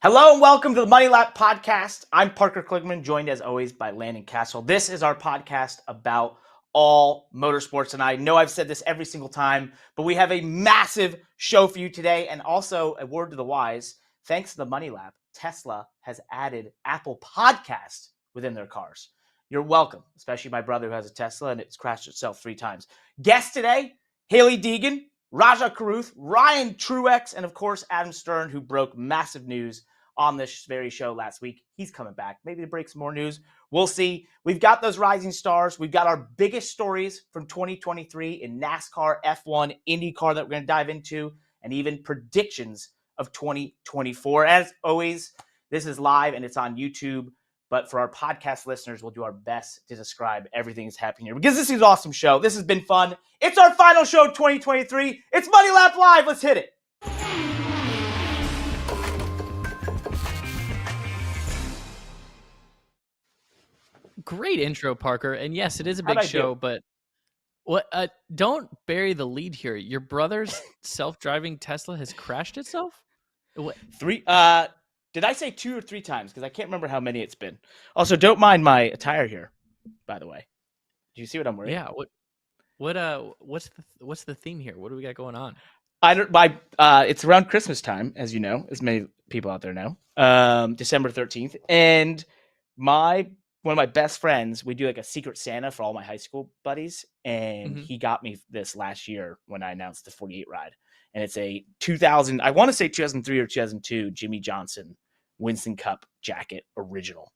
Hello and welcome to the Money Lap Podcast. I'm Parker Kligerman, joined as always by Landon Cassill. This is our podcast about all motorsports, and I know I've said this every single time, but we have a massive show for you today, and also a word to the wise. Thanks to the Money Lap, Tesla has added Apple Podcast within their cars. You're welcome, especially my brother who has a Tesla, and it's crashed itself 3 times. Guest today, Hailie Deegan, Rajah Caruth, Ryan Truex, and of course, Adam Stern, who broke massive news on this very show last week. He's coming back, maybe to break some more news. We'll see. We've got those rising stars. We've got our biggest stories from 2023 in NASCAR, F1, IndyCar that we're going to dive into, and even predictions of 2024. As always, this is live and it's on YouTube. But for our podcast listeners, we'll do our best to describe everything that's happening here because this is an awesome show. This has been fun. It's our final show of 2023. It's Money Lap Live. Let's hit it. Great intro, Parker. And yes, it is a big show, but what? Don't bury the lead here. Your brother's self-driving Tesla has crashed itself? What? 3 did I say 2 or 3 times? Because I can't remember how many it's been. Also, don't mind my attire here, by the way. Do you see what I'm wearing? Yeah. What's the theme here? What do we got going on? It's around Christmas time, as you know, as many people out there know. December 13th. And one of my best friends, we do like a secret Santa for all my high school buddies. And he got me this last year when I announced the 48 ride. And it's a 2003 or 2002 Jimmy Johnson Winston Cup jacket original.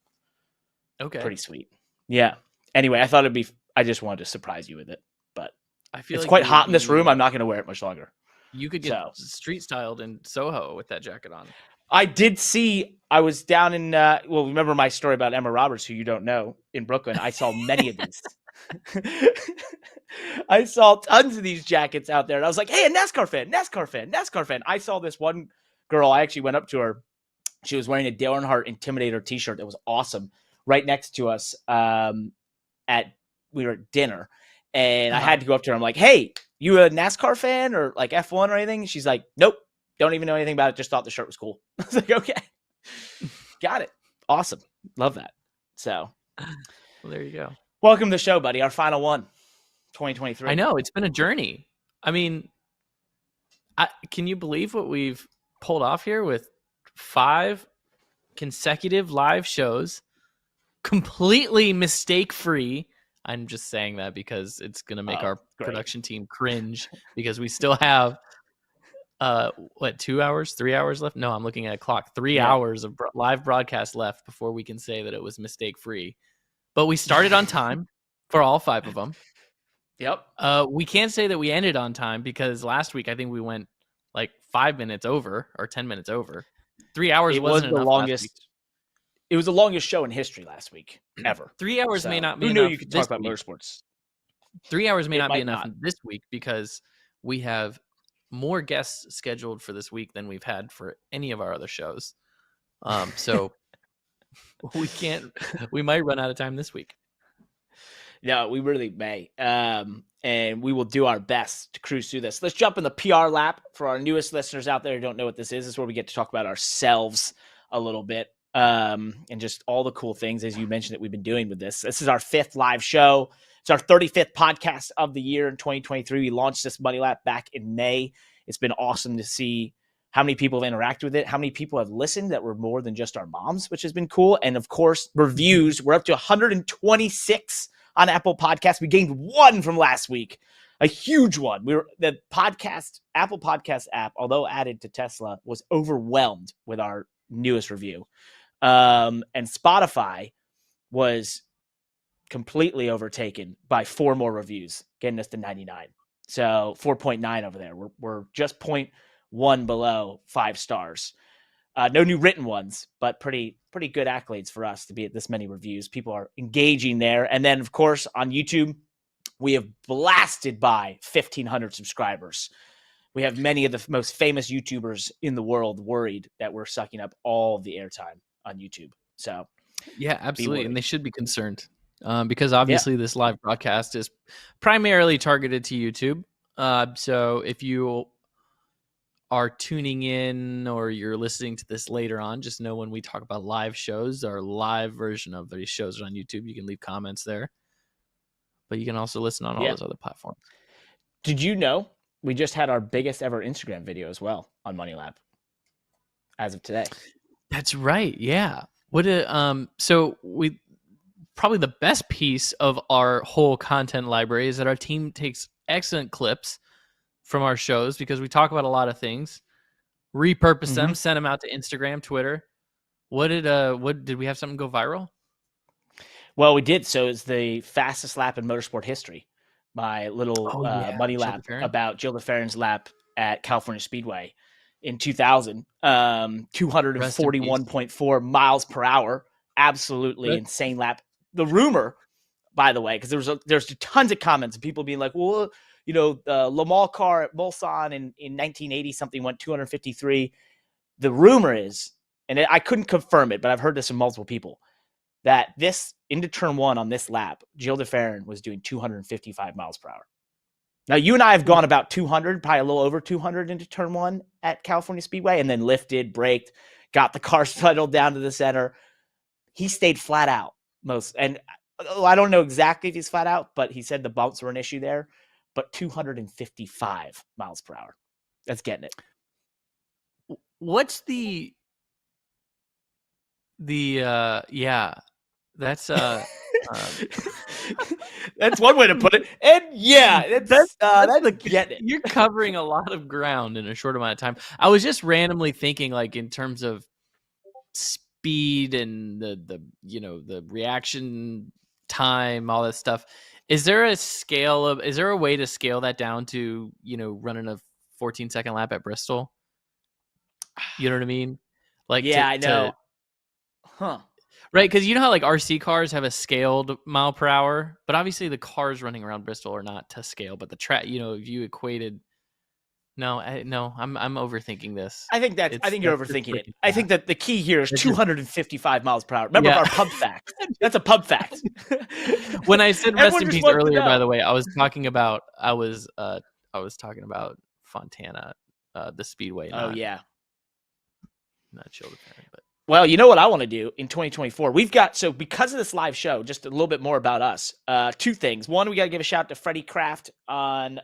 Okay. Pretty sweet. Yeah. Anyway, I just wanted to surprise you with it. But I feel it's like quite hot in this room. I'm not going to wear it much longer. You could get street styled in Soho with that jacket on. I did see, I was down in, remember my story about Emma Roberts, who you don't know, in Brooklyn. I saw many of these. I saw tons of these jackets out there. And I was like, hey, a NASCAR fan. I saw this one girl. I actually went up to her. She was wearing a Dale Earnhardt Intimidator t-shirt that was awesome right next to us we were at dinner. And I had to go up to her. I'm like, hey, you a NASCAR fan or like F1 or anything? She's like, nope. Don't even know anything about it. Just thought the shirt was cool. I was like, okay, got it. Awesome. Love that. So well, there you go. Welcome to the show, buddy. Our final one, 2023. I know. It's been a journey. I mean, can you believe what we've pulled off here with 5 consecutive live shows, completely mistake-free? I'm just saying that because it's going to make our production team cringe because we still have 2 hours, 3 hours left? No, I'm looking at a clock. 3 hours of live broadcast left before we can say that it was mistake free. But we started on time for all 5 of them. Yep. We can't say that we ended on time because last week I think we went like 5 minutes over or 10 minutes over. 3 hours wasn't enough. It was the longest show in history last week ever. 3 hours may not be enough. Who knew you could talk about motorsports? 3 hours may not be enough this week because we have more guests scheduled for this week than we've had for any of our other shows. So we might run out of time this week. No, we really may. And we will do our best to cruise through this. Let's jump in the PR lap for our newest listeners out there who don't know what this is. This is where we get to talk about ourselves a little bit. And just all the cool things, as you mentioned, that we've been doing with this. This is our 5th live show. It's our 35th podcast of the year in 2023. We launched this Money Lap back in May. It's been awesome to see how many people have interacted with it, how many people have listened that were more than just our moms, which has been cool. And of course, reviews. We're up to 126 on Apple Podcasts. We gained 1 from last week, a huge one. The Apple Podcast app, although added to Tesla, was overwhelmed with our newest review. And Spotify was completely overtaken by 4 more reviews, getting us to 99. So 4.9 over there. We're just 0.1 below 5 stars. No new written ones, but pretty good accolades for us to be at this many reviews. People are engaging there. And then, of course, on YouTube, we have blasted by 1,500 subscribers. We have many of the most famous YouTubers in the world worried that we're sucking up all of the airtime on YouTube. So, yeah, absolutely. And they should be concerned because obviously this live broadcast is primarily targeted to YouTube. So if you are tuning in or you're listening to this later on, just know when we talk about live shows, our live version of these shows are on YouTube. You can leave comments there, but you can also listen on all those other platforms. Did you know we just had our biggest ever Instagram video as well on Money Lab as of today? That's right. Yeah. So we probably the best piece of our whole content library is that our team takes excellent clips from our shows because we talk about a lot of things, repurpose them, send them out to Instagram, Twitter. What did we have something go viral? Well, we did. So it's the fastest lap in motorsport history. My little Money Lap about Gilles de Ferran's lap at California Speedway in 2000, 241.4 miles per hour. Absolutely insane lap. The rumor, by the way, because there's tons of comments of people being like, well, you know, the Le Mans car at Mulsanne in 1980 something went 253. The rumor is, and I couldn't confirm it, but I've heard this from multiple people, that this into turn one on this lap, Gilles de Ferran was doing 255 miles per hour. Now, you and I have gone about 200, probably a little over 200 into turn one at California Speedway, and then lifted, braked, got the car settled down to the center. He stayed flat out most. And I don't know exactly if he's flat out, but he said the bumps were an issue there. But 255 miles per hour. That's getting it. What's the that's that's one way to put it. And yeah, that's getting it. You're covering a lot of ground in a short amount of time. I was just randomly thinking, like, in terms of speed and the reaction time, all that stuff. Is there a way to scale that down to, running a 14-second lap at Bristol? You know what I mean? Like, yeah, I know. Huh. Right, because you know how like RC cars have a scaled mile per hour, but obviously the cars running around Bristol are not to scale. But the track, if you equated, I'm overthinking this. I think you're overthinking it. I think that the key here is 255 miles per hour. Remember our pub fact. That's a pub fact. When I said rest in peace earlier, by the way, I was talking about Fontana, the Speedway. Not Gilles de Ferran, but. Well, you know what I want to do in 2024? We've got, so because of this live show, just a little bit more about us. Two things. One, we got to give a shout out to Freddie Kraft on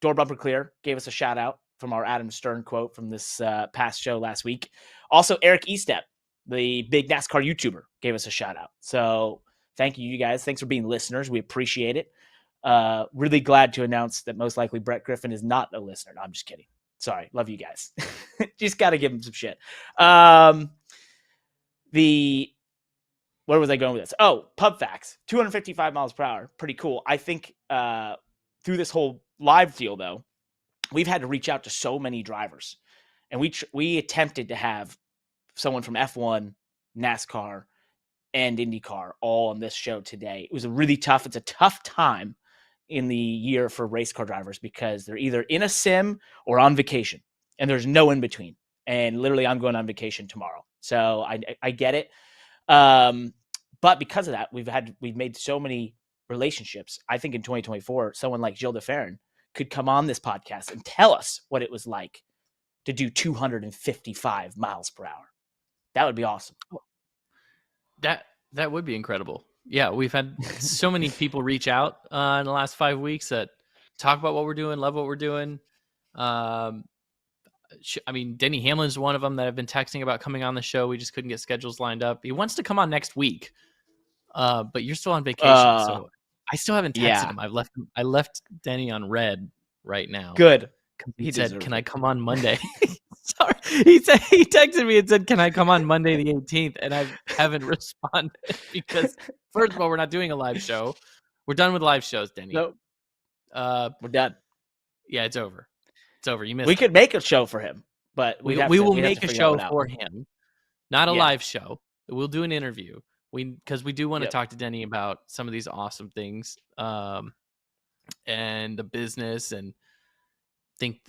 Door Bumper Clear. Gave us a shout out from our Adam Stern quote from this past show last week. Also, Eric Estep, the big NASCAR YouTuber, gave us a shout out. So thank you guys. Thanks for being listeners. We appreciate it. Really glad to announce that most likely Brett Griffin is not a listener. No, I'm just kidding. Sorry. Love you guys. Just got to give him some shit. Where was I going with this? Oh, pub facts. 255 miles per hour. Pretty cool. I think through this whole live deal, though, we've had to reach out to so many drivers. And we attempted to have someone from F1, NASCAR, and IndyCar all on this show today. It was it's a tough time in the year for race car drivers because they're either in a sim or on vacation. And there's no in between. And literally, I'm going on vacation tomorrow. So I get it. But because of that, we've made so many relationships. I think in 2024, someone like Gilles de Ferran could come on this podcast and tell us what it was like to do 255 miles per hour. That would be awesome. That would be incredible. Yeah, we've had so many people reach out in the last 5 weeks that talk about what we're doing, love what we're doing. Denny Hamlin's one of them that I've been texting about coming on the show. We just couldn't get schedules lined up. He wants to come on next week, but you're still on vacation, so I still haven't texted him. I left Denny on red right now. Good. He said, "Can I come on Monday?" Sorry, he texted me and said, "Can I come on Monday the 18th?" And I haven't responded because, first of all, we're not doing a live show. We're done with live shows, Denny. Nope. We're done. Yeah, it's over. It's over. You missed. We could make a show for him, but we will make a show for him, not a live show. We'll do an interview. Because we do want to talk to Denny about some of these awesome things, and the business, and think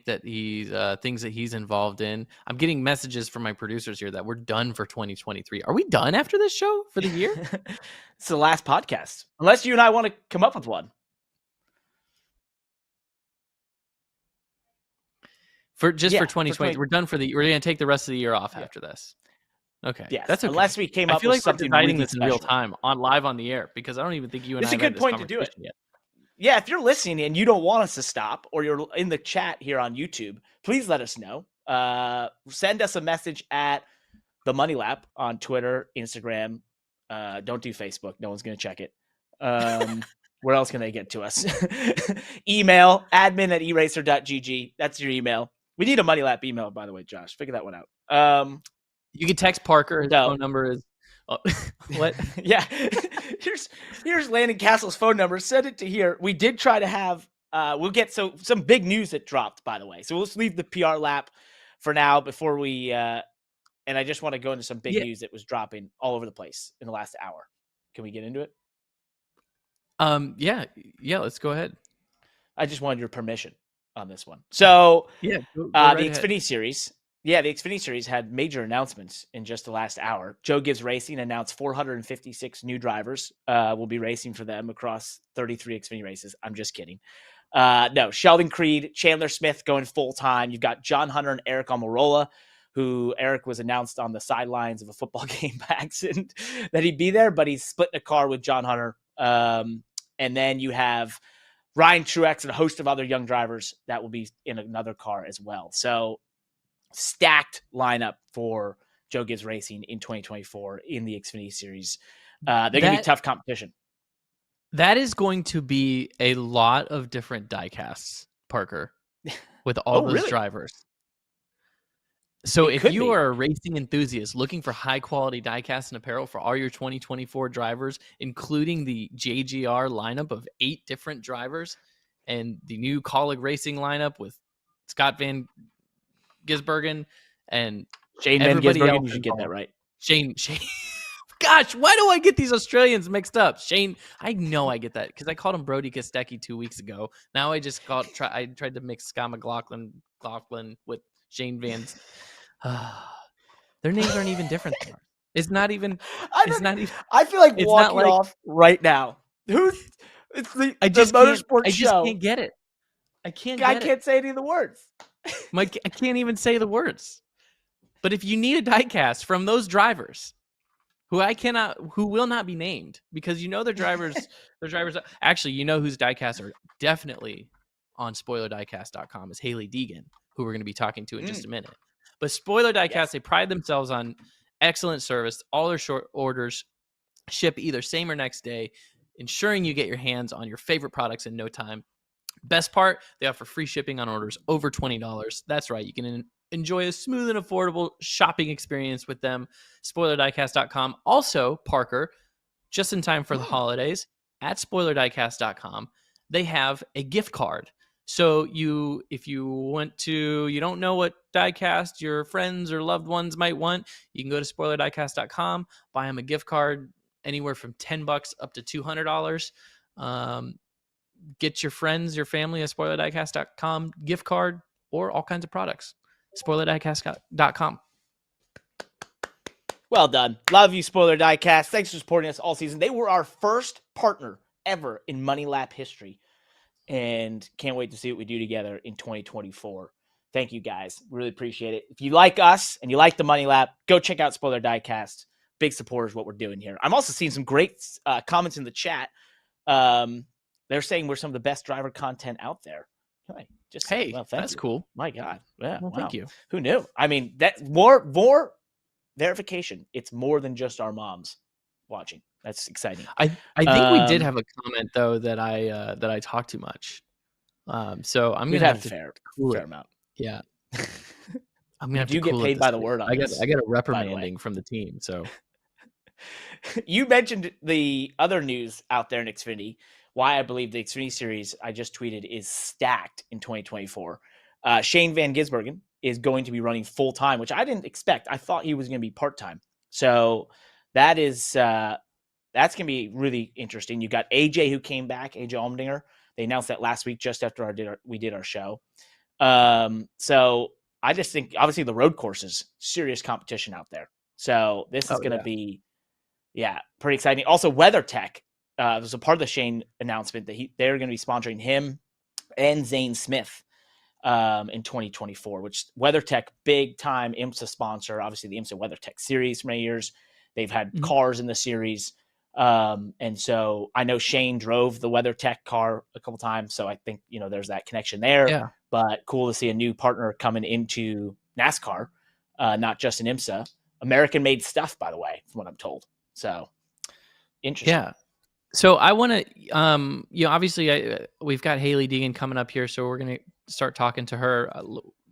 that he's things that he's involved in. I'm getting messages from my producers here that we're done for 2023. Are we done after this show for the year? It's the last podcast, unless you and I want to come up with one. for 2020. We're done we're going to take the rest of the year off after this. Okay. Yes. That's okay. Unless we came I up feel with like we're something deciding really this in real time live on the air, because I don't even think you and I have had this conversation yet. Yeah, if you're listening and you don't want us to stop, or you're in the chat here on YouTube, please let us know. Send us a message at the Money Lap on Twitter, Instagram. Don't do Facebook. No one's going to check it. Where else can they get to us? Email admin@eraser.gg. That's your email. We need a Money Lap email, by the way, Josh. Figure that one out. You can text Parker. His phone number is what? Yeah. Here's Landon Cassill's phone number. Send it to here. We did try to have we'll get some big news that dropped, by the way. So we'll just leave the PR lap for now before we and I just want to go into some big news that was dropping all over the place in the last hour. Can we get into it? Yeah, let's go ahead. I just wanted your permission on this one. So yeah, go right the Xfinity series. Yeah, the Xfinity series had major announcements in just the last hour. Joe Gibbs Racing announced 456 new drivers will be racing for them across 33 Xfinity races. I'm just kidding. No, Sheldon Creed, Chandler Smith going full-time. You've got John Hunter and Eric Almirola, who Eric was announced on the sidelines of a football game by accident that he'd be there, but he's splitting a car with John Hunter. And then you have Ryan Truex and a host of other young drivers that will be in another car as well. So stacked lineup for Joe Gibbs Racing in 2024 in the Xfinity series. They're going to be tough competition. That is going to be a lot of different diecasts, Parker, with all those drivers. So if you are a racing enthusiast looking for high-quality diecast and apparel for all your 2024 drivers, including the JGR lineup of 8 different drivers and the new Colleague Racing lineup with Scott Van Gisbergen and Shane Van Gisbergen, you should get that right. Shane. Gosh, why do I get these Australians mixed up? Shane, I know I get that because I called him Brody Kostecki 2 weeks ago. Now I just I tried to mix Scott McLaughlin with Shane Van's. Their names aren't even different. It's not even. I feel like walking off right now. It's the Motorsports show. I just can't get it. I can't say any of the words. I can't even say the words. But if you need a diecast from those drivers, who will not be named because their drivers. Actually, whose diecasts are definitely on SpoilerDiecast.com is Hailie Deegan, who we're going to be talking to in just a minute. But Spoiler Diecast, they pride themselves on excellent service. All their short orders ship either same or next day, ensuring you get your hands on your favorite products in no time. Best part, they offer free shipping on orders over $20. That's right. You can enjoy a smooth and affordable shopping experience with them. SpoilerDiecast.com. Also, Parker, just in time for the holidays, at SpoilerDiecast.com, they have a gift card. So if you don't know what diecast your friends or loved ones might want, you can go to SpoilerDiecast.com, buy them a gift card anywhere from $10 up to $200. Get your friends, your family a SpoilerDiecast.com gift card or all kinds of products. SpoilerDiecast.com. Well done. Love you, Spoiler Diecast. Thanks for supporting us all season. They were our first partner ever in Money Lap history. And can't wait to see what we do together in 2024. Thank you, guys. Really appreciate it. If you like us and you like the Money Lap, go check out Spoiler Diecast. Big supporters of what we're doing here. I'm also seeing some great comments in the chat. They're saying we're some of the best driver content out there. Hey, that's cool. My God. Yeah, well, thank you. Who knew? I mean, that more verification. It's more than just our moms watching. That's exciting. I think we did have a comment though that I talk too much. So I'm gonna have to fair amount. Yeah. I'm gonna have to get paid by the word on I this. I got a reprimanding from the team. So you mentioned the other news out there in Xfinity. Why I believe the Xfinity series I just tweeted is stacked in 2024. Shane Van Gisbergen is going to be running full time, which I didn't expect. I thought he was going to be part time. So that is that's going to be really interesting. You got AJ who came back, AJ Allmendinger. They announced that last week just after we did our show. So I just think obviously the road courses, serious competition out there. So this is going to be, pretty exciting. Also, WeatherTech was a part of the Shane announcement that they're going to be sponsoring him and Zane Smith in 2024, which WeatherTech, big time IMSA sponsor, obviously the IMSA WeatherTech series for many years. They've had cars in the series. And so I know Shane drove the WeatherTech car a couple times. So I think, there's that connection there. Yeah. But cool to see a new partner coming into NASCAR, not just in IMSA. American made stuff, by the way, from what I'm told. So interesting. Yeah. So I want to, obviously we've got Hailie Deegan coming up here, so we're going to start talking to her.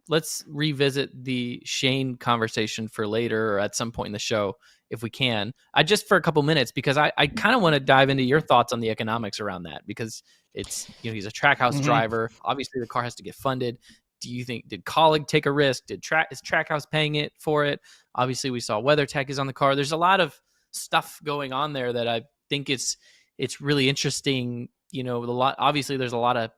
Let's revisit the Shane conversation for later or at some point in the show if we can. Just for a couple minutes, because I kind of want to dive into your thoughts on the economics around that, because it's, he's a Trackhouse driver. Obviously the car has to get funded. Do you think, did Colleague take a risk? Is Trackhouse paying it for it? Obviously we saw WeatherTech is on the car. There's a lot of stuff going on there that I think it's really interesting. Obviously there's a lot of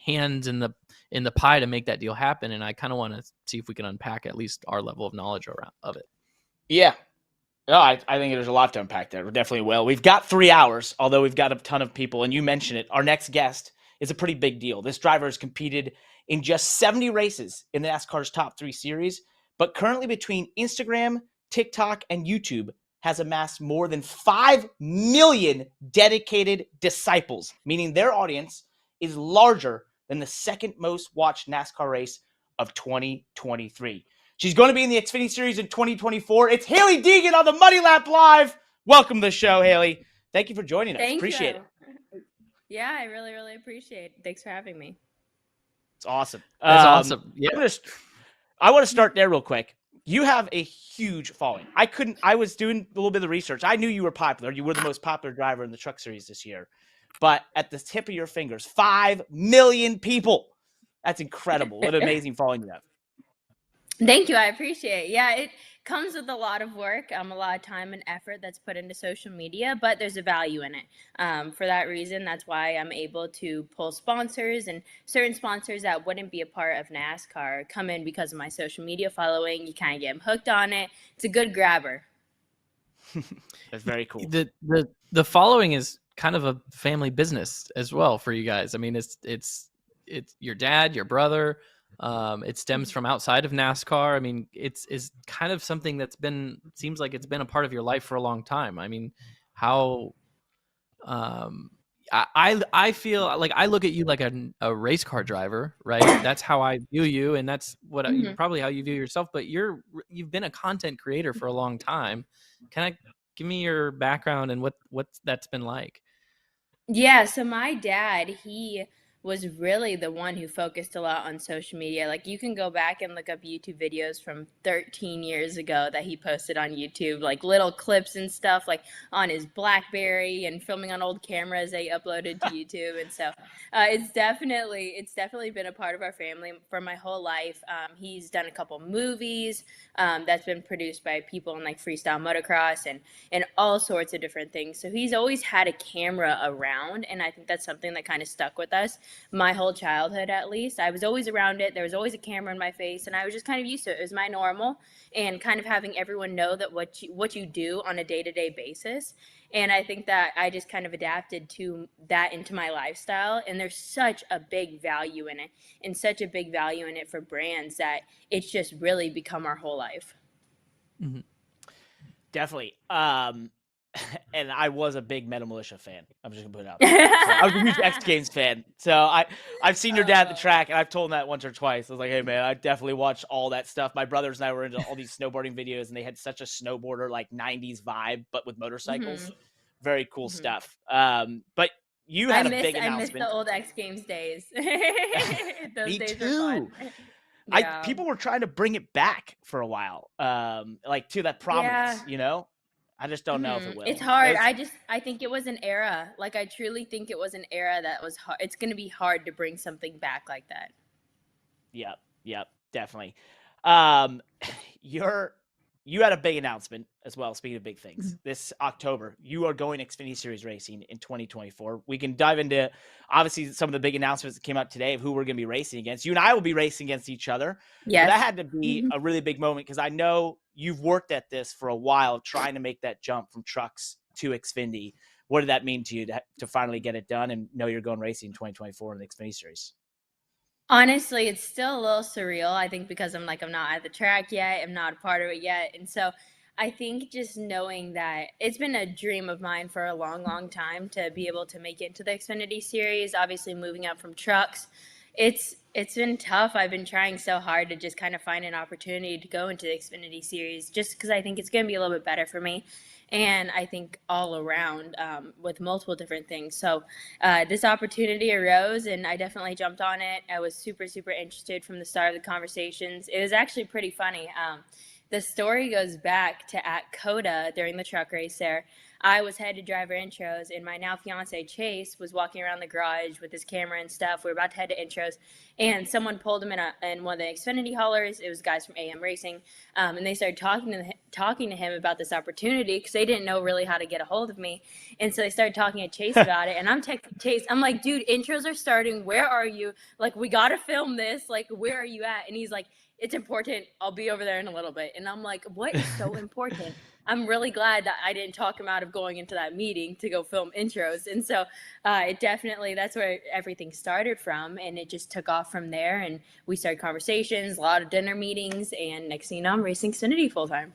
hands in the pie to make that deal happen. And I kind of want to see if we can unpack at least our level of knowledge of it. Yeah. No, I think there's a lot to unpack there. We definitely will. We've got 3 hours, although we've got a ton of people, and you mentioned it. Our next guest is a pretty big deal. This driver has competed in just 70 races in the NASCAR's top 3 series, but currently between Instagram, TikTok, and YouTube has amassed more than 5 million dedicated disciples, meaning their audience is larger than the second most watched NASCAR race of 2023. She's going to be in the Xfinity Series in 2024. It's Hailie Deegan on the Money Lap Live. Welcome to the show, Hailie. Thank you for joining us. Appreciate it. Yeah, I really, really appreciate it. Thanks for having me. It's awesome. That's awesome. Yeah. I want to start there real quick. You have a huge following. I was doing a little bit of research. I knew you were popular. You were the most popular driver in the Truck Series this year. But at the tip of your fingers, 5 million people. That's incredible. What an amazing following you have. Thank you. I appreciate it. Yeah, it comes with a lot of work, a lot of time and effort that's put into social media, but there's a value in it. For that reason, that's why I'm able to pull sponsors, and certain sponsors that wouldn't be a part of NASCAR come in because of my social media following. You kind of get them hooked on it. It's a good grabber. That's very cool. The following is kind of a family business as well for you guys. I mean, it's your dad, your brother. It stems from outside of NASCAR. I mean, it's kind of something that's seems like it's been a part of your life for a long time. I mean, how, I feel like I look at you like a race car driver, right? That's how I view you. And that's what probably how you view yourself, but you've been a content creator for a long time. Give me your background and what that's been like? Yeah, so my dad, he was really the one who focused a lot on social media. Like, you can go back and look up YouTube videos from 13 years ago that he posted on YouTube, like little clips and stuff, like on his BlackBerry and filming on old cameras they uploaded to YouTube. And so it's definitely been a part of our family for my whole life. He's done a couple movies that's been produced by people in like freestyle motocross and all sorts of different things. So he's always had a camera around, and I think that's something that kind of stuck with us my whole childhood. At least I was always around it. There was always a camera in my face, and I was just kind of used to it. It was my normal, and kind of having everyone know that what you do on a day-to-day basis. And I think that I just kind of adapted to that into my lifestyle, and there's such a big value in it, and such a big value in it for brands that it's just really become our whole life. Mm-hmm. Definitely. And I was a big Meta Militia fan. I'm just gonna put it out there. So I was a huge X Games fan. So I've seen your dad at the track, and I've told him that once or twice. I was like, hey man, I definitely watched all that stuff. My brothers and I were into all these snowboarding videos, and they had such a snowboarder like 90s vibe, but with motorcycles. Mm-hmm. Very cool stuff. But you had a big announcement. I miss the old X Games days. Those Me days too. are fun. Yeah. People were trying to bring it back for a while, like to that prominence, you know. I just don't know if it will. It's hard. I think it was an era. Like, I truly think it was an era that was hard. It's going to be hard to bring something back like that. Yep, definitely. You had a big announcement as well. Speaking of big things, this October, you are going Xfinity Series racing in 2024. We can dive into obviously some of the big announcements that came out today of who we're going to be racing against. You and I will be racing against each other. Yes. But that had to be a really big moment, because I know you've worked at this for a while, trying to make that jump from trucks to Xfinity. What did that mean to you to finally get it done and know you're going racing in 2024 in the Xfinity Series? Honestly, it's still a little surreal. I think because I'm not at the track yet, I'm not a part of it yet. And so I think just knowing that it's been a dream of mine for a long, long time to be able to make it into the Xfinity series, obviously moving up from trucks. It's been tough. I've been trying so hard to just kind of find an opportunity to go into the Xfinity series just because I think it's going to be a little bit better for me. And I think all around with multiple different things. So this opportunity arose and I definitely jumped on it. I was super, super interested from the start of the conversations. It was actually pretty funny. The story goes back to at COTA during the truck race there. I was headed driver intros, and my now fiance Chase was walking around the garage with his camera and stuff. We were about to head to intros, and someone pulled him in one of the Xfinity haulers. It was guys from AM Racing, and they started talking to him about this opportunity because they didn't know really how to get a hold of me. And so they started talking to Chase about it, and I'm texting Chase. I'm like, dude, intros are starting. Where are you? Like, we got to film this. Like, where are you at? And he's like, it's important. I'll be over there in a little bit. And I'm like, what is so important? I'm really glad that I didn't talk him out of going into that meeting to go film intros. And so it definitely, that's where everything started from. And it just took off from there. And we started conversations, a lot of dinner meetings. And next thing you know, I'm racing Xfinity full time.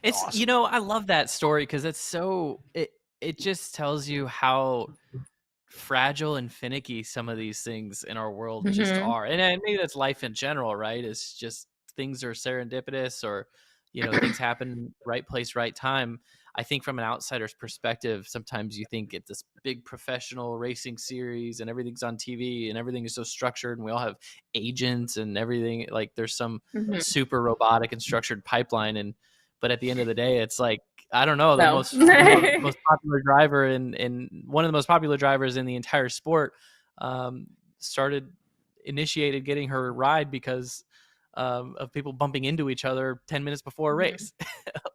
It's Awesome. I love that story because it's so it just tells you how fragile and finicky some of these things in our world just are, and maybe that's life in general, right? It's just things are serendipitous, or things happen right place, right time. I think from an outsider's perspective, sometimes you think it's this big professional racing series and everything's on TV and everything is so structured and we all have agents and everything, like there's some super robotic and structured pipeline. But at the end of the day, it's like, I don't know, the most popular driver and one of the most popular drivers in the entire sport initiated getting her ride because of people bumping into each other 10 minutes before a race.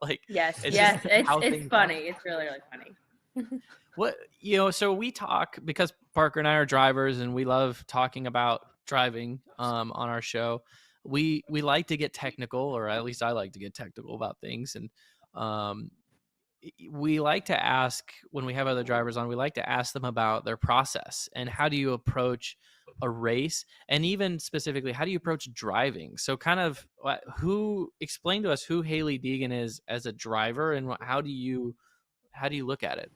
Like, yes, it's funny. It's really, really funny. What, so we talk because Parker and I are drivers and we love talking about driving on our show. We like to get technical, or at least I like to get technical about things. And we like to ask, when we have other drivers on, we like to ask them about their process and how do you approach a race, and even specifically, how do you approach driving? So kind of explain to us who Hailie Deegan is as a driver, and how do you look at it?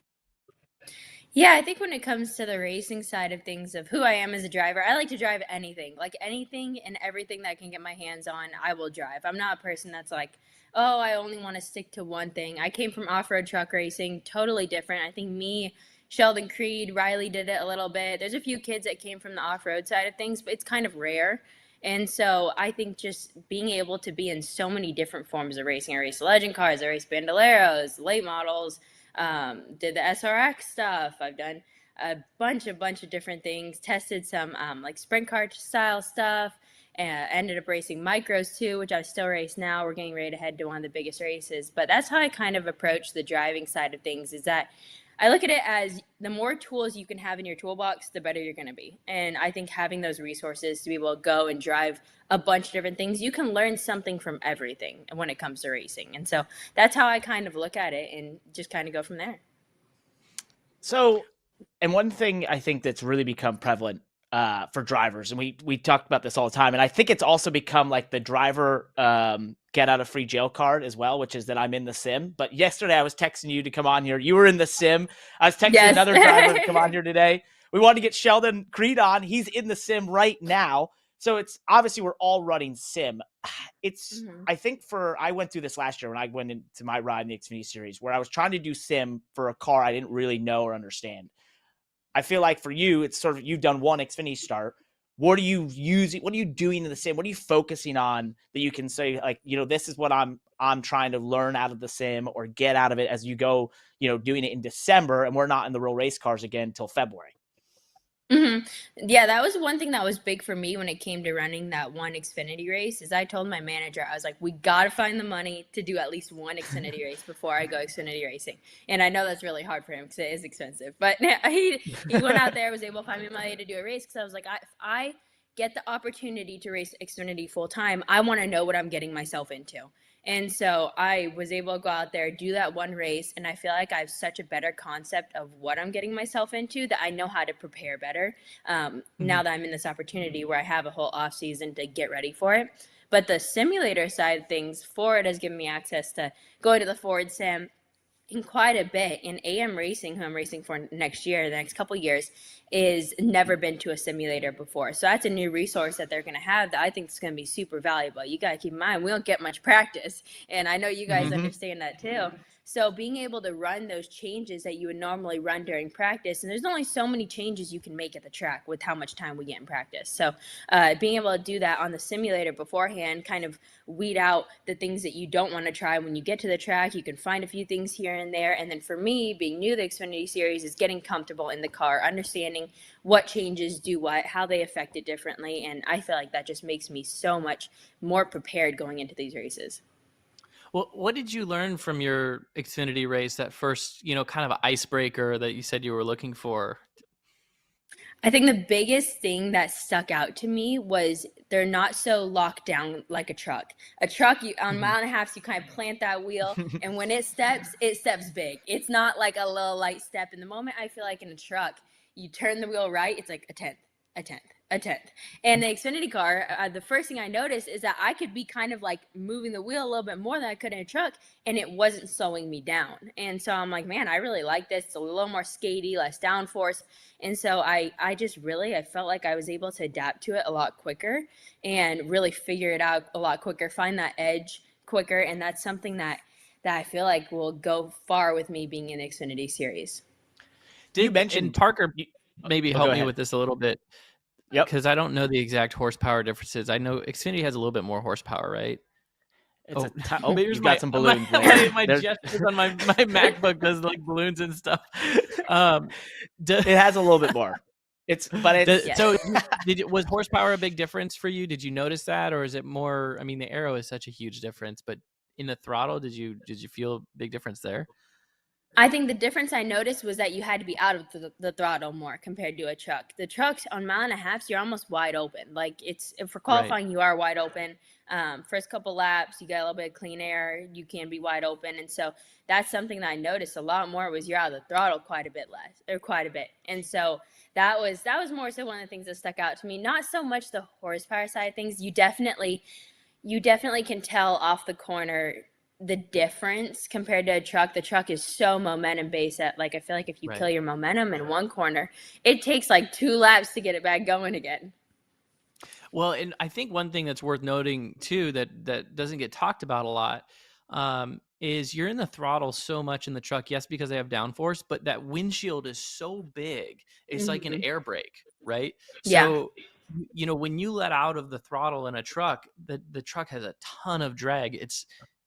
Yeah, I think when it comes to the racing side of things, of who I am as a driver, I like to drive anything. Like anything and everything that I can get my hands on, I will drive. I'm not a person that's like, oh, I only want to stick to one thing. I came from off-road truck racing, totally different. I think me, Sheldon Creed, Riley did it a little bit. There's a few kids that came from the off-road side of things, but it's kind of rare. And so I think just being able to be in so many different forms of racing. I race legend cars, I race bandoleros, late models, did the SRX stuff. I've done a bunch of different things, tested some like sprint car style stuff, and ended up racing micros too, which I still race now. We're getting ready to head to one of the biggest races. But that's how I kind of approach the driving side of things, is that I look at it as the more tools you can have in your toolbox, the better you're going to be. And I think having those resources to be able to go and drive a bunch of different things, you can learn something from everything when it comes to racing. And so that's how I kind of look at it and just kind of go from there. So, and one thing I think that's really become prevalent for drivers, and we talk about this all the time, and I think it's also become like the driver get out of free jail card as well, which is that I'm in the sim. But yesterday I was texting you to come on here. You were in the sim. I was texting another driver to come on here today. We wanted to get Sheldon Creed on. He's in the sim right now. So it's obviously we're all running sim. It's I think I went through this last year when I went into my ride in the Xfinity series, where I was trying to do sim for a car I didn't really know or understand. I feel like for you, it's sort of, you've done one Xfinity start. What are you using? What are you doing in the sim? What are you focusing on that you can say, like, this is what I'm trying to learn out of the sim or get out of it as you go, doing it in December, and we're not in the real race cars again until February. Yeah, that was one thing that was big for me when it came to running that one Xfinity race. Is I told my manager, I was like, we got to find the money to do at least one Xfinity race before I go Xfinity racing. And I know that's really hard for him because it is expensive. But he went out there, was able to find me money to do a race, because I was like, if I get the opportunity to race Xfinity full time, I want to know what I'm getting myself into. And so I was able to go out there, do that one race, and I feel like I have such a better concept of what I'm getting myself into that I know how to prepare better now that I'm in this opportunity where I have a whole off season to get ready for it. But the simulator side of things, Ford has given me access to go to the Ford Sim in quite a bit. And AM Racing, who I'm racing for next year, the next couple years, is never been to a simulator before. So that's a new resource that they're going to have that I think is going to be super valuable. You got to keep in mind, we don't get much practice. And I know you guys understand that too. So being able to run those changes that you would normally run during practice, and there's only so many changes you can make at the track with how much time we get in practice. So being able to do that on the simulator beforehand, kind of weed out the things that you don't want to try when you get to the track. You can find a few things here and there. And then for me, being new to the Xfinity Series is getting comfortable in the car, understanding what changes do what, how they affect it differently. And I feel like that just makes me so much more prepared going into these races. Well, what did you learn from your Xfinity race, that first, kind of icebreaker that you said you were looking for? I think the biggest thing that stuck out to me was they're not so locked down like a truck. A truck, on mile and a half, you kind of plant that wheel, and when it steps big. It's not like a little light step. In the moment, I feel like in a truck, you turn the wheel right, it's like a tenth, a tenth, a tenth. And the Xfinity car, the first thing I noticed is that I could be kind of like moving the wheel a little bit more than I could in a truck, and it wasn't slowing me down. And so I'm like, man, I really like this. It's a little more skatey, less downforce. And so I felt like I was able to adapt to it a lot quicker and really figure it out a lot quicker, find that edge quicker. And that's something that I feel like will go far with me being in the Xfinity Series. You mentioned, and Parker, maybe help me with this a little bit. Yep. Because I don't know the exact horsepower differences. I know Xfinity has a little bit more horsepower, right? You've got some balloons. My gestures on my MacBook does like balloons and stuff. It has a little bit more. Was horsepower a big difference for you? Did you notice that, or is it more? I mean, the aero is such a huge difference, but in the throttle, did you feel a big difference there? I think the difference I noticed was that you had to be out of the throttle more compared to a truck. The trucks on mile and a half, you're almost wide open. Like for qualifying, right, you are wide open. First couple laps, you got a little bit of clean air, you can be wide open. And so that's something that I noticed a lot more was you're out of the throttle quite a bit. And so that was more so one of the things that stuck out to me. Not so much the horsepower side of things. You definitely can tell off the corner the difference compared to a truck. The truck is so momentum based that I feel like if you kill your momentum in one corner, it takes like 2 laps to get it back going again. Well, and I think one thing that's worth noting too that doesn't get talked about a lot is you're in the throttle so much in the truck. Yes, because they have downforce, but that windshield is so big. It's like an air brake, right? So when you let out of the throttle in a truck, the truck has a ton of drag.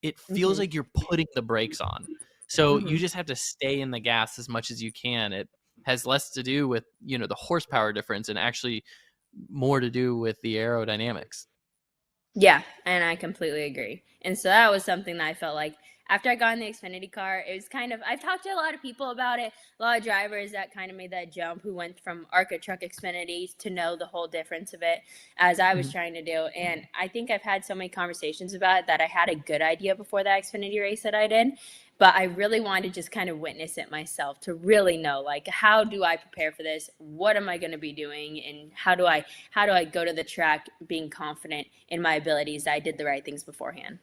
It feels like you're putting the brakes on. So you just have to stay in the gas as much as you can. It has less to do with, the horsepower difference and actually more to do with the aerodynamics. Yeah, and I completely agree. And so that was something that I felt like after I got in the Xfinity car, it was kind of, I've talked to a lot of people about it, a lot of drivers that kind of made that jump who went from ARCA truck Xfinity to know the whole difference of it as I was trying to do. And I think I've had so many conversations about it that I had a good idea before that Xfinity race that I did. But I really wanted to just kind of witness it myself to really know, how do I prepare for this? What am I going to be doing? And how do I go to the track being confident in my abilities that I did the right things beforehand?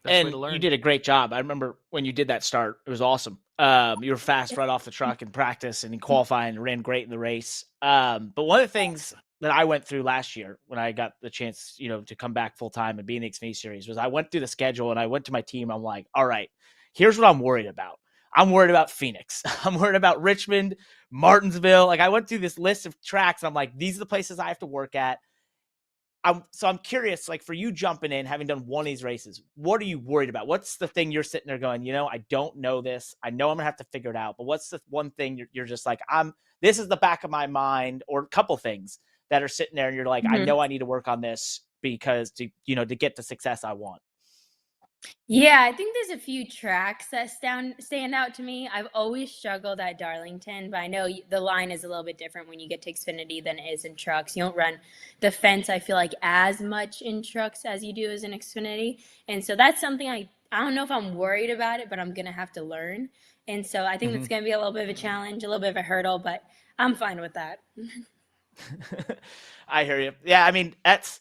And you did a great job. I remember when you did that start, it was awesome. You were fast right off the truck in practice and in qualifying and ran great in the race. But one of the things that I went through last year when I got the chance, to come back full time and be in the Xfinity Series was I went through the schedule and I went to my team. I'm like, all right, here's what I'm worried about. I'm worried about Phoenix. I'm worried about Richmond, Martinsville. I went through this list of tracks. I'm like, these are the places I have to work at. I'm curious, for you jumping in, having done one of these races, what are you worried about? What's the thing you're sitting there going, I don't know this. I know I'm gonna have to figure it out, but what's the one thing you're just like, this is the back of my mind, or a couple things that are sitting there and you're like, I know I need to work on this because to get the success I want. Yeah, I think there's a few tracks that stand out to me. I've always struggled at Darlington, but I know the line is a little bit different when you get to Xfinity than it is in trucks. You don't run the fence, I feel like, as much in trucks as you do as in Xfinity. And so that's something I don't know if I'm worried about it, but I'm going to have to learn. And so I think Mm-hmm. that's going to be a little bit of a challenge, a little bit of a hurdle, but I'm fine with that. I hear you. Yeah, I mean it's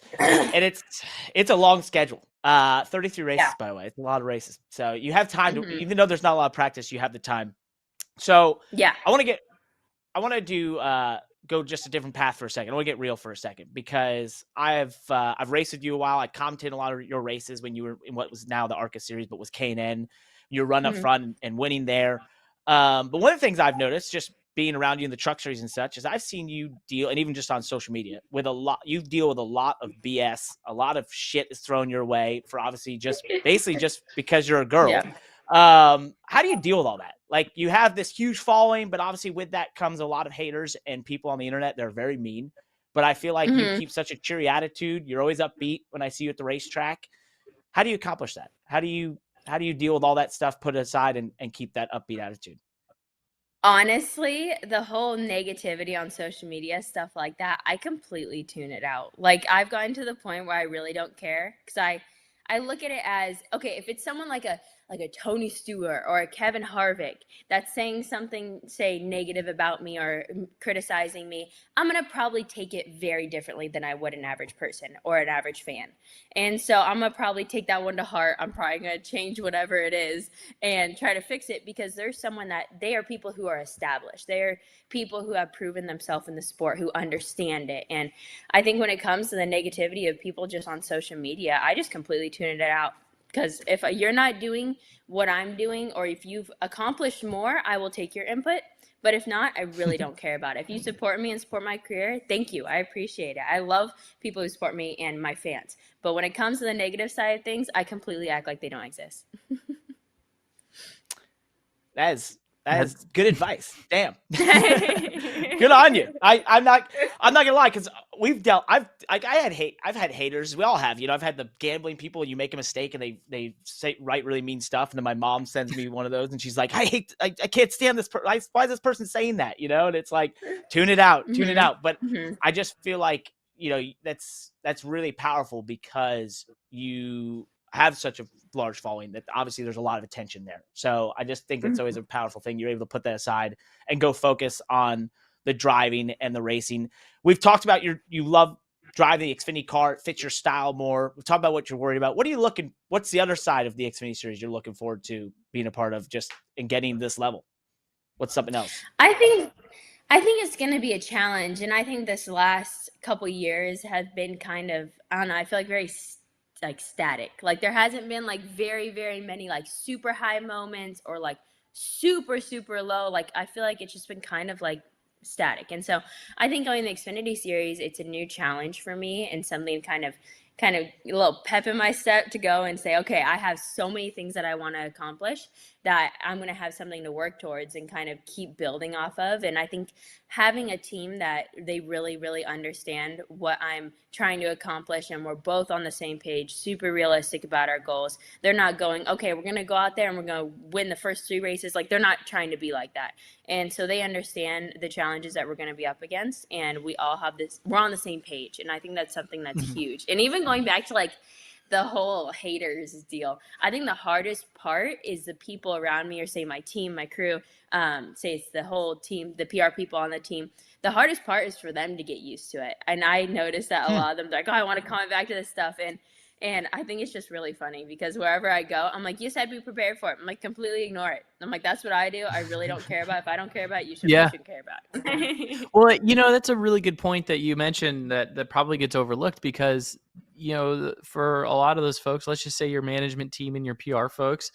a long schedule. 33 races, Yeah. by the way. It's a lot of races. So you have time to, Mm-hmm. even though there's not a lot of practice, you have the time. So Yeah. I want to do go just a different path for a second. I want to get real for a second because I've raced with you a while. I commented a lot of your races when you were in what was now the ARCA series, but was K&N. You're run up Mm-hmm. front and winning there. But one of the things I've noticed, just being around you in the truck series and such, is I've seen you deal, and even just on social media, with a lot. You deal with a lot of BS. A lot of shit is thrown your way for obviously basically just because you're a girl. Yeah. How do you deal with all that? Like, you have this huge following, but obviously with that comes a lot of haters and people on the internet. They're very mean, but I feel like you Mm-hmm. keep such a cheery attitude. You're always upbeat when I see you at the racetrack. How do you accomplish that? How do you deal with all that stuff, put it aside, and keep that upbeat attitude? Honestly, the whole negativity on social media, stuff like that, I completely tune it out. Like, I've gotten to the point where I really don't care because I look at it as, okay, if it's someone like a Tony Stewart or a Kevin Harvick that's saying something, say, negative about me or criticizing me, I'm gonna probably take it very differently than I would an average person or an average fan. And so I'm gonna probably take that one to heart. I'm probably gonna change whatever it is and try to fix it because there's someone that they are people who are established. They're people who have proven themselves in the sport, who understand it. And I think when it comes to the negativity of people just on social media, I just completely tune it out. Because if you're not doing what I'm doing, or if you've accomplished more, I will take your input. But if not, I really don't care about it. If you support me and support my career, thank you. I appreciate it. I love people who support me and my fans. But when it comes to the negative side of things, I completely act like they don't exist. That is good advice. Damn. Good on you. I'm not gonna lie, because I've had haters. We all have, I've had the gambling people. You make a mistake and they write really mean stuff, and then my mom sends me one of those, and she's like, I can't stand this. Why is this person saying that? And it's like, tune it out. But I just feel like that's really powerful because you have such a large following that obviously there's a lot of attention there. So I just think it's always a powerful thing. You're able to put that aside and go focus on the driving and the racing. We've talked about you love driving the Xfinity car. It fits your style more. We've talked about what you're worried about. What's the other side of the Xfinity series you're looking forward to being a part of just in getting this level? What's something else? I think it's going to be a challenge, and I think this last couple years has been kind of, I don't know, I feel like very like static. Like, there hasn't been like very, very many like super high moments or like super, super low. Like, I feel like it's just been kind of like static. And so I think going to the Xfinity series, it's a new challenge for me and something kind of a little pep in my step to go and say, okay, I have so many things that I want to accomplish that I'm going to have something to work towards and kind of keep building off of. And I think having a team that they really, really understand what I'm trying to accomplish and we're both on the same page, super realistic about our goals. They're not going, okay, we're going to go out there and we're going to win the first 3 races. Like, they're not trying to be like that. And so they understand the challenges that we're going to be up against. And we all have we're on the same page. And I think that's something that's huge. And even going back to like the whole haters deal, I think the hardest part is the people around me, or say my team, my crew, say it's the whole team, the PR people on the team. The hardest part is for them to get used to it. And I noticed that a lot of them are like, oh, I want to comment back to this stuff. And I think it's just really funny because wherever I go, I'm like, you said be prepared for it. I'm like, completely ignore it. I'm like, that's what I do. I really don't care about it. If I don't care about it, you shouldn't care about it. Well, that's a really good point that you mentioned that probably gets overlooked because, for a lot of those folks, let's just say your management team and your PR folks,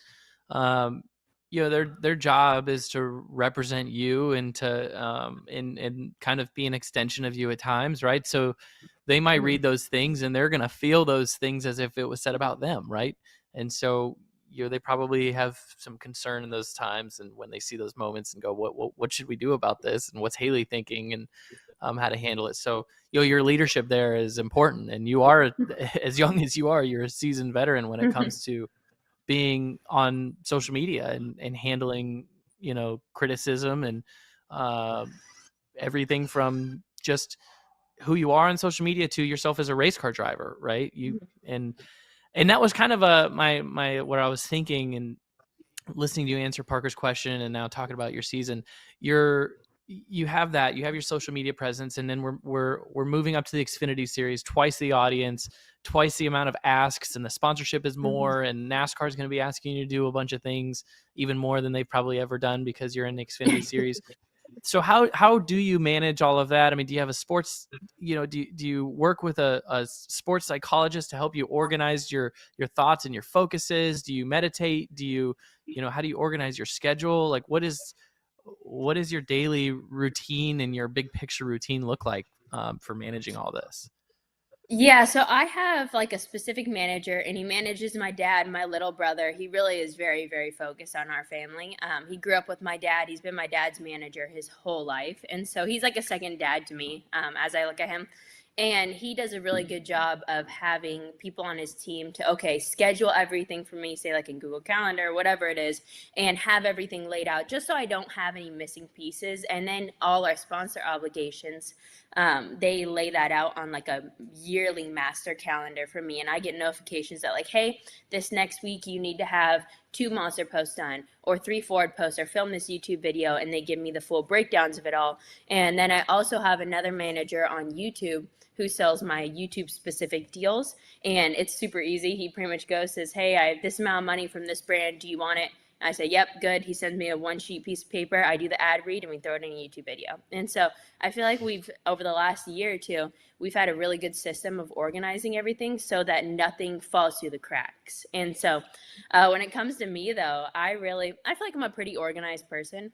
their job is to represent you and to and kind of be an extension of you at times, right? So they might read those things and they're going to feel those things as if it was said about them, right? And so they probably have some concern in those times, and when they see those moments and go, what should we do about this, and what's Hailie thinking, and how to handle it. So your leadership there is important, and you are as young as you are, you're a seasoned veteran when it comes to being on social media and handling, criticism and everything from just who you are on social media to yourself as a race car driver, right? And that was kind of my what I was thinking, and listening to you answer Parker's question and now talking about your season. You have your social media presence, and then we're moving up to the Xfinity series, twice the audience, twice the amount of asks, and the sponsorship is more, and NASCAR is going to be asking you to do a bunch of things, even more than they've probably ever done because you're in the Xfinity series. So how do you manage all of that? I mean, do you have a sports, do you work with a sports psychologist to help you organize your thoughts and your focuses? Do you meditate? Do you, how do you organize your schedule? Like, what is your daily routine and your big picture routine look like for managing all this? Yeah, so I have like a specific manager, and he manages my dad, my little brother. He really is very, very focused on our family. He grew up with my dad. He's been my dad's manager his whole life. And so he's like a second dad to me as I look at him. And he does a really good job of having people on his team to, schedule everything for me, say like in Google Calendar, whatever it is, and have everything laid out just so I don't have any missing pieces. And then all our sponsor obligations, they lay that out on like a yearly master calendar for me. And I get notifications that like, hey, this next week you need to have 2 monster posts done or 3 Ford posts or film this YouTube video. And they give me the full breakdowns of it all. And then I also have another manager on YouTube who sells my YouTube specific deals. And it's super easy. He pretty much says, hey, I have this amount of money from this brand. Do you want it? And I say, yep, good. He sends me a 1-sheet piece of paper. I do the ad read and we throw it in a YouTube video. And so I feel like over the last year or two, we've had a really good system of organizing everything so that nothing falls through the cracks. And so when it comes to me though, I feel like I'm a pretty organized person,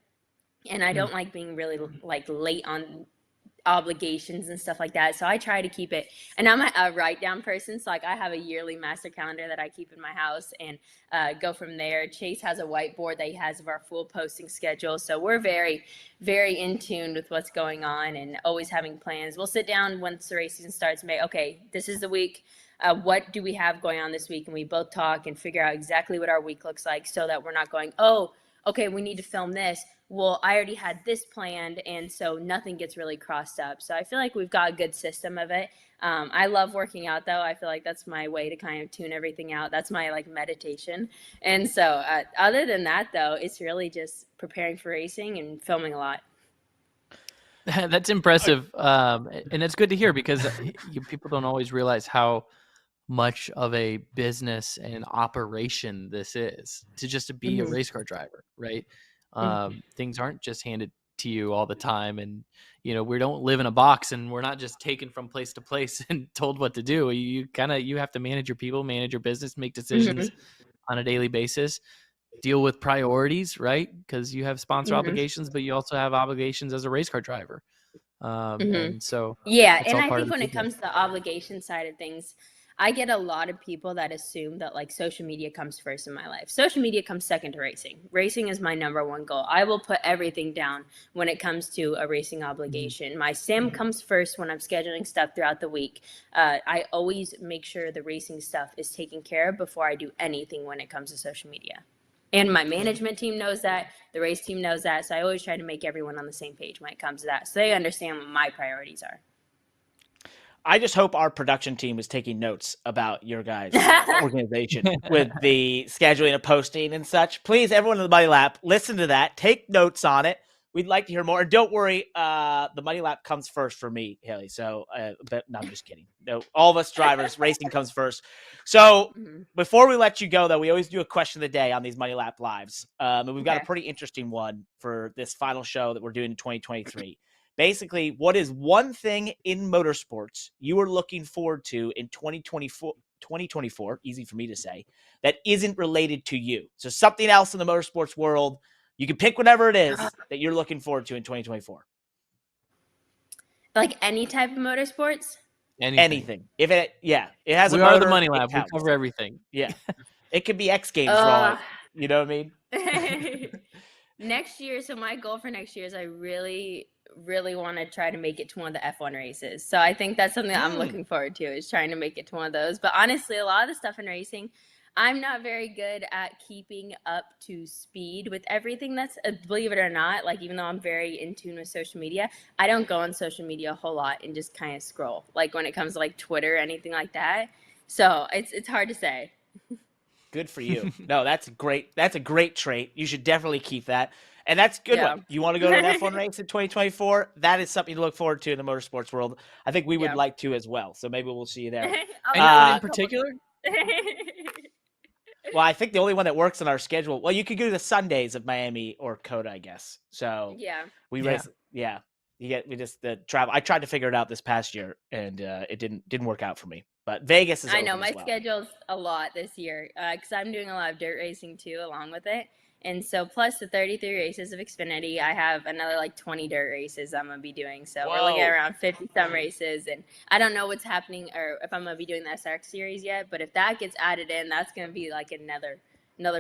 and I don't like being really like late on obligations and stuff like that. So I try to keep it, and I'm a write down person. So like I have a yearly master calendar that I keep in my house and go from there. Chase has a whiteboard that he has of our full posting schedule. So we're very, very in tune with what's going on and always having plans. We'll sit down once the race season starts and okay, this is the week. What do we have going on this week? And we both talk and figure out exactly what our week looks like so that we're not going, okay, we need to film this. Well, I already had this planned, and so nothing gets really crossed up. So I feel like we've got a good system of it. I love working out, though. I feel like that's my way to kind of tune everything out. That's my like meditation. And so other than that, though, it's really just preparing for racing and filming a lot. That's impressive. And it's good to hear because people don't always realize how much of a business and operation this is to be a race car driver, right? Things aren't just handed to you all the time, and we don't live in a box, and we're not just taken from place to place and told what to do. You have to manage your people, manage your business, make decisions on a daily basis, deal with priorities, right? Because you have sponsor obligations, but you also have obligations as a race car driver. And so and I think when it comes to the obligation side of things, I get a lot of people that assume that like social media comes first in my life. Social media comes second to racing. Racing is my number one goal. I will put everything down when it comes to a racing obligation. My sim comes first when I'm scheduling stuff throughout the week. I always make sure the racing stuff is taken care of before I do anything when it comes to social media. And my management team knows that. The race team knows that. So I always try to make everyone on the same page when it comes to that, so they understand what my priorities are. I just hope our production team is taking notes about your guys' organization with the scheduling and posting and such. Please, everyone in the Money Lap, listen to that. Take notes on it. We'd like to hear more. And don't worry, the Money Lap comes first for me, Hailie. So, but no, I'm just kidding. No, all of us drivers, racing comes first. So before we let you go, though, we always do a question of the day on these Money Lap lives. And we've got a pretty interesting one for this final show that we're doing in 2023. Basically, what is one thing in motorsports you are looking forward to in 2024, easy for me to say, that isn't related to you? So something else in the motorsports world, you can pick whatever it is that you're looking forward to in 2024. Like any type of motorsports? Anything. If it has a motor. We are the Money Lab. We cover everything. Yeah. It could be X Games drawing. You know what I mean? Next year, so my goal for next year is I really want to try to make it to one of the F1 races. So I think that's something that I'm looking forward to, is trying to make it to one of those. But honestly, a lot of the stuff in racing, I'm not very good at keeping up to speed with everything that's, believe it or not, like even though I'm very in tune with social media, I don't go on social media a whole lot and just kind of scroll. Like when it comes to like Twitter or anything like that. So it's hard to say. Good for you. No, that's great. That's a great trait. You should definitely keep that. And that's a good Yeah. one. You want to go to an F1 race in 2024? That is something to look forward to in the motorsports world. I think we would Yeah. like to as well. So maybe we'll see you there. Anyone in A couple particular? Well, I think the only one that works in our schedule. Well, you could go to the Sundays of Miami or Coda, I guess. So Yeah. we Yeah. race. Yeah, we just the travel. I tried to figure it out this past year, and it didn't work out for me. But Vegas is I open know my as well. schedule's a lot this year because I'm doing a lot of dirt racing too, along with it. And so, plus the 33 races of Xfinity, I have another like 20 dirt races I'm gonna be doing. So we're looking at around 50 some races, and I don't know what's happening or if I'm gonna be doing the SRX series yet. But if that gets added in, that's gonna be like another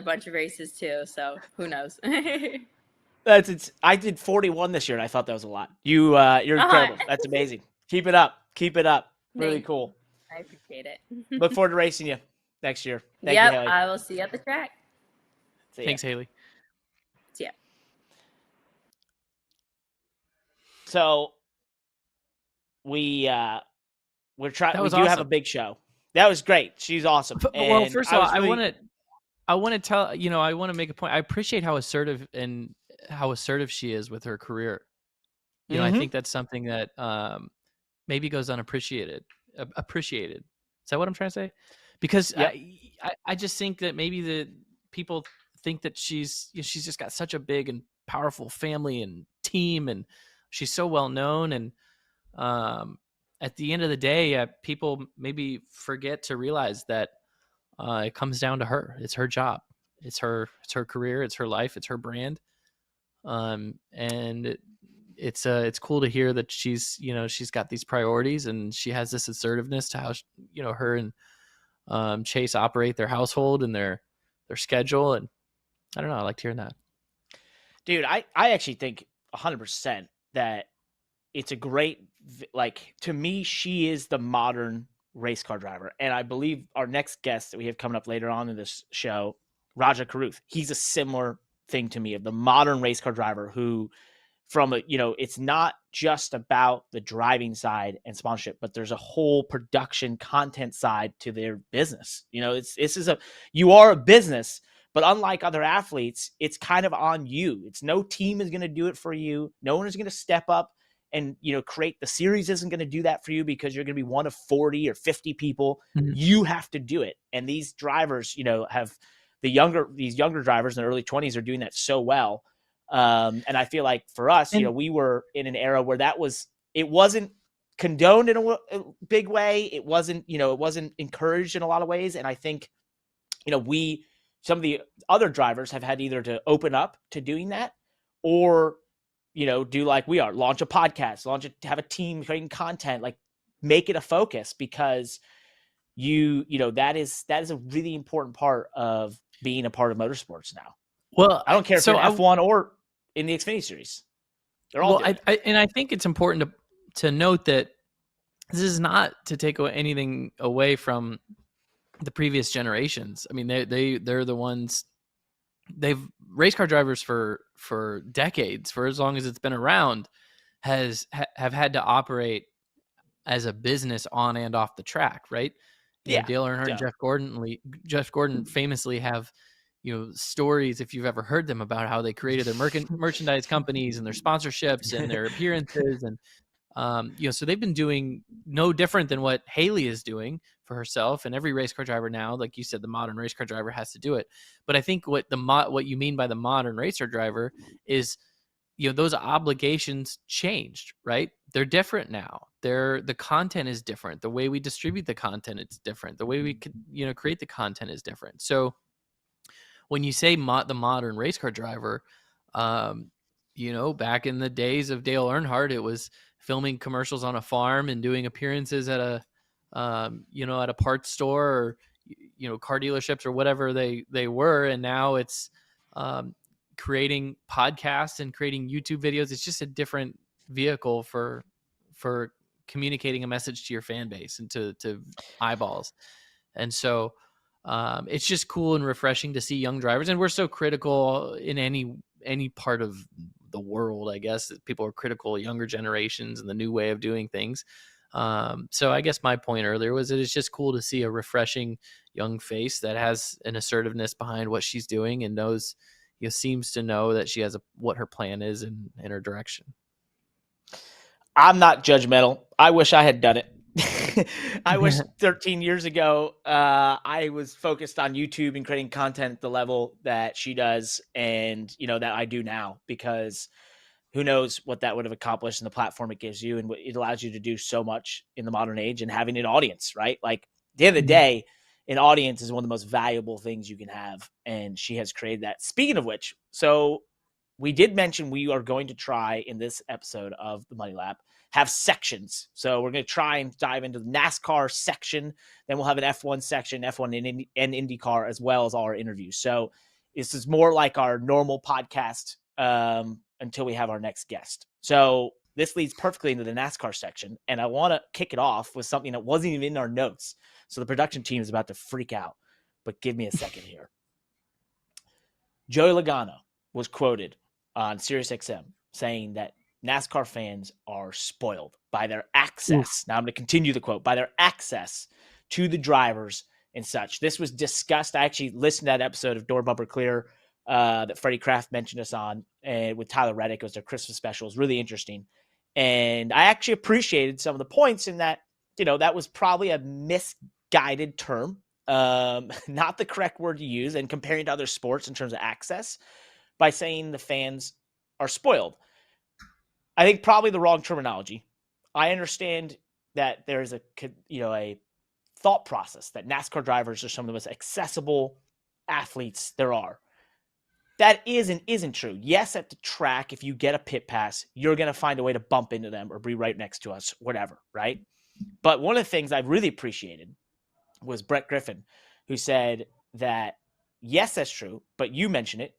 bunch of races too. So who knows? I did 41 this year, and I thought that was a lot. You're incredible. That's amazing. Keep it up. Keep it up. Really cool. I appreciate it. Look forward to racing you next year. Thank you, Yep, Hailie. I will see you at the track. See ya. Thanks, Hailie. See ya. So we're trying. That We was do have awesome. a big show. That was great. She's awesome. Well, And first of all, I really- want to tell, I want to make a point. I appreciate how assertive she is with her career. I think that's something that maybe goes unappreciated. Appreciated. Is that what I'm trying to say? Because Yep. I just think that maybe the people think that she's just got such a big and powerful family and team, and she's so well known. And at the end of the day, people maybe forget to realize that it comes down to her. It's her job. It's her career. It's her life. It's her brand. And it's cool to hear that she's got these priorities and she has this assertiveness to how her and Chase operate their household and their schedule. And I don't know, I liked hearing that. Dude, I actually think 100% that it's a great, like, to me, she is the modern race car driver. And I believe our next guest that we have coming up later on in this show, Rajah Caruth, he's a similar thing to me, of the modern race car driver who, from a, it's not just about the driving side and sponsorship, but there's a whole production content side to their business. You are a business, but unlike other athletes, it's kind of on you. It's no team is going to do it for you. No one is going to step up and, create the series isn't going to do that for you because you're going to be one of 40 or 50 people. Mm-hmm. You have to do it. And these drivers, have these younger drivers in their early 20s are doing that so well. And I feel like for us, we were in an era where it wasn't condoned in a big way. It wasn't encouraged in a lot of ways. And I think, some of the other drivers have had either to open up to doing that or, do like we are, launch a podcast, have a team creating content, like make it a focus, because that is a really important part of being a part of motorsports now. Well, I don't care if you're in F1 or in the Xfinity series. They're all doing it. And I think it's important to note that this is not to take anything away from the previous generations. I mean, they're the ones. They've race car drivers for decades, for as long as it's been around, have had to operate as a business on and off the track, right? Dale Earnhardt and Jeff Gordon famously have stories, if you've ever heard them, about how they created their merchandise companies and their sponsorships and their appearances. And, so they've been doing no different than what Hailie is doing for herself. And every race car driver now, like you said, the modern race car driver has to do it. But I think what you mean by the modern racer driver is, those obligations changed, right? They're different now. The content is different. The way we distribute the content, it's different. The way we could, create the content is different. So when you say the modern race car driver, back in the days of Dale Earnhardt, it was filming commercials on a farm and doing appearances at a parts store or, car dealerships or whatever they were. And now it's creating podcasts and creating YouTube videos. It's just a different vehicle for communicating a message to your fan base and to eyeballs. And so, It's just cool and refreshing to see young drivers, and we're so critical in any part of the world, I guess, that people are critical of younger generations and the new way of doing things. So I guess my point earlier was that it's just cool to see a refreshing young face that has an assertiveness behind what she's doing and knows, seems to know that she has what her plan is in her direction. I'm not judgmental. I wish I had done it. I wish 13 years ago I was focused on YouTube and creating content at the level that she does, and that I do now, because who knows what that would have accomplished in the platform it gives you, and it allows you to do so much in the modern age, and having an audience, right? Like, at the end of the day, an audience is one of the most valuable things you can have, and she has created that. Speaking of which, so we did mention we are going to try in this episode of the Money Lap have sections. So we're going to try and dive into the NASCAR section. Then we'll have an F1 section, F1 and IndyCar, as well as all our interviews. So this is more like our normal podcast until we have our next guest. So this leads perfectly into the NASCAR section. And I want to kick it off with something that wasn't even in our notes. So the production team is about to freak out. But give me a second here. Joey Logano was quoted on SiriusXM saying that NASCAR fans are spoiled by their access. Now I'm going to continue the quote, by their access to the drivers and such. This was discussed. I actually listened to that episode of Door Bumper Clear that Freddie Kraft mentioned us on, and with Tyler Reddick. It was their Christmas special. It was really interesting. And I actually appreciated some of the points in that, that was probably a misguided term, not the correct word to use, and comparing to other sports in terms of access, by saying the fans are spoiled. I think probably the wrong terminology. I understand that there is a thought process that NASCAR drivers are some of the most accessible athletes there are. That is and isn't true. Yes, at the track, if you get a pit pass, you're going to find a way to bump into them or be right next to us, whatever, right? But one of the things I really appreciated was Brett Griffin, who said that, yes, that's true, but you mentioned it,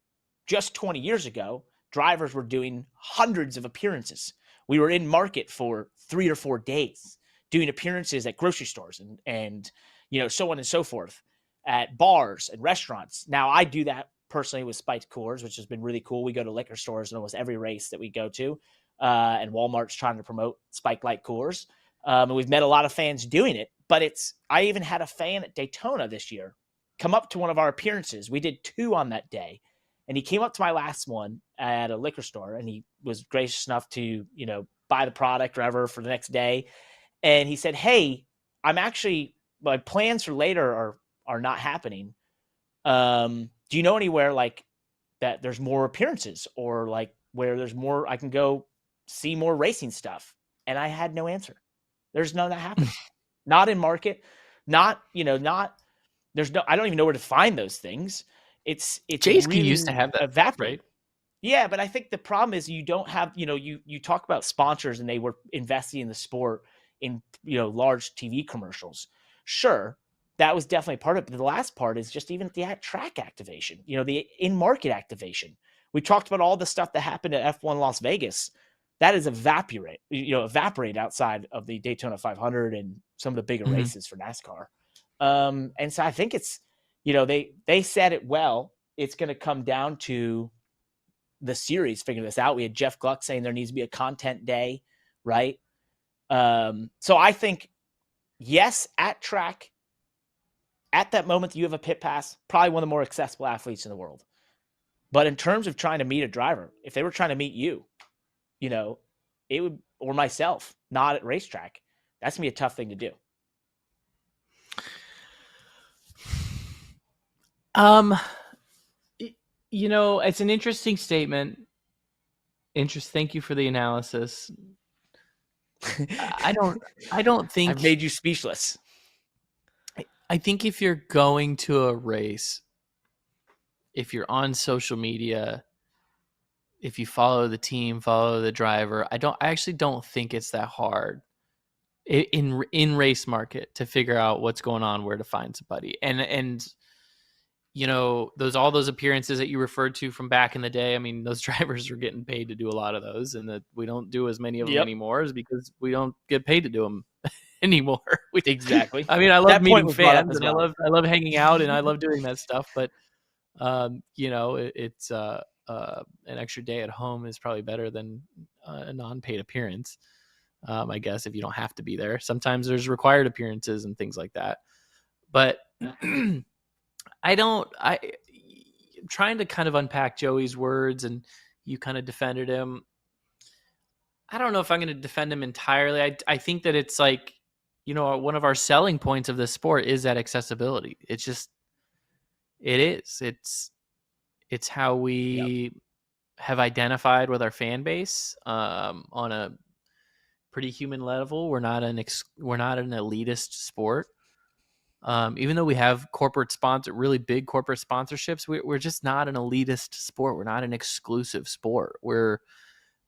just 20 years ago, drivers were doing hundreds of appearances. We were in market for 3 or 4 days, doing appearances at grocery stores and so on and so forth, at bars and restaurants. Now, I do that personally with Spiked Coors, which has been really cool. We go to liquor stores in almost every race that we go to, and Walmart's trying to promote Spiked Light Coors. And we've met a lot of fans doing it, but I even had a fan at Daytona this year come up to one of our appearances. We did 2 on that day. And he came up to my last one at a liquor store, and he was gracious enough to, buy the product or whatever for the next day. And he said, "Hey, my plans for later are not happening. Do you know anywhere like that there's more appearances, or like where there's more, I can go see more racing stuff?" And I had no answer. There's none that happening. Not in market, I don't even know where to find those things. It's JSK really used to have that, evaporate. right? Yeah, but I think the problem is you don't have, you talk about sponsors and they were investing in the sport in, large TV commercials. Sure, that was definitely part of it. But the last part is just even the track activation, the in-market activation. We talked about all the stuff that happened at F1 Las Vegas. That is evaporate outside of the Daytona 500 and some of the bigger races for NASCAR. And so I think it's, they said it well. It's going to come down to the series figuring this out. We had Jeff Gluck saying there needs to be a content day, right? So I think, yes, at track, at that moment that you have a pit pass, probably one of the more accessible athletes in the world. But in terms of trying to meet a driver, if they were trying to meet you, it would, or myself, not at racetrack, that's going to be a tough thing to do. It's an interesting statement. Thank you for the analysis. I don't think I've made you speechless. I think if you're going to a race, if you're on social media, if you follow the team, follow the driver, I actually don't think it's that hard in race market to figure out what's going on, where to find somebody. And all those appearances that you referred to from back in the day, I mean, those drivers are getting paid to do a lot of those, and that we don't do as many of them anymore is because we don't get paid to do them anymore. Exactly. I mean, I love That point meeting was brought up fans as and well. I love hanging out and I love doing that stuff. But it's an extra day at home is probably better than a non-paid appearance. I guess if you don't have to be there, sometimes there's required appearances and things like that. But I'm trying to kind of unpack Joey's words, and you kind of defended him. I don't know if I'm going to defend him entirely. I think that it's like, one of our selling points of this sport is that accessibility. It's just, it is. It's how we have identified with our fan base on a pretty human level. We're not an elitist sport. Even though we have really big corporate sponsorships, we're just not an elitist sport. We're not an exclusive sport. We're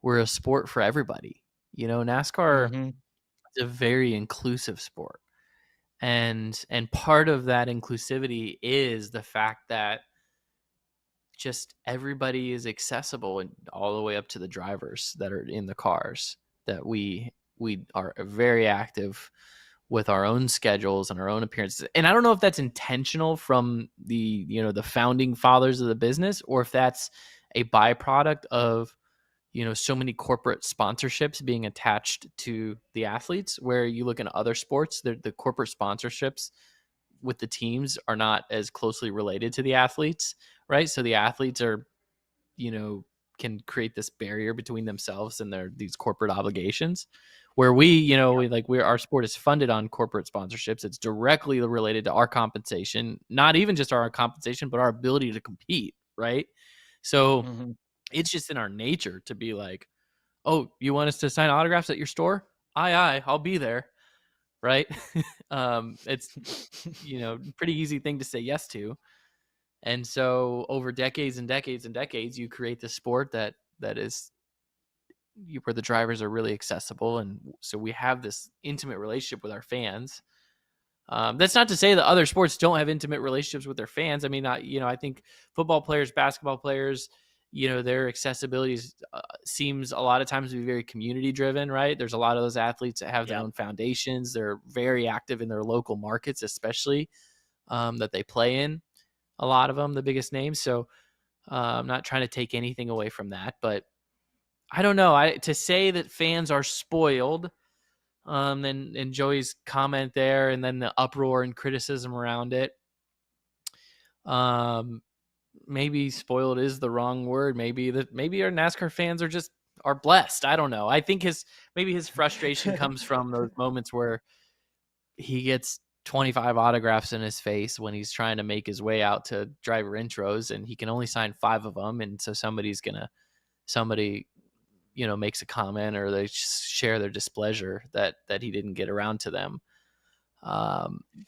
a sport for everybody. NASCAR is a very inclusive sport. And part of that inclusivity is the fact that just everybody is accessible, and all the way up to the drivers that are in the cars, that we are very active with our own schedules and our own appearances. And I don't know if that's intentional from the founding fathers of the business, or if that's a byproduct of, so many corporate sponsorships being attached to the athletes, where you look in other sports, the corporate sponsorships with the teams are not as closely related to the athletes, right? So the athletes are, can create this barrier between themselves and these corporate obligations, where our sport is funded on corporate sponsorships. It's directly related to our compensation, not even just our compensation, but our ability to compete, right? So it's just in our nature to be like, oh, you want us to sign autographs at your store? Aye, I'll be there. Right. It's, pretty easy thing to say yes to. And so over decades and decades and decades, you create this sport that is where the drivers are really accessible. And so we have this intimate relationship with our fans. That's not to say that other sports don't have intimate relationships with their fans. I mean, I think football players, basketball players, their accessibility seems a lot of times to be very community driven, right? There's a lot of those athletes that have their own foundations. They're very active in their local markets, especially that they play in, a lot of them, the biggest names. So I'm not trying to take anything away from that, but I don't know. To say that fans are spoiled, and Joey's comment there, and then the uproar and criticism around it. Maybe spoiled is the wrong word. Maybe our NASCAR fans are blessed. I don't know. I think his frustration comes from those moments where he gets 25 autographs in his face when he's trying to make his way out to driver intros, and he can only sign 5 of them. And so somebody makes a comment, or they share their displeasure that he didn't get around to them,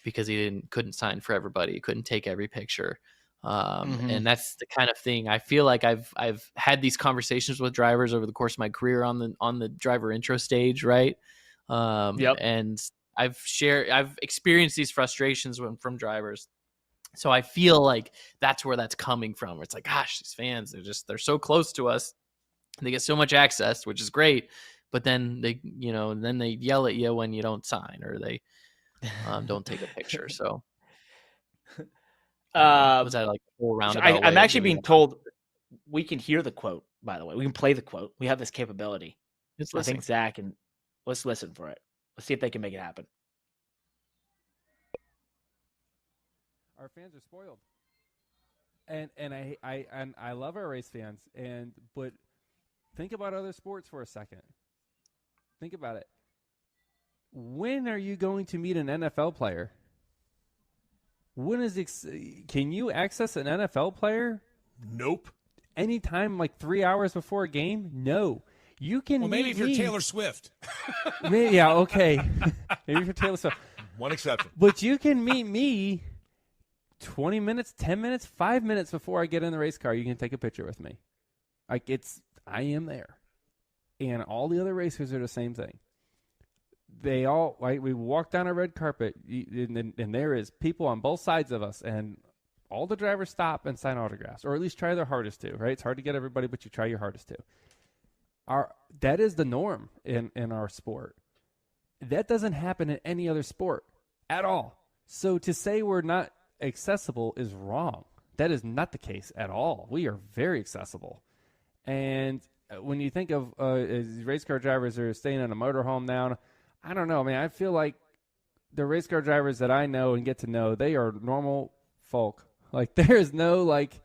because he couldn't sign for everybody. He couldn't take every picture. And that's the kind of thing I feel like I've had these conversations with drivers over the course of my career on the driver intro stage. Right. And I've experienced these frustrations from drivers. So I feel like that's where that's coming from. It's like, gosh, these fans, they're so close to us. They get so much access, which is great, but then they yell at you when you don't sign, or they don't take a picture. So was that like a whole roundabout way? I'm actually being told we can hear the quote, by the way. We can play the quote. We have this capability. I think Zach, and let's listen for it. Let's see if they can make it happen. Our fans are spoiled. And I love our race fans, but think about other sports for a second. Think about it. When are you going to meet an NFL player? Can you access an NFL plaer? Nope. Anytime, like 3 hours before a game? No. You can. Well, maybe if you're Taylor Swift. Yeah, okay. Maybe if you're Taylor Swift. One exception. But you can meet me 20 minutes, 10 minutes, 5 minutes before I get in the race car. You can take a picture with me. I am there. And all the other racers are the same thing. They all, we walk down a red carpet, and there is people on both sides of us, and all the drivers stop and sign autographs, or at least try their hardest to, right? It's hard to get everybody, but you try your hardest to. That is the norm in our sport. That doesn't happen in any other sport at all. So to say we're not accessible is wrong. That is not the case at all. We are very accessible. And when you think of race car drivers that are staying in a motorhome now, I don't know. I mean, I feel like the race car drivers that I know and get to know, they are normal folk. Like, there is no, like,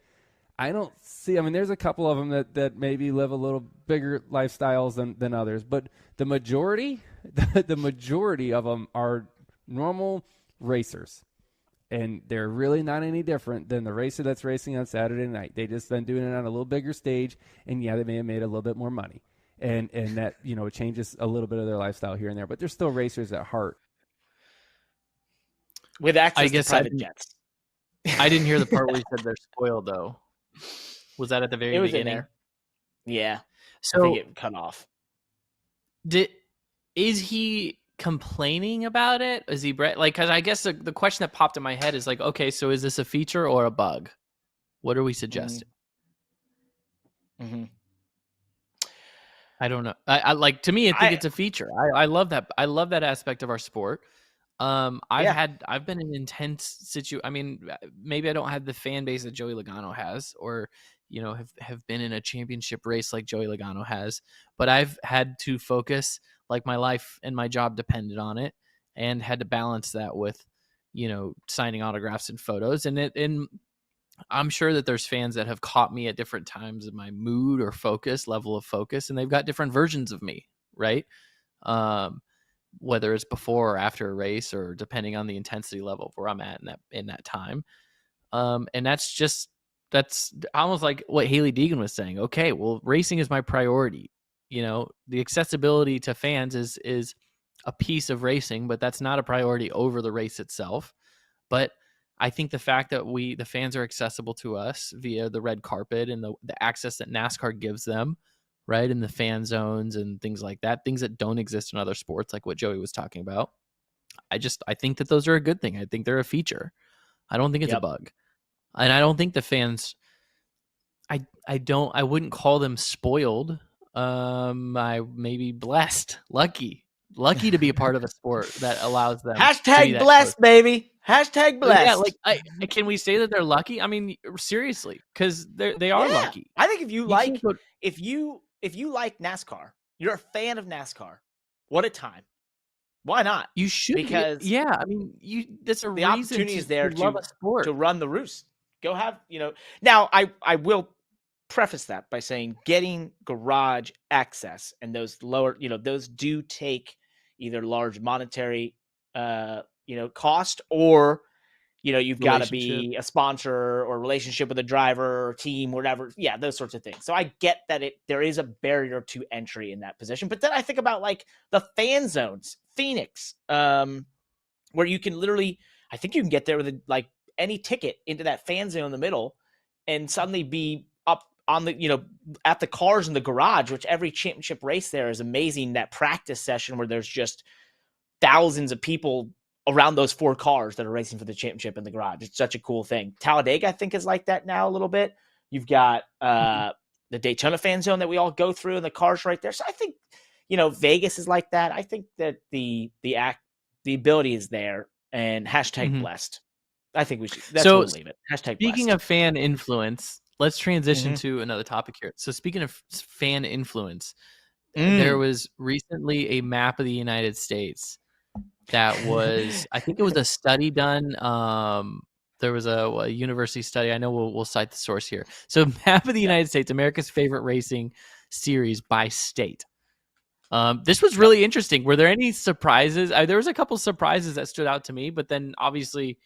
I don't see, I mean, there's a couple of them that maybe live a little bigger lifestyles than others, but the majority of them are normal racers. And they're really not any different than the racer that's racing on Saturday night. They just been doing it on a little bigger stage, and yeah, they may have made a little bit more money. And that, you know, it changes a little bit of their lifestyle here and there, but they're still racers at heart. With access to private jets. I didn't hear the part where you said they're spoiled, though. Was that at the very beginning? In there. Yeah. So I think it cut off. Is he complaining about it? Is he like, because I guess the question that popped in my head is like, okay, so is this a feature or a bug? What are we suggesting? Mm-hmm. I don't know. I like, to me, I think it's a feature. I love that. I love that aspect of our sport. I've been in intense situation. I mean, maybe I don't have the fan base that Joey Logano has, or, you know, have been in a championship race like Joey Logano has, but I've had to focus, like my life and my job depended on it, and had to balance that with, you know, signing autographs and photos. And I'm sure that there's fans that have caught me at different times in my mood or level of focus, and they've got different versions of me, right? Whether it's before or after a race, or depending on the intensity level where I'm at in that time. And that's almost like what Hailie Deegan was saying. Okay, well, racing is my priority. You know, the accessibility to fans is a piece of racing, but that's not a priority over the race itself. But I think the fact that the fans are accessible to us via the red carpet and the access that NASCAR gives them, right, in the fan zones and things like that, things that don't exist in other sports, like what Joey was talking about. I think that those are a good thing. I think they're a feature. I don't think it's a bug. And I don't think the fans, I wouldn't call them spoiled. I maybe blessed, lucky to be a part of a sport that allows them. Hashtag blessed, baby. Hashtag blessed. Yeah, like, can we say that they're lucky? I mean, seriously, because they are lucky. I think if you like NASCAR, you're a fan of NASCAR. What a time! Why not? You should, because I mean, that's the opportunity is there to love a sport, to run the roost. Go have, you know. Now, I will preface that by saying getting garage access and those lower, you know, those do take either large monetary, cost, or, you know, you've got to be a sponsor or relationship with a driver or team, whatever. Yeah, those sorts of things. So I get that there is a barrier to entry in that position. But then I think about like the fan zones, Phoenix, where you can literally, I think you can get there with like any ticket into that fan zone in the middle and suddenly be up on the, you know, at the cars in the garage, which every championship race there is amazing. That practice session where there's just thousands of people around those 4 cars that are racing for the championship in the garage. It's such a cool thing. Talladega, I think, is like that now a little bit. You've got the Daytona fan zone that we all go through and the cars right there. So I think, you know, Vegas is like that. I think that the ability is there, and hashtag blessed. I think we should. That's where we'll leave it. Hashtag speaking blessed. Of fan influence, let's transition to another topic here. So speaking of fan influence, there was recently a map of the United States that was, I think it was a study done. There was a university study. I know we'll cite the source here. So map of the United States, America's favorite racing series by state. This was really interesting. Were there any surprises? There was a couple surprises that stood out to me, but then obviously,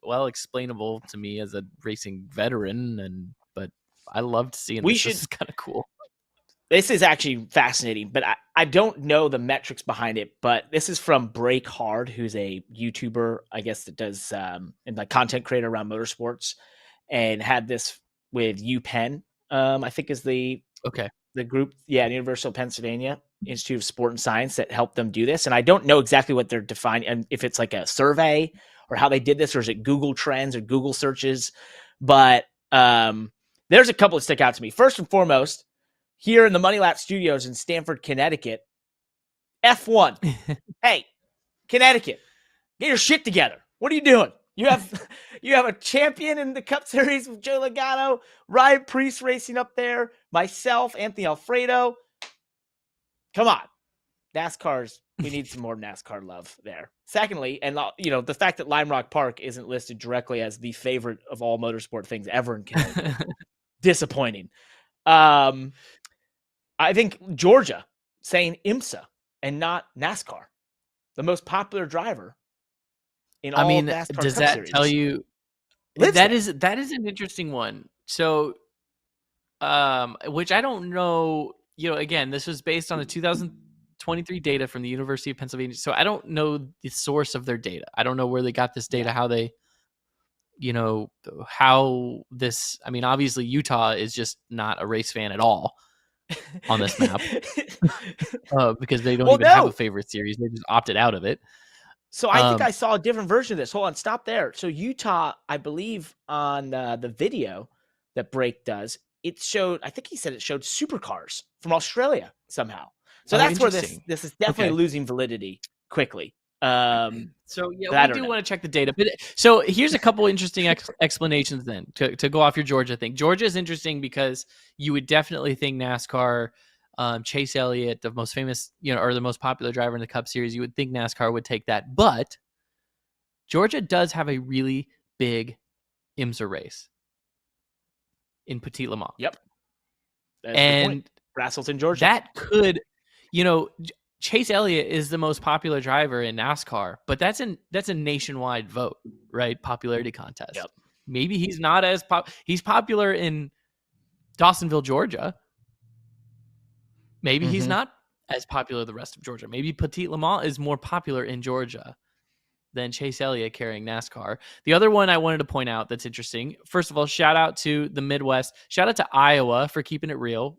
well, explainable to me as a racing veteran. But I loved seeing this. This is kind of cool. This is actually fascinating, but I don't know the metrics behind it. But this is from Break Hard, who's a YouTuber, I guess, that does and like content creator around motorsports, and had this with UPenn. I think is the group, University of Pennsylvania Institute of Sport and Science, that helped them do this. And I don't know exactly what they're defining, and if it's like a survey or how they did this, or is it Google Trends or Google searches? But there's a couple that stick out to me. First and foremost, here in the Money Lap Studios in Stamford, Connecticut, F1. Hey, Connecticut, get your shit together. What are you doing? You have a champion in the Cup Series with Joe Logano, Ryan Preece racing up there, myself, Anthony Alfredo. Come on. We need some more NASCAR love there. Secondly, and the fact that Lime Rock Park isn't listed directly as the favorite of all motorsport things ever in Connecticut. Disappointing. I think Georgia saying IMSA and not NASCAR, the most popular driver in all NASCAR does Cup that Series. tell you that is an interesting one? So, which I don't know. Again, this was based on the 2023 data from the University of Pennsylvania. So I don't know the source of their data. I don't know where they got this data, how they, how this. I mean, obviously Utah is just not a race fan at all on this map because they don't even have a favorite series. They just opted out of it. So I think I saw a different version of this. Hold on, stop there. So Utah, I believe on the video that Break does, it showed, I think he said it showed supercars from Australia somehow. So that's where this is definitely losing validity quickly. So yeah, we do want to check the data. But so here's a couple interesting explanations then to go off your Georgia thing. Georgia is interesting because you would definitely think NASCAR, Chase Elliott, the most famous, or the most popular driver in the Cup Series, you would think NASCAR would take that. But Georgia does have a really big IMSA race in Petit Le Mans. Yep. That's and Braselton, Georgia. That could, Chase Elliott is the most popular driver in NASCAR, but that's a nationwide vote, right? Popularity contest. Yep. Maybe he's not as he's popular in Dawsonville, Georgia. Maybe he's not as popular the rest of Georgia. Maybe Petit Le Mans is more popular in Georgia than Chase Elliott carrying NASCAR. The other one I wanted to point out that's interesting. First of all, shout out to the Midwest. Shout out to Iowa for keeping it real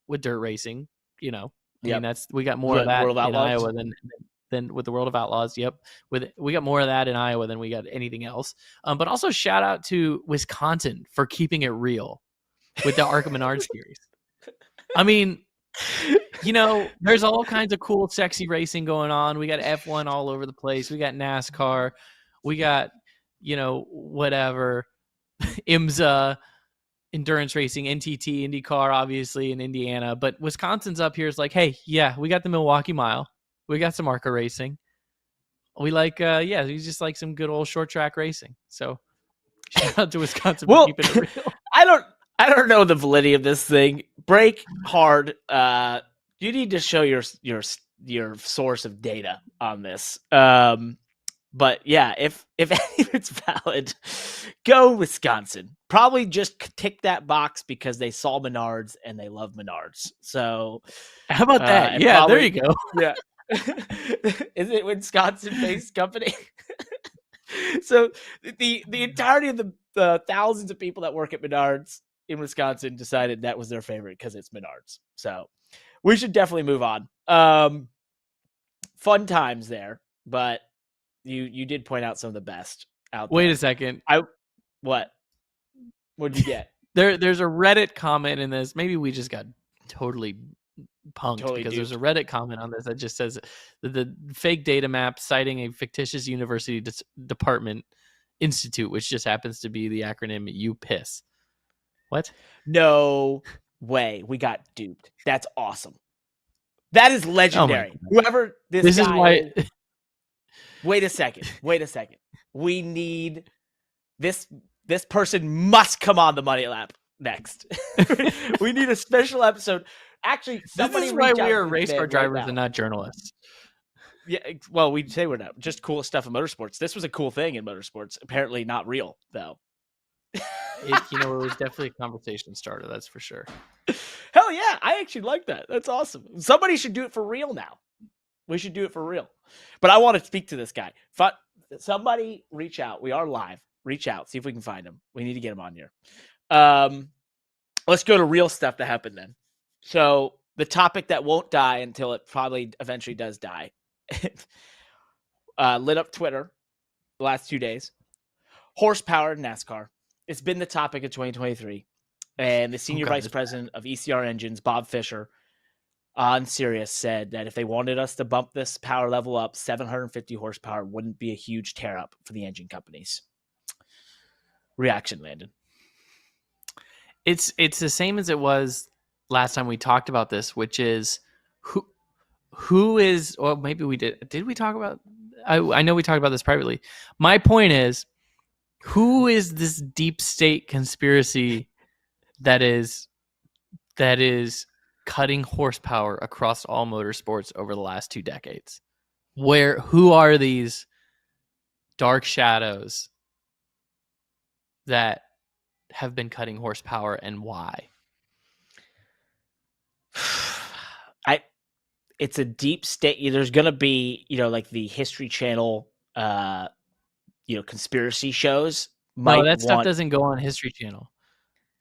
with dirt racing. I mean, we got more of that in Iowa than with the World of Outlaws. Yep. We got more of that in Iowa than we got anything else. But also shout out to Wisconsin for keeping it real with the ARCA Menard series. I mean, there's all kinds of cool, sexy racing going on. We got F1 all over the place. We got NASCAR. We got, whatever, IMSA, endurance racing, NTT, IndyCar, obviously in Indiana. But Wisconsin's up here is like, hey, yeah, we got the Milwaukee Mile. We got some ARCA racing. We like, we just like some good old short track racing. So shout out to Wisconsin for keeping it real. I don't know the validity of this thing. Break hard. You need to show your source of data on this. But yeah, if it's valid, go Wisconsin. Probably just tick that box because they saw Menards and they love Menards. So how about that? Yeah, there you go. Yeah. Is it Wisconsin-based company? So the entirety of the thousands of people that work at Menards in Wisconsin decided that was their favorite because it's Menards. So we should definitely move on. Fun times there, but you did point out some of the best out there. Wait a second. What'd you get? There's a Reddit comment in this. Maybe we just got totally punked because there's a Reddit comment on this that just says the fake data map citing a fictitious university department institute, which just happens to be the acronym UPIS. What? No way. We got duped. That's awesome. That is legendary. Whoever this guy is why. Wait a second. We need this person must come on the Money Lap next. We need a special episode. Actually, this is why we are race car drivers and not journalists. Yeah, well, we say we're not. Just cool stuff in motorsports. This was a cool thing in motorsports. Apparently not real, though. It was definitely a conversation starter, that's for sure. Hell yeah, I actually like that. That's awesome. Somebody should do it for real now. We should do it for real. But I want to speak to this guy. Somebody reach out. We are live. Reach out. See if we can find him. We need to get him on here. Let's go to real stuff that happened then. So the topic that won't die until it probably eventually does die. Lit up Twitter the last 2 days. Horsepower in NASCAR. It's been the topic of 2023. And the senior vice president of ECR Engines, Bob Fisher, on Sirius said that if they wanted us to bump this power level up, 750 horsepower wouldn't be a huge tear up for the engine companies. Reaction, Landon. It's the same as it was last time we talked about this, which is who is, well, maybe we did we talk about, I know we talked about this privately. My point is, who is this deep state conspiracy that is cutting horsepower across all motorsports over the last 2 decades? Who are these dark shadows that have been cutting horsepower, and why? It's a deep state. There's going to be, like the History Channel, conspiracy shows. No, that stuff doesn't go on History Channel.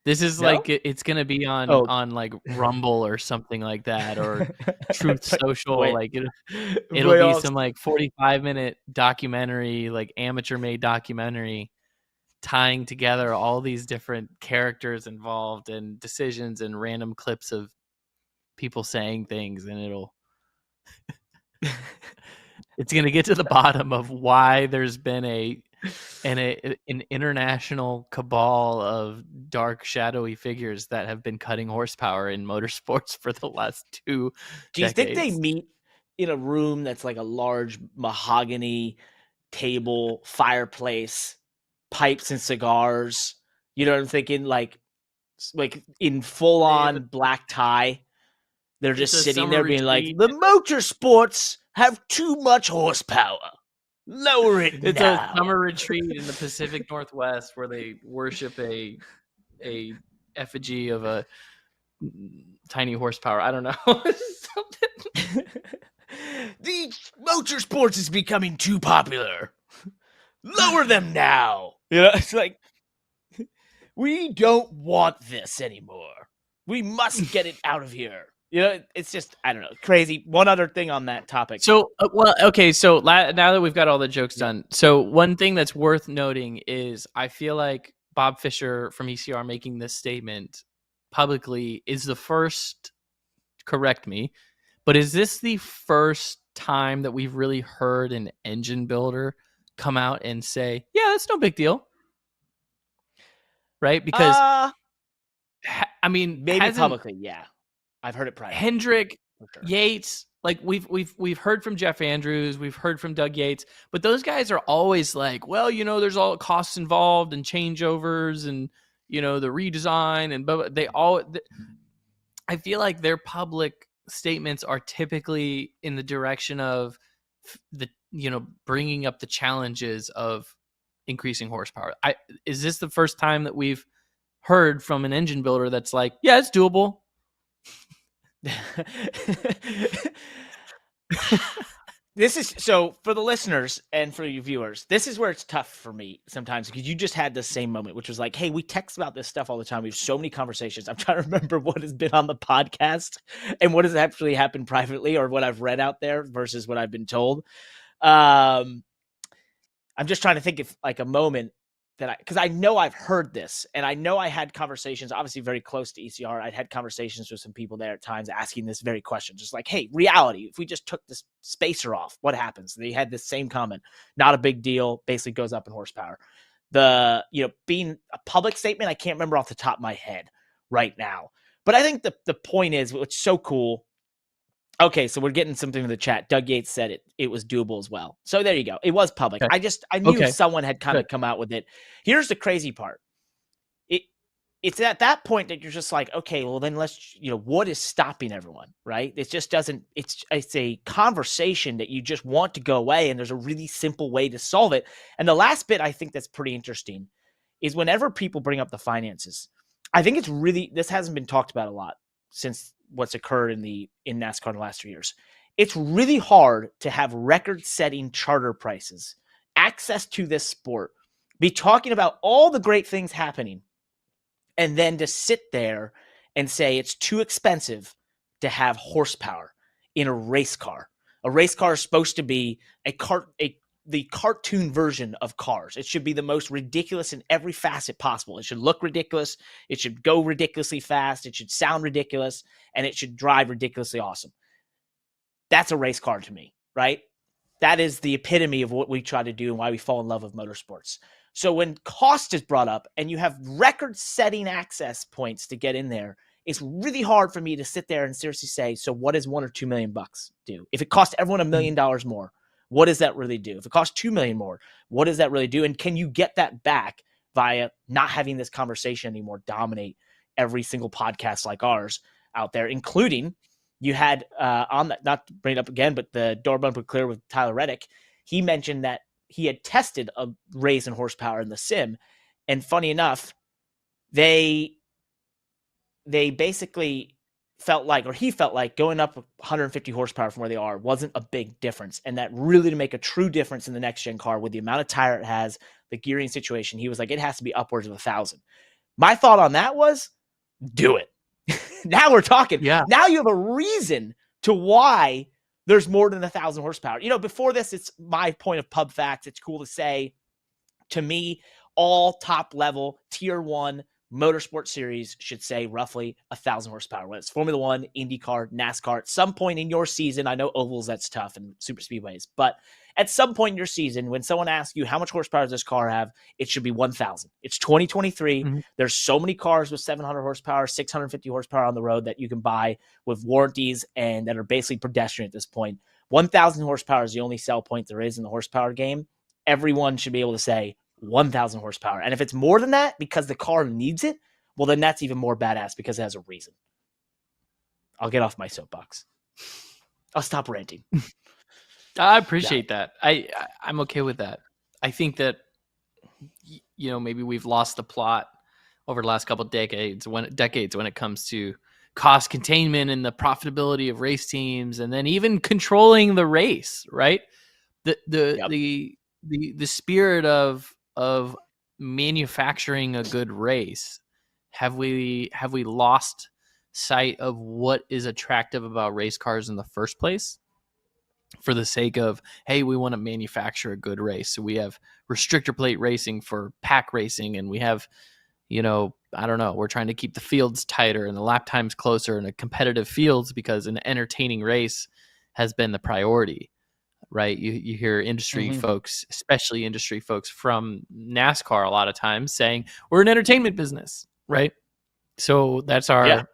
This is like, it's going to be on like Rumble or something like that, or Truth Social. Like it'll be some like 45-minute documentary, like amateur made documentary, tying together all these different characters involved and decisions and random clips of people saying things, and it's going to get to the bottom of why there's been an international cabal of dark, shadowy figures that have been cutting horsepower in motorsports for the last 2 Do you decades. think they meet in a room that's like a large mahogany table, fireplace, pipes and cigars? You know what I'm thinking? Like in full on black tie. They're just sitting there being like, the motorsports have too much horsepower. Lower it It's now. a summer retreat in the Pacific Northwest where they worship a effigy of a tiny horsepower. I don't know. The motorsports is becoming too popular. Lower them now. It's like, we don't want this anymore. We must get it out of here. It's just, I don't know, crazy. One other thing on that topic. So, okay. So now that we've got all the jokes done, so one thing that's worth noting is I feel like Bob Fisher from ECR making this statement publicly is the first, correct me, but is this the first time that we've really heard an engine builder come out and say, yeah, that's no big deal? Right? Because, I mean, maybe publicly, yeah. I've heard it privately. Hendrick, sure. Yates, like we've heard from Jeff Andrews, we've heard from Doug Yates, but those guys are always like, well, there's all costs involved and changeovers and the redesign and I feel like their public statements are typically in the direction of the bringing up the challenges of increasing horsepower. Is this the first time that we've heard from an engine builder that's like, yeah, it's doable? This is so for the listeners and for you viewers, this is where it's tough for me sometimes, because you just had the same moment, which was like, hey, we text about this stuff all the time. We have so many conversations. I'm trying to remember what has been on the podcast and what has actually happened privately, or what I've read out there versus what I've been told. I'm just trying to think of like a moment because I know I've heard this, and I know I had conversations, obviously very close to ECR. I'd had conversations with some people there at times asking this very question, just like, hey, reality, if we just took this spacer off, what happens? They had this same comment, not a big deal, basically goes up in horsepower. Being a public statement, I can't remember off the top of my head right now. But I think the point is, what's so cool. Okay, so we're getting something in the chat. Doug Yates said it was doable as well. So there you go. It was public. Okay. I knew someone had kind of come out with it. Here's the crazy part. It's at that point that you're just like, okay, well then let's, what is stopping everyone, right? It just doesn't, it's a conversation that you just want to go away, and there's a really simple way to solve it. And the last bit I think that's pretty interesting is whenever people bring up the finances, I think this hasn't been talked about a lot since what's occurred in NASCAR in the last 3 years. It's really hard to have record-setting charter prices, access to this sport, be talking about all the great things happening, and then to sit there and say it's too expensive to have horsepower in a race car. A race car is supposed to be a the cartoon version of cars. It should be the most ridiculous in every facet possible. It should look ridiculous. It should go ridiculously fast. It should sound ridiculous, and it should drive ridiculously awesome. That's a race car to me, right? That is the epitome of what we try to do and why we fall in love with motorsports. So when cost is brought up and you have record-setting access points to get in there, it's really hard for me to sit there and seriously say, so what does $1 or $2 million do? If it costs everyone $1 million more, what does that really do? If it costs $2 million more, what does that really do? And can you get that back via not having this conversation anymore dominate every single podcast like ours out there, including you had on that, not to bring it up again, but the door bumper clear with Tyler Reddick. He mentioned that he had tested a raise in horsepower in the sim. And funny enough, they basically felt like, or he felt like going up 150 horsepower from where they are wasn't a big difference. And that really to make a true difference in the next gen car with the amount of tire it has, the gearing situation, he was like, it has to be upwards of 1,000. My thought on that was do it. Now we're talking. Yeah. Now you have a reason to why there's more than 1,000 horsepower. You know, before this, it's my point of pub facts. It's cool to say, to me, all top level tier 1 motorsport series should say roughly 1,000 horsepower. Whether it's Formula One, IndyCar, NASCAR, at some point in your season, I know ovals, that's tough, and super speedways, but at some point in your season, when someone asks you how much horsepower does this car have, it should be 1,000. It's 2023. Mm-hmm. There's so many cars with 700 horsepower, 650 horsepower on the road that you can buy with warranties and that are basically pedestrian at this point. 1,000 horsepower is the only sell point there is in the horsepower game. Everyone should be able to say 1,000 horsepower. And if it's more than that because the car needs it, well, then that's even more badass because it has a reason. I'll get off my soapbox. I'll stop ranting. I appreciate that. I'm okay with that. I think that, you know, maybe we've lost the plot over the last couple of decades when it comes to cost containment and the profitability of race teams, and then even controlling the race, right? The spirit of manufacturing a good race. Have we lost sight of what is attractive about race cars in the first place? For the sake of, hey, we want to manufacture a good race. So we have restrictor plate racing for pack racing, and we have, you know, I don't know, we're trying to keep the fields tighter and the lap times closer in a competitive fields because an entertaining race has been the priority, right? You hear industry folks, especially industry folks from NASCAR a lot of times saying, we're an entertainment business, right? So that's our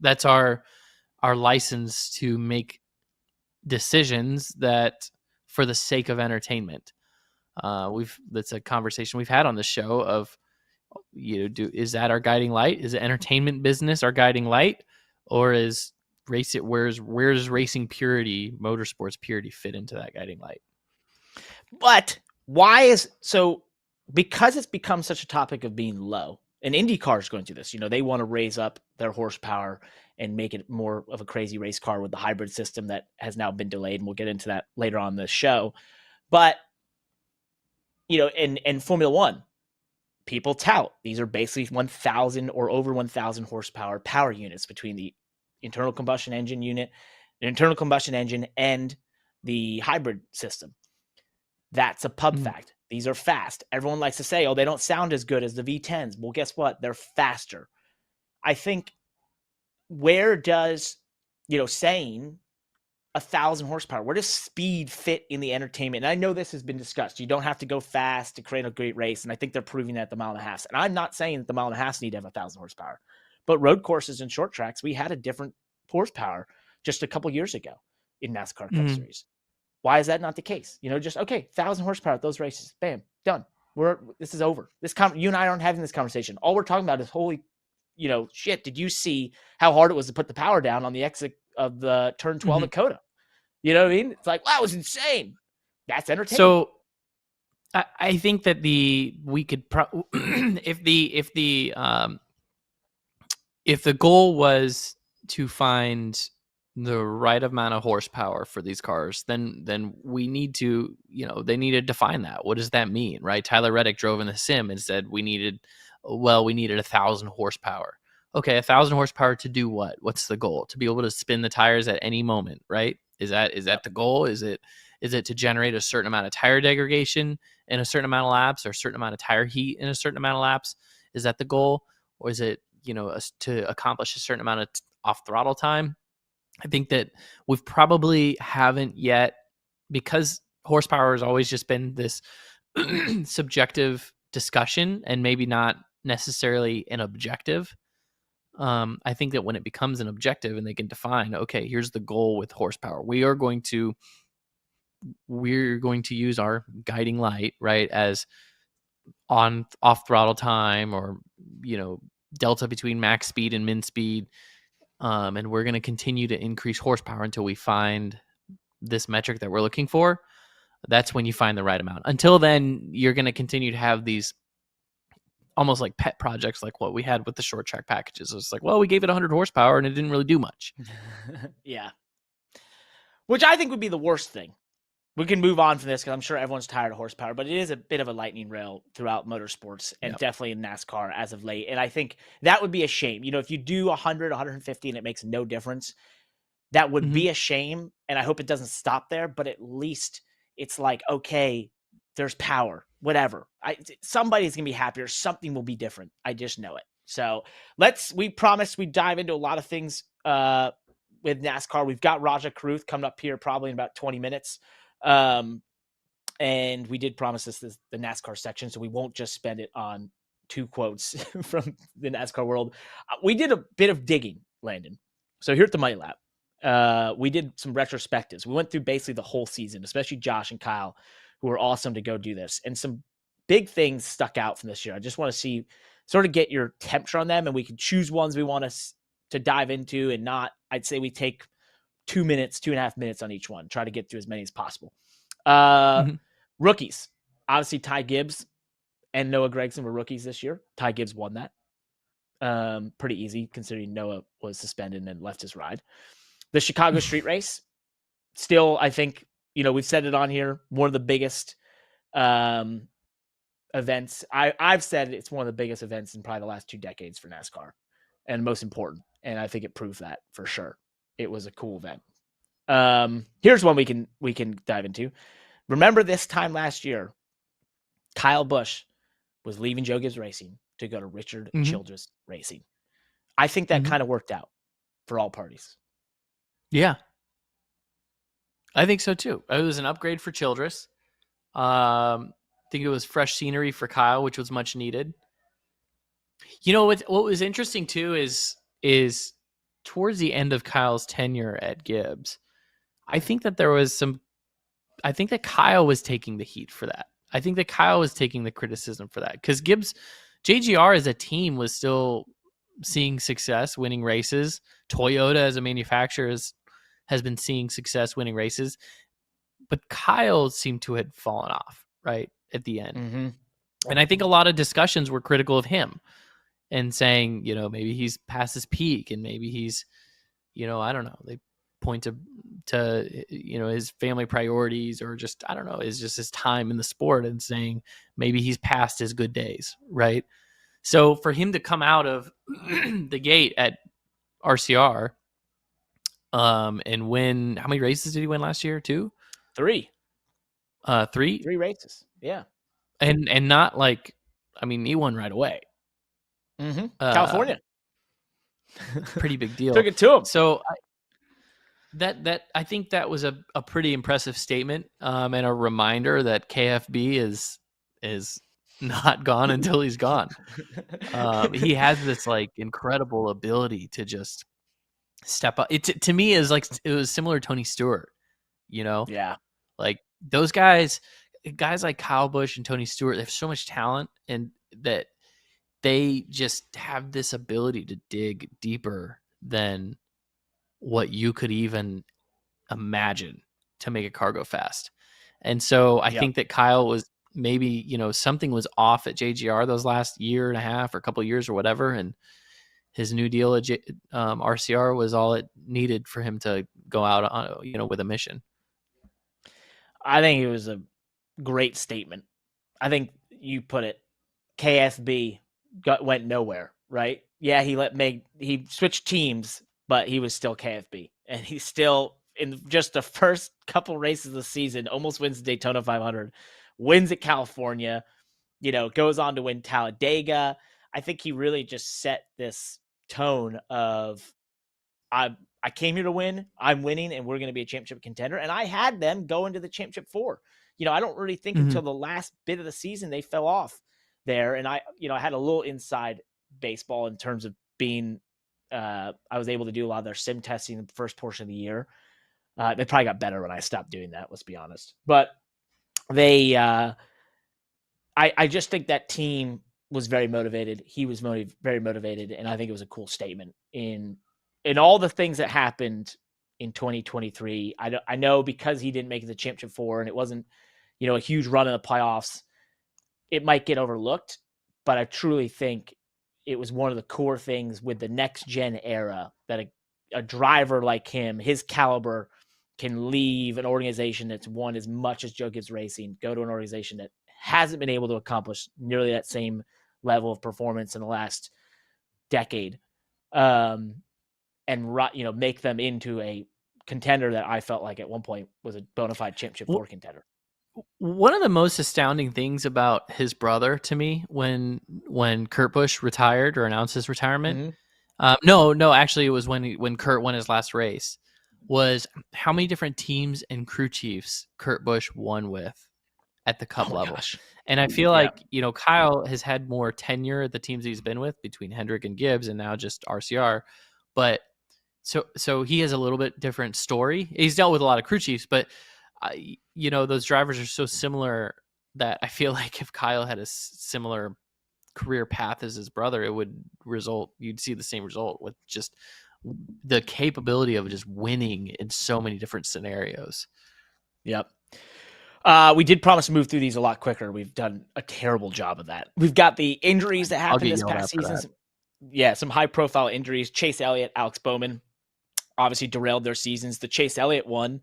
that's our license to make decisions that for the sake of entertainment. That's a conversation we've had on the show of, you know, is that our guiding light? Is the entertainment business our guiding light, or is where's racing purity, motorsports purity fit into that guiding light? But because it's become such a topic of being low, and IndyCar is going through this, you know, they want to raise up their horsepower and make it more of a crazy race car with the hybrid system that has now been delayed. And we'll get into that later on this show. But, you know, in Formula One, people tout these are basically 1,000 or over 1,000 horsepower power units between the internal combustion engine unit, the internal combustion engine, and the hybrid system. That's a pub fact. These are fast. Everyone likes to say, oh, they don't sound as good as the V10s. Well, guess what? They're faster. I think, where does, you know, saying 1,000 horsepower, where does speed fit in the entertainment? And I know this has been discussed. You don't have to go fast to create a great race. And I think they're proving that at the mile and a half. And I'm not saying that the mile and a half need to have 1,000 horsepower, but road courses and short tracks, we had a different horsepower just a couple years ago in NASCAR Cup Series. Why is that not the case? You know, just, okay, 1,000 horsepower at those races. Bam, done. This is over. You and I aren't having this conversation. All we're talking about is, holy, you know, shit, did you see how hard it was to put the power down on the exit of the turn 12 at Coda? You know what I mean? It's like, wow, it was insane. That's entertaining. So I think that we could if the goal was to find the right amount of horsepower for these cars, then we need to, you know, they need to define that. What does that mean, right? Tyler Reddick drove in the sim and said we needed 1,000 horsepower. okay, 1,000 horsepower to do what? What's the goal? To be able to spin the tires at any moment, right? Is that the goal? Is it to generate a certain amount of tire degradation in a certain amount of laps, or a certain amount of tire heat in a certain amount of laps? Is that the goal? Or is it, to accomplish a certain amount of off throttle time? I think that we've probably haven't yet, because horsepower has always just been this subjective discussion and maybe not necessarily an objective. I think that when it becomes an objective and they can define, okay, here's the goal with horsepower. We're going to use our guiding light, right, as on off throttle time, or delta between max speed and min speed, and we're going to continue to increase horsepower until we find this metric that we're looking for. That's when you find the right amount. Until then, you're going to continue to have these almost like pet projects, like what we had with the short track packages. It's like, well, we gave it 100 horsepower and it didn't really do much. Yeah. Which I think would be the worst thing. We can move on from this because I'm sure everyone's tired of horsepower, but it is a bit of a lightning rail throughout motorsports and definitely in NASCAR as of late. And I think that would be a shame. If you do 100, 150 and it makes no difference, that would be a shame. And I hope it doesn't stop there, but at least it's like, okay, there's power, whatever. Somebody's going to be happier. Something will be different. I just know it. So we promised we'd dive into a lot of things with NASCAR. We've got Rajah Caruth coming up here probably in about 20 minutes. And we did promise this the NASCAR section, so we won't just spend it on 2 quotes from the NASCAR world. We did a bit of digging, Landon. So here at the Mighty Lab, we did some retrospectives. We went through basically the whole season, especially Josh and Kyle, who were awesome to go do this. And some big things stuck out from this year. I just want to sort of get your temperature on them, and we can choose ones we want to dive into and not. I'd say we take 2.5 minutes on each one, try to get through as many as possible. Rookies, obviously Ty Gibbs and Noah Gragson were rookies this year. Ty Gibbs won that. Pretty easy considering Noah was suspended and left his ride. The Chicago Street Race, still, I think, we've said it on here, one of the biggest events. I've said it's one of the biggest events in probably the last 2 decades for NASCAR, and most important. And I think it proved that for sure. It was a cool event. Here's one we can dive into. Remember this time last year, Kyle Busch was leaving Joe Gibbs Racing to go to Richard Childress Racing. I think that kind of worked out for all parties. Yeah. I think so too. It was an upgrade for Childress. I think it was fresh scenery for Kyle, which was much needed. What was interesting too is towards the end of Kyle's tenure at Gibbs, I think that Kyle was taking the heat for that. I think that Kyle was taking the criticism for that, because JGR as a team was still seeing success, winning races. Toyota as a manufacturer has been seeing success, winning races. But Kyle seemed to have fallen off right at the end. And I think a lot of discussions were critical of him and saying, maybe he's past his peak, and maybe he's, I don't know. They point to his family priorities, or just, I don't know, is just his time in the sport, and saying maybe he's past his good days, right? So for him to come out of the gate at RCR and win, how many races did he win last year? 2? 3. 3 races. Yeah. And not like, he won right away. California. Pretty big deal. Took it to him. So I think that was a pretty impressive statement, and a reminder that KFB is not gone until he's gone. He has this like incredible ability to just step up. To me is like, it was similar to Tony Stewart, Yeah. Like those guys like Kyle Busch and Tony Stewart, they have so much talent, and that they just have this ability to dig deeper than what you could even imagine to make a car go fast. And so I think that Kyle was maybe, something was off at JGR those last year and a half or a couple of years or whatever. And his new deal at RCR was all it needed for him to go out on, with a mission. I think it was a great statement. I think you put it, KFB went nowhere, right? Yeah, he switched teams, but he was still KFB, and he's still in just the first couple races of the season. Almost wins the Daytona 500, wins at California. Goes on to win Talladega. I think he really just set this tone of I came here to win. I'm winning, and we're going to be a championship contender. And I had them go into the championship 4. I don't really think until the last bit of the season they fell off there. And I had a little inside baseball in terms of being. I was able to do a lot of their sim testing in the first portion of the year. They probably got better when I stopped doing that. Let's be honest. But they, I just think that team was very motivated. He was very motivated, and I think it was a cool statement in all the things that happened in 2023. I know because he didn't make the championship 4 and it wasn't, a huge run in the playoffs, it might get overlooked, but I truly think it was one of the core things with the next gen era that a driver like him, his caliber, can leave an organization that's won as much as Joe Gibbs Racing, go to an organization that hasn't been able to accomplish nearly that same level of performance in the last decade. And make them into a contender that I felt like at one point was a bona fide championship 4 contender. One of the most astounding things about his brother to me when Kurt Busch retired or announced his retirement, actually it was when Kurt won his last race, was how many different teams and crew chiefs Kurt Busch won with at the Cup level. Gosh. And I feel like, Kyle has had more tenure at the teams he's been with between Hendrick and Gibbs and now just RCR. But so he has a little bit different story. He's dealt with a lot of crew chiefs, but those drivers are so similar that I feel like if Kyle had a similar career path as his brother, it would result, you'd see the same result with just the capability of just winning in so many different scenarios. Yep. We did promise to move through these a lot quicker. We've done a terrible job of that. We've got the injuries that happened this past season. Some high profile injuries. Chase Elliott, Alex Bowman obviously derailed their seasons. The Chase Elliott one,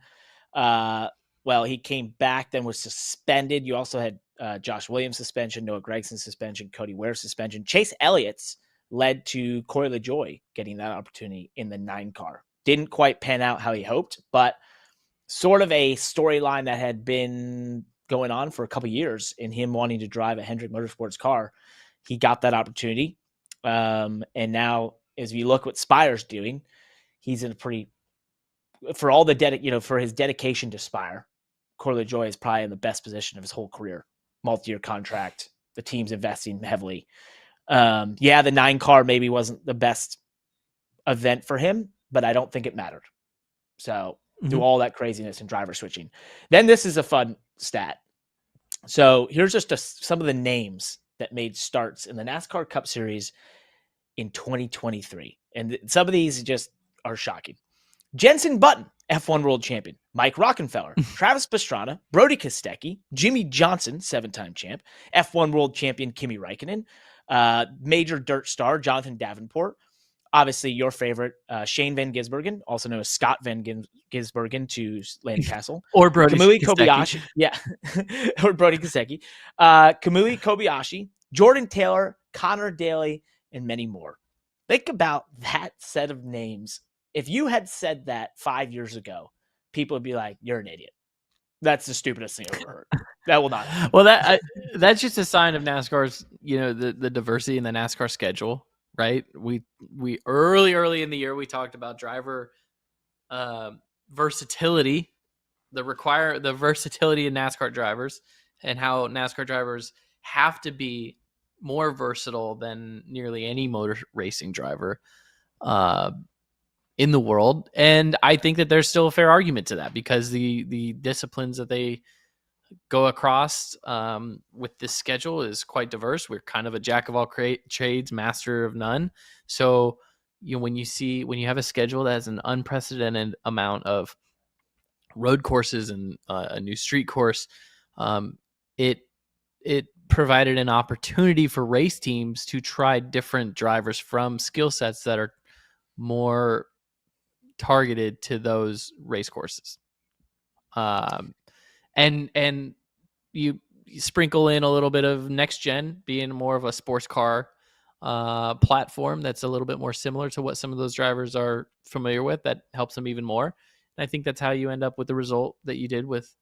he came back, then was suspended. You also had Josh Williams suspension, Noah Gragson suspension, Cody Ware suspension. Chase Elliott's led to Corey LaJoie getting that opportunity in the 9 car. Didn't quite pan out how he hoped, but sort of a storyline that had been going on for a couple years in him wanting to drive a Hendrick Motorsports car. He got that opportunity. And now as we look what Spire's doing, he's in a pretty, for all the for his dedication to Spire, Corey LaJoie is probably in the best position of his whole career. Multi-year contract. The team's investing heavily. The 9 car maybe wasn't the best event for him, but I don't think it mattered. So through all that craziness and driver switching. Then this is a fun stat. So here's just some of the names that made starts in the NASCAR Cup Series in 2023. And some of these just are shocking. Jenson Button, F1 World Champion. Mike Rockenfeller, Travis Pastrana, Brody Kostecki, Jimmy Johnson, 7-time champ, F1 World Champion Kimi Räikkönen, Major Dirt Star Jonathan Davenport, obviously your favorite Shane Van Gisbergen, also known as Scott Van Gisbergen to Landon Cassill, or Brody Kobayashi, or Brody Kostecki, Kamui Kobayashi, Jordan Taylor, Connor Daly, and many more. Think about that set of names. If you had said that 5 years ago, people would be like, "You're an idiot. That's the stupidest thing I've ever heard." That will not happen. Well, that's just a sign of NASCAR's, the diversity in the NASCAR schedule, right? We early in the year we talked about driver versatility, the versatility in NASCAR drivers, and how NASCAR drivers have to be more versatile than nearly any motor racing driver in the world. And I think that there's still a fair argument to that because the disciplines that they go across with this schedule is quite diverse. We're kind of a jack of all trades, master of none. So when you have a schedule that has an unprecedented amount of road courses and a new street course, it provided an opportunity for race teams to try different drivers from skill sets that are more targeted to those race courses. And you sprinkle in a little bit of next gen being more of a sports car platform that's a little bit more similar to what some of those drivers are familiar with. That helps them even more. And I think that's how you end up with the result that you did with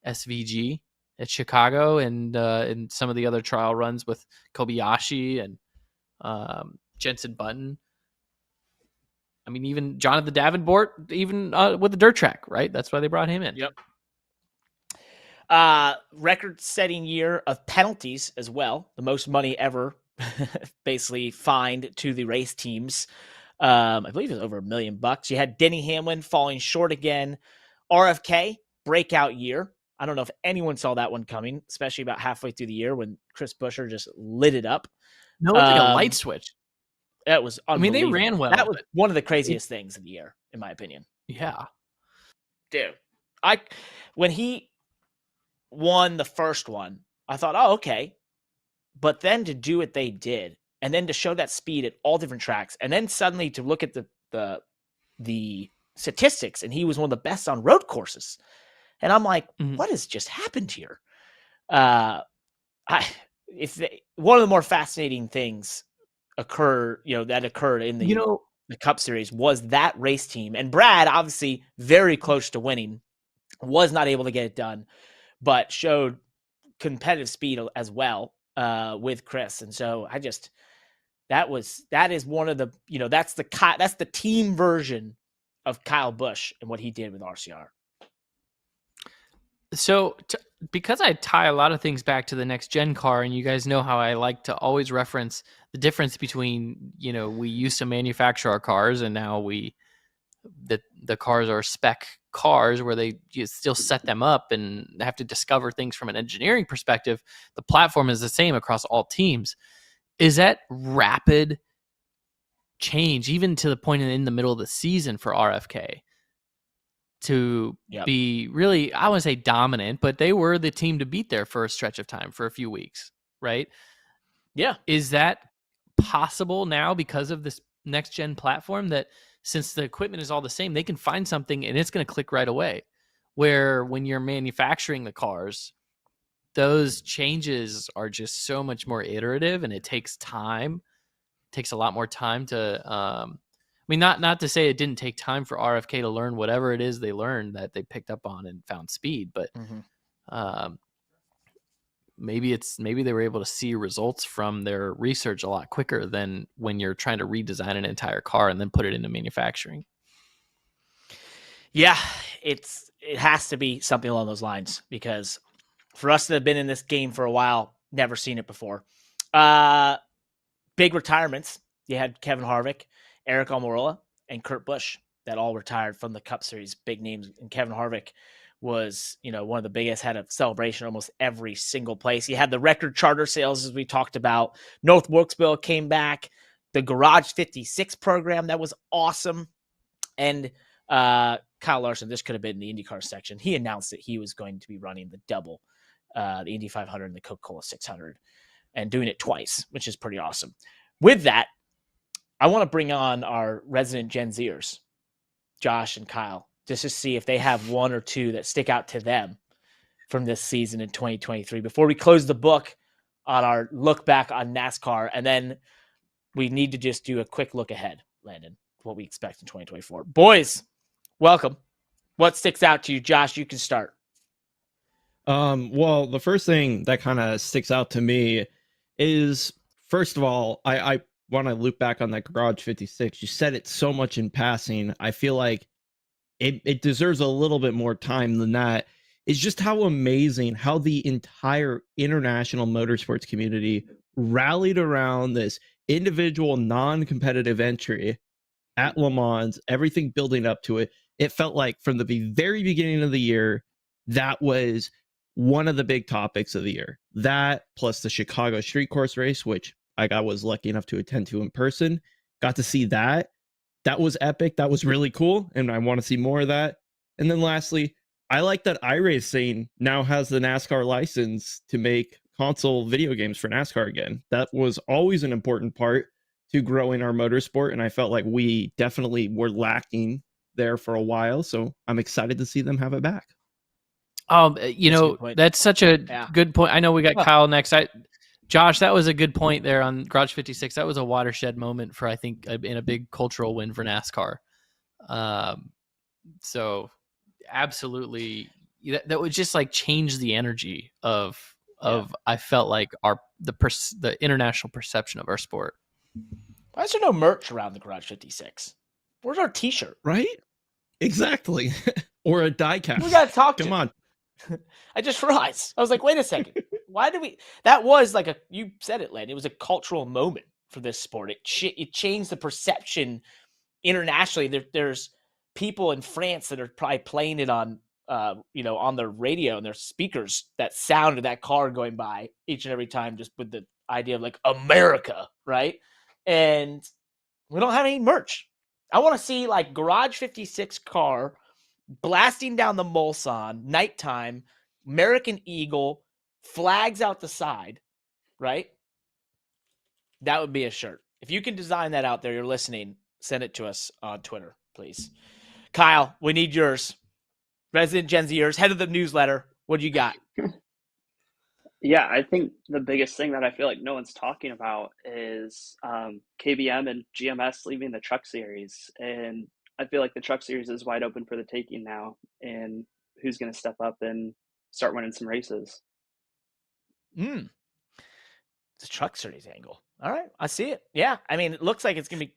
SVG at Chicago and some of the other trial runs with Kobayashi and Jensen Button. I mean, even Jonathan Davenport, even with the dirt track, right? That's why they brought him in. Yep. Record-setting year of penalties as well. The most money ever basically fined to the race teams. I believe it was over $1 million. You had Denny Hamlin falling short again. RFK, breakout year. I don't know if anyone saw that one coming, especially about halfway through the year when Chris Buescher just lit it up. No, it was like a light switch. That was unbelievable. I mean, they ran well. That was one of the craziest things of the year, in my opinion. Yeah. Dude, when he won the first one, I thought, oh, okay. But then to do what they did, and then to show that speed at all different tracks, and then suddenly to look at the statistics, and he was one of the best on road courses. And I'm like, what has just happened here? One of the more fascinating things that occurred in the Cup Series was that race team. And Brad, obviously very close to winning, was not able to get it done, but showed competitive speed as well with Chris. And so that is one of the, that's the team version of Kyle Busch and what he did with RCR. So because I tie a lot of things back to the NextGen Car, and you guys know how I like to always reference the difference between, we used to manufacture our cars and now the cars are spec cars where you still set them up and have to discover things from an engineering perspective. The platform is the same across all teams. Is that rapid change, even to the point in the middle of the season for RFK, to be really, I wouldn't say dominant, but they were the team to beat there for a stretch of time, for a few weeks, right? Yeah. Is that possible now because of this next gen platform, that since the equipment is all the same, they can find something and it's going to click right away? Where when you're manufacturing the cars, those changes are just so much more iterative, and it takes time. It takes a lot more time to, not to say it didn't take time for RFK to learn whatever it is they learned that they picked up on and found speed, but maybe they were able to see results from their research a lot quicker than when you're trying to redesign an entire car and then put it into manufacturing. Yeah, it has to be something along those lines, because for us to have been in this game for a while, never seen it before. Big retirements. You had Kevin Harvick, Eric Almirola, and Kurt Busch that all retired from the Cup Series. Big names. And Kevin Harvick was, one of the biggest, had a celebration almost every single place. He had the record charter sales, as we talked about. North Wilkesboro came back. The Garage 56 program, that was awesome. And Kyle Larson, this could have been the IndyCar section. He announced that he was going to be running the double, the Indy 500 and the Coca-Cola 600, and doing it twice, which is pretty awesome. With that, I want to bring on our resident Gen Zers, Josh and Kyle, just to see if they have one or two that stick out to them from this season in 2023 before we close the book on our look back on NASCAR. And then we need to just do a quick look ahead, Landon, what we expect in 2024. Boys, welcome. What sticks out to you? Josh, you can start. Well, the first thing that kind of sticks out to me is, first of all, I want to loop back on that Garage 56. You said it so much in passing. I feel like it deserves a little bit more time than that. It's just how amazing how the entire international motorsports community rallied around this individual non-competitive entry at Le Mans, everything building up to it. It felt like from the very beginning of the year, that was one of the big topics of the year. That plus the Chicago street course race, which I was lucky enough to attend to in person, got to see that. That was epic. That was really cool. And I want to see more of that. And then lastly, I like that iRacing now has the NASCAR license to make console video games for NASCAR again. That was always an important part to growing our motorsport. And I felt like we definitely were lacking there for a while. So I'm excited to see them have it back. That's such a good point. I know we got Kyle next. Josh, that was a good point there on Garage 56. That was a watershed moment for, I think, in a big cultural win for NASCAR. So absolutely, that would just like change the energy of I felt like the international perception of our sport. Why is there no merch around the Garage 56? Where's our T-shirt? Right? Exactly. Or a die cast. We gotta talk to Come him. on. I just realized. I was like, wait a second. Why did we? That was like you said it, Len. It was a cultural moment for this sport. It changed the perception internationally. There's people in France that are probably playing it on, on their radio and their speakers, that sound of that car going by each and every time, just with the idea of like America, right? And we don't have any merch. I want to see like Garage 56 car blasting down the Mulsanne, nighttime, American Eagle, flags out the side, right? That would be a shirt. If you can design that out there, you're listening, send it to us on Twitter, please. Kyle, we need yours. Resident Gen Zers, head of the newsletter. What do you got? Yeah, I think the biggest thing that I feel like no one's talking about is KBM and GMS leaving the Truck Series. And I feel like the Truck Series is wide open for the taking now. And who's going to step up and start winning some races? It's a Truck Series angle. All right, I see it. Yeah, I mean, it looks like it's going to be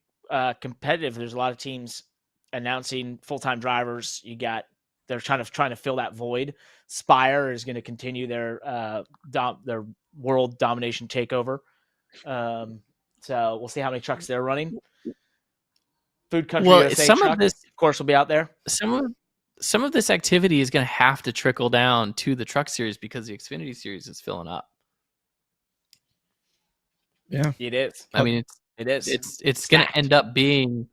competitive. There's a lot of teams announcing full-time drivers. They're trying to fill that void. Spire is going to continue their world domination takeover. So we'll see how many trucks they're running. Food Country USA some truck, of this, of course, will be out there. Some of this activity is going to have to trickle down to the Truck Series because the Xfinity Series is filling up. Yeah, it is. I mean, it's going to end up being.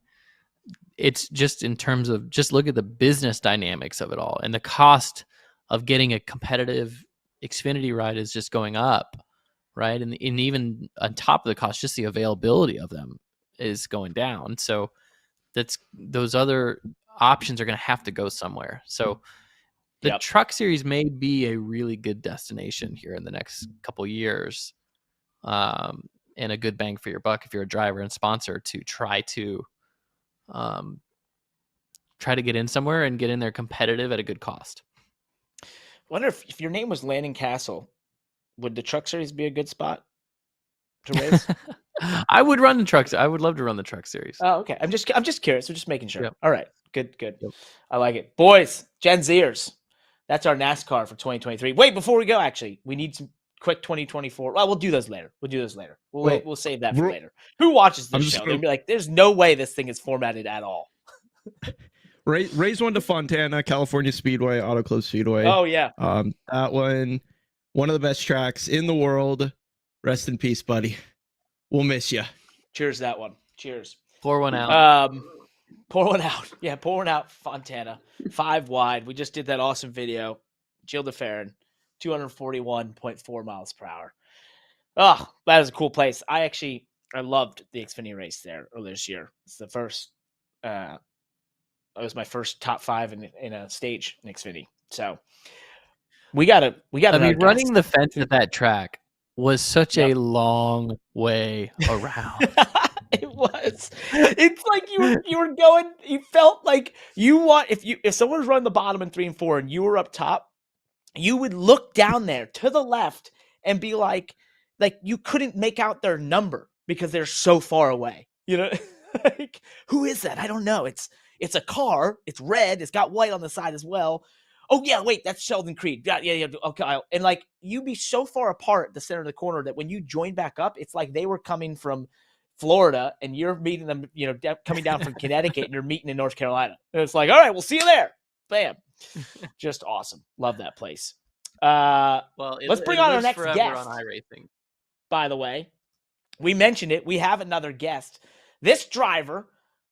It's just in terms of just look at the business dynamics of it all, and the cost of getting a competitive Xfinity ride is just going up, right? And even on top of the cost, just the availability of them is going down. So those other options are going to have to go somewhere. So the Truck Series may be a really good destination here in the next couple of years, and a good bang for your buck if you're a driver and sponsor to try to get in somewhere and get in there competitive at a good cost. I wonder if your name was Landon Cassill, would the Truck Series be a good spot to race? I would run the trucks. I would love to run the Truck Series. Oh, okay. I'm just curious. We're just making sure. Yep. All right. Good. Yep. I like it. Boys, Gen Zers. That's our NASCAR for 2023. Wait, before we go, actually, we need some quick 2024. Well, we'll do those later. We'll save that for later. Who watches this show? They'll be like, there's no way this thing is formatted at all. Raise one to Fontana, California Speedway, Auto Club Speedway. Oh, yeah. That one of the best tracks in the world. Rest in peace, buddy. We'll miss you. Cheers, that one. Cheers. Pour one out. Pour one out. Yeah, pour one out, Fontana. 5 wide. We just did that awesome video. Gilles de Ferran, 241.4 miles per hour. Oh, that is a cool place. I loved the Xfinity race there earlier this year. It's the first. It was my first top 5 in a stage in Xfinity. So we got. I mean, running the fence at that track was such a long way around. It was. It's like you were going. You felt like if someone was running the bottom in 3 and 4 and you were up top, you would look down there to the left and be like you couldn't make out their number because they're so far away. You know, like, who is that? I don't know. It's a car. It's red. It's got white on the side as well. Oh yeah, wait, that's Sheldon Creed. Yeah. Okay, and like you'd be so far apart at the center of the corner that when you join back up, it's like they were coming from Florida and you're meeting them, coming down from Connecticut and you're meeting in North Carolina. And it's like, all right, we'll see you there. Bam. Just awesome. Love that place. Let's bring on our next guest. On iRacing. By the way, we mentioned it. We have another guest. This driver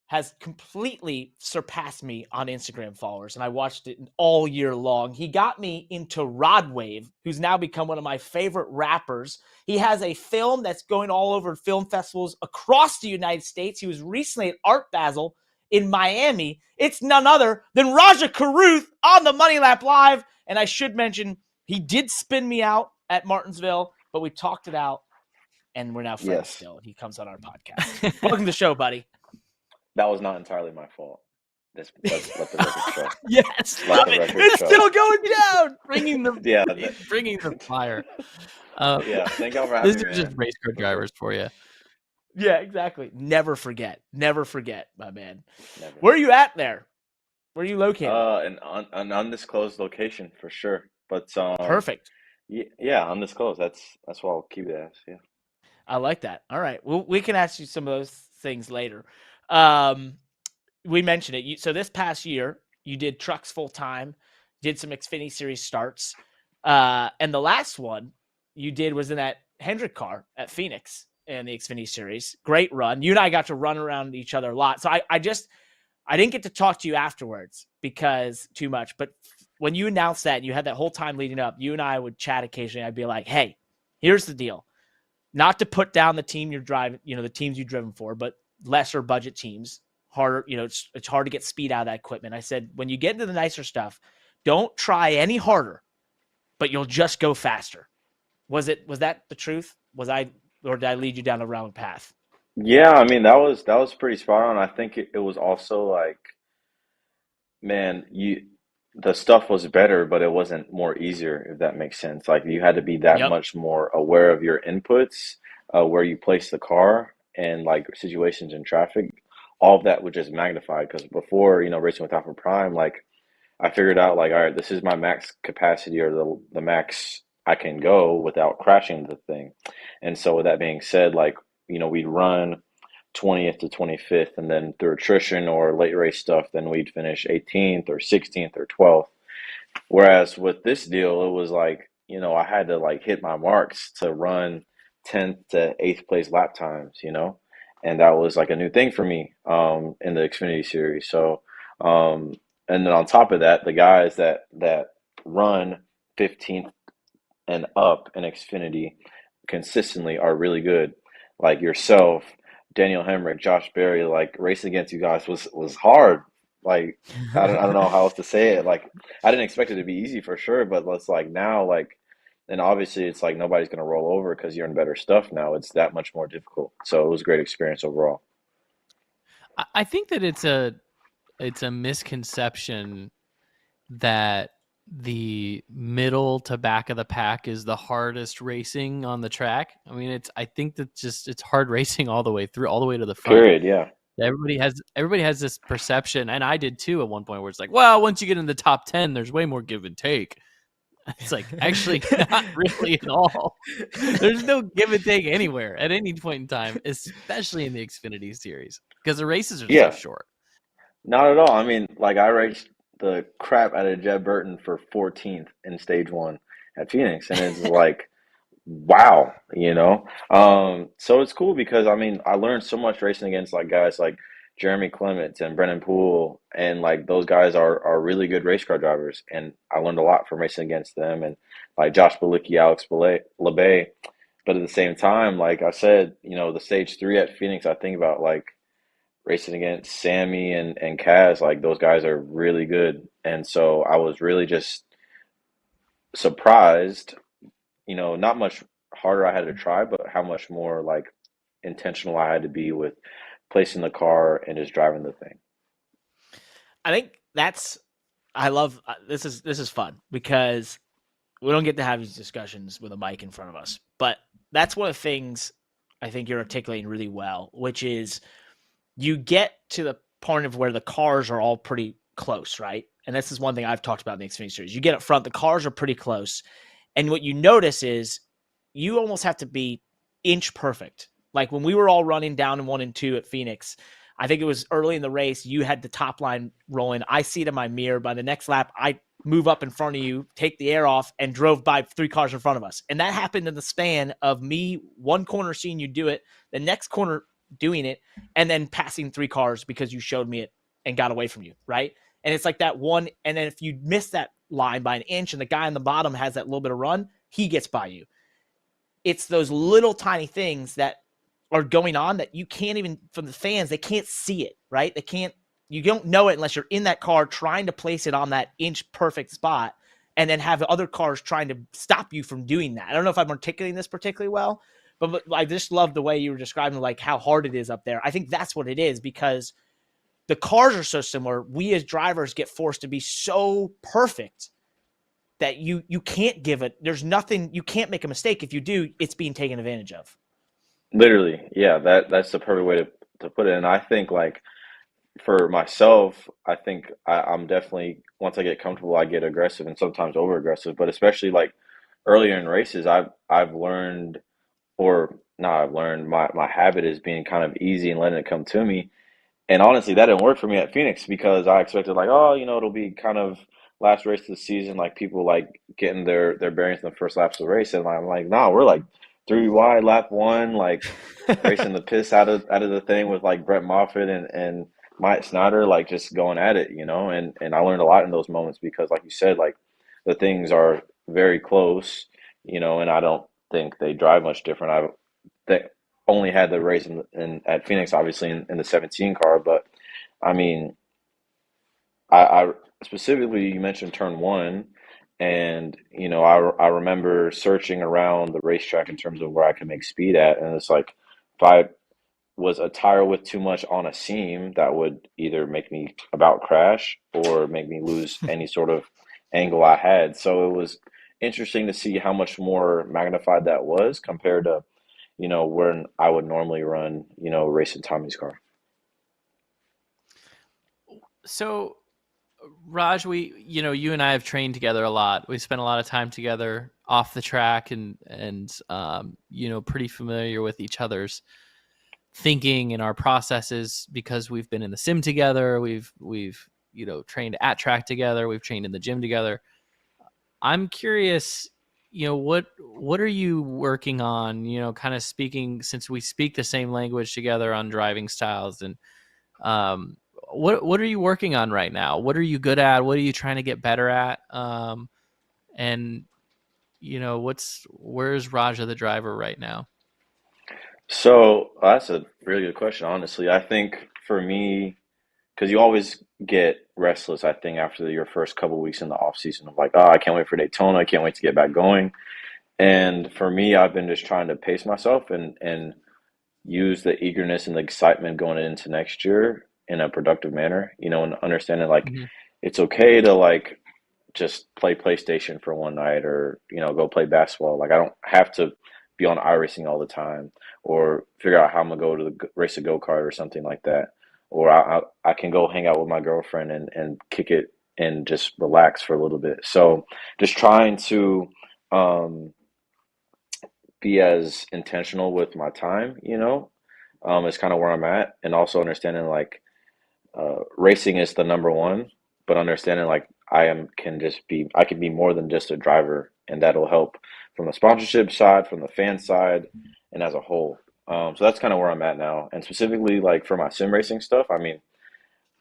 has completely surpassed me on Instagram followers, and I watched it all year long. He got me into Rodwave, who's now become one of my favorite rappers. He has a film that's going all over film festivals across the United States. He was recently at Art Basel in Miami. It's none other than Rajah Caruth on the Money Lap Live. And I should mention, he did spin me out at Martinsville, but we talked it out. and we're now friends Yes. still. He comes on our podcast. Welcome to the show, buddy. That was not entirely my fault. Let the record show. Yes, Let love the it. record It's show. still going down. bringing the Yeah, bringing the fire. yeah. Thank y'all for having These me. are just race car drivers for you. Yeah, exactly. Never forget, my man. Never. Where are you at there? Where are you located? An undisclosed location for sure, but Perfect. Yeah, undisclosed. That's what I'll keep it as. Yeah. I like that. All right. Well, we can ask you some of those things later. We mentioned it. So this past year, you did trucks full time, did some Xfinity Series starts, and the last one you did was in that Hendrick car at Phoenix in the Xfinity Series. Great run. You and I got to run around each other a lot. So I didn't get to talk to you afterwards because too much. But when you announced that and you had that whole time leading up, you and I would chat occasionally. I'd be like, hey, here's the deal. Not to put down the team you're driving, the teams you've driven for, but lesser budget teams. Harder, it's hard to get speed out of that equipment. I said, when you get into the nicer stuff, don't try any harder, but you'll just go faster. Was that the truth? Or did I lead you down the wrong path? Yeah, I mean that was pretty spot on. I think it was also like, man, the stuff was better, but it wasn't more easier, if that makes sense. Like you had to be that much more aware of your inputs, where you place the car, and like situations in traffic. All of that was just magnified because before, racing with Alpha Prime, like I figured out like, all right, this is my max capacity or the max I can go without crashing the thing. And so with that being said, like, we'd run 20th to 25th, and then through attrition or late race stuff, then we'd finish 18th or 16th or 12th. Whereas with this deal, it was like, I had to like hit my marks to run 10th to 8th place lap times, and that was like a new thing for me in the Xfinity Series. So, and then on top of that, the guys that run 15th and up in Xfinity consistently are really good. Like yourself, Daniel Hemrick, Josh Berry, like racing against you guys was hard. Like I don't know how else to say it. Like I didn't expect it to be easy for sure, but let's like now like, and obviously it's like nobody's gonna roll over because you're in better stuff now. It's that much more difficult. So it was a great experience overall. I think that it's a misconception that the middle to back of the pack is the hardest racing on the track. I mean, I think that it's hard racing all the way through, all the way to the front. Period. Yeah. Everybody has this perception, and I did too at one point, where it's like, well, once you get in the top 10, there's way more give and take. It's like, actually not really at all. There's no give and take anywhere at any point in time, especially in the Xfinity Series, because the races are so short. Not at all. I mean, like I raced the crap out of Jeb Burton for 14th in stage 1 at Phoenix, and it's like, wow, So it's cool because I mean, I learned so much racing against like guys like Jeremy Clements and Brennan Poole, and like those guys are really good race car drivers, and I learned a lot from racing against them, and like Josh Balicki, Alex LeBay. But at the same time, like I said, the stage 3 at Phoenix, I think about like racing against Sammy and Kaz, like those guys are really good. And so I was really just surprised, not much harder I had to try, but how much more like intentional I had to be with placing the car and just driving the thing. I think I love this is fun because we don't get to have these discussions with a mic in front of us, but that's one of the things I think you're articulating really well, which is you get to the point of where the cars are all pretty close, right? And this is one thing I've talked about in the Xfinity Series. You get up front, the cars are pretty close. And what you notice is you almost have to be inch perfect. Like when we were all running down in 1 and 2 at Phoenix, I think it was early in the race, you had the top line rolling. I see it in my mirror. By the next lap, I move up in front of you, take the air off, and drove by 3 cars in front of us. And that happened in the span of me, one corner seeing you do it, the next corner doing it, and then passing 3 cars because you showed me it and got away from you, right? And it's like that one, and then if you miss that line by an inch and the guy on the bottom has that little bit of run, he gets by you. It's those little tiny things that are going on that you can't even, from the fans, they can't see it, right? You don't know it unless you're in that car trying to place it on that inch perfect spot and then have other cars trying to stop you from doing that. I don't know if I'm articulating this particularly well, But I just love the way you were describing like how hard it is up there. I think that's what it is, because the cars are so similar. We as drivers get forced to be so perfect that you can't give it. There's nothing, you can't make a mistake. If you do, it's being taken advantage of. Literally, yeah, that's the perfect way to put it. And I think like for myself, I think I'm definitely, once I get comfortable, I get aggressive and sometimes over aggressive. But especially like earlier in races, I've learned, or not, I've learned my habit is being kind of easy and letting it come to me. And honestly, that didn't work for me at Phoenix because I expected like, oh, it'll be kind of last race of the season, like people like getting their bearings in the first laps of the race, and I'm like, nah, we're like 3 wide, lap one, like racing the piss out of the thing with like Brett Moffitt and Mike Snyder, like just going at it, and I learned a lot in those moments because, like you said, like the things are very close, and I don't think they drive much different. They only had the race at Phoenix, obviously in the 17 car, but I mean, I specifically, you mentioned turn one, and I remember searching around the racetrack in terms of where I could make speed at, and it's like if I was a tire width too much on a seam, that would either make me about crash or make me lose any sort of angle I had. So it was interesting to see how much more magnified that was compared to when I would normally run racing Tommy's car. So, Raj, you and I have trained together a lot. We spent a lot of time together off the track and pretty familiar with each other's thinking and our processes because we've been in the sim together. We've trained at track together. We've trained in the gym together. I'm curious, what are you working on, kind of speaking, since we speak the same language together on driving styles, and what are you working on right now? What are you good at? What are you trying to get better at? And where's Rajah the driver right now? So that's a really good question, honestly. I think for me, because you always get restless, I think, after your first couple weeks in the off season of like, oh, I can't wait for Daytona. I can't wait to get back going. And for me, I've been just trying to pace myself and use the eagerness and the excitement going into next year in a productive manner, and understanding like it's okay to like just play PlayStation for one night or, go play basketball. Like I don't have to be on iRacing all the time or figure out how I'm gonna go to race a go-kart or something like that. Or I can go hang out with my girlfriend and kick it and just relax for a little bit. So just trying to be as intentional with my time, is kind of where I'm at. And also understanding like racing is the number one, but understanding like I can be more than just a driver, and that'll help from the sponsorship side, from the fan side, and as a whole. So that's kind of where I'm at now. And specifically like for my sim racing stuff, I mean,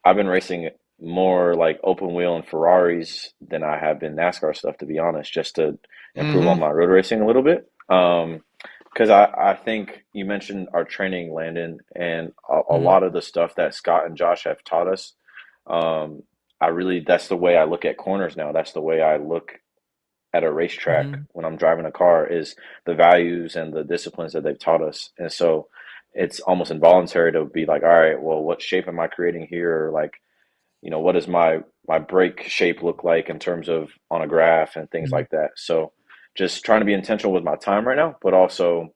I've been racing more like open wheel and Ferraris than I have been NASCAR stuff, to be honest, just to improve on my road racing a little bit. Because I think you mentioned our training, Landon, and a lot of the stuff that Scott and Josh have taught us. That's the way I look at corners now. That's the way I look at a racetrack when I'm driving a car, is the values and the disciplines that they've taught us. And so it's almost involuntary to be like, all right, well, what shape am I creating here? Or like, what does my brake shape look like in terms of on a graph and things like that. So just trying to be intentional with my time right now, but also,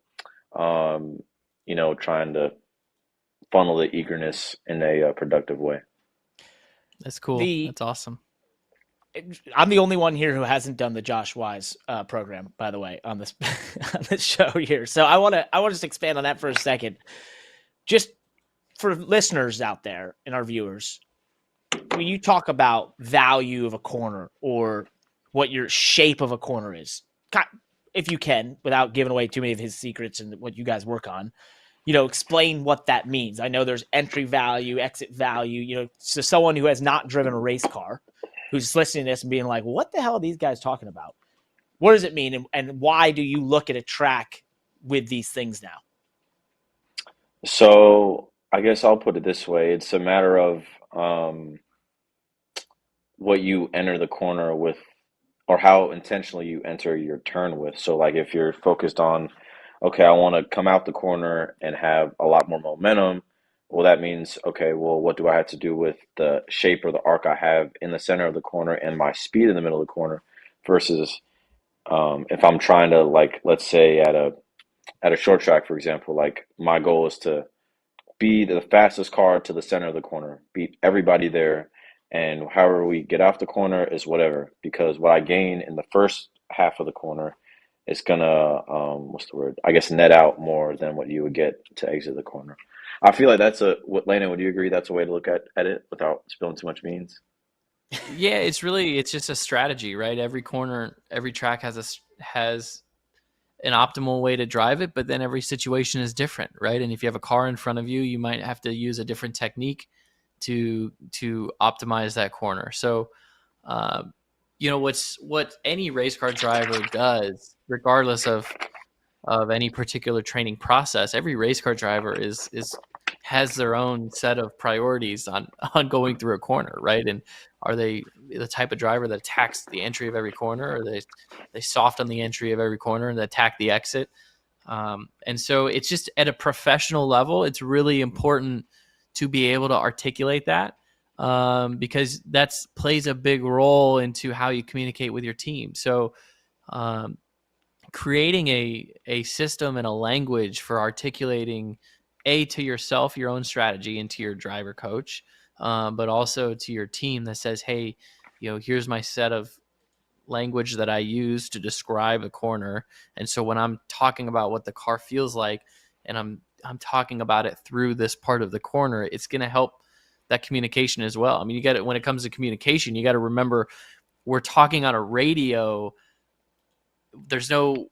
trying to funnel the eagerness in a productive way. That's cool. That's awesome. I'm the only one here who hasn't done the Josh Wise program, by the way, on this on this show here. So I want to just expand on that for a second, just for listeners out there and our viewers. When you talk about value of a corner or what your shape of a corner is, if you can, without giving away too many of his secrets and what you guys work on, explain what that means. I know there's entry value, exit value, so someone who has not driven a race car, who's listening to this and being like, what the hell are these guys talking about? What does it mean? And why do you look at a track with these things now? So I guess I'll put it this way. It's a matter of what you enter the corner with, or how intentionally you enter your turn with. So like if you're focused on okay, I want to come out the corner and have a lot more momentum. Well, that means, okay, well, what do I have to do with the shape or the arc I have in the center of the corner and my speed in the middle of the corner versus if I'm trying to, like, let's say at a short track, for example, like my goal is to be the fastest car to the center of the corner, beat everybody there, and however we get off the corner is whatever. Because what I gain in the first half of the corner is gonna what's the word? I guess net out more than what you would get to exit the corner. I feel like that's what Landon, would you agree that's a way to look at it without spilling too much beans? Yeah, it's just a strategy, right? Every corner, every track has an optimal way to drive it, but then every situation is different, right? And if you have a car in front of you, you might have to use a different technique to optimize that corner. So, what any race car driver does, regardless of any particular training process, every race car driver has their own set of priorities on going through a corner, right? And are they the type of driver that attacks the entry of every corner, or they soft on the entry of every corner and attack the exit? And so it's just at a professional level, it's really important to be able to articulate that, because that's plays a big role into how you communicate with your team. So creating a system and a language for articulating to yourself your own strategy and to your driver coach, but also to your team that says, hey, here's my set of language that I use to describe a corner. And so when I'm talking about what the car feels like, and I'm talking about it through this part of the corner, it's going to help that communication as well. I mean, when it comes to communication, you got to remember we're talking on a radio. There's no,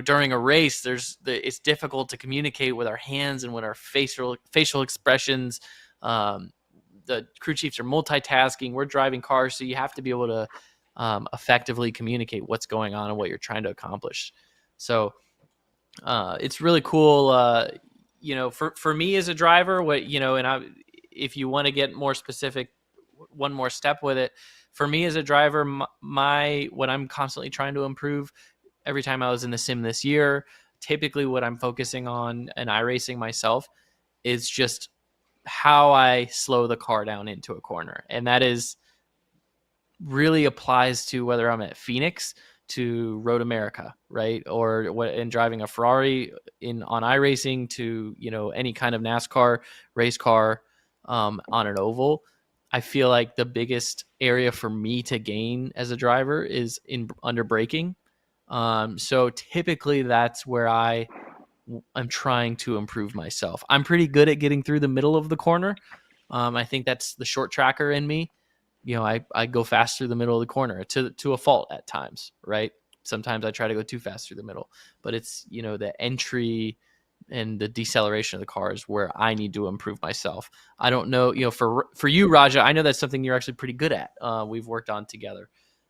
during a race, it's difficult to communicate with our hands and with our facial expressions. The crew chiefs are multitasking. We're driving cars, so you have to be able to effectively communicate what's going on and what you're trying to accomplish. So it's really cool. For me as a driver, if you want to get more specific, one more step with it. For me as a driver, what I'm constantly trying to improve every time I was in the sim this year, typically what I'm focusing on in iRacing myself is just how I slow the car down into a corner. And that is really applies to whether I'm at Phoenix to Road America, right? Or in driving a Ferrari on iRacing to, any kind of NASCAR race car on an oval. I feel like the biggest area for me to gain as a driver is under braking. So typically that's where I'm trying to improve myself. I'm pretty good at getting through the middle of the corner. I think that's the short tracker in me. I go fast through the middle of the corner to a fault at times, right? Sometimes I try to go too fast through the middle, but it's, the entry and the deceleration of the car is where I need to improve myself. I don't know, for you, Rajah, I know that's something you're actually pretty good at. We've worked on together.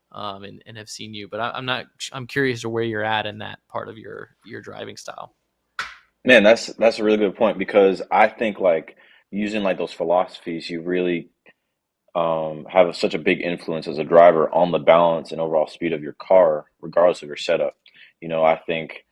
And have seen you, but I'm curious to where you're at in that part of your driving style. Man, that's a really good point, because I think like using like those philosophies, you really have such a big influence as a driver on the balance and overall speed of your car, regardless of your setup. I think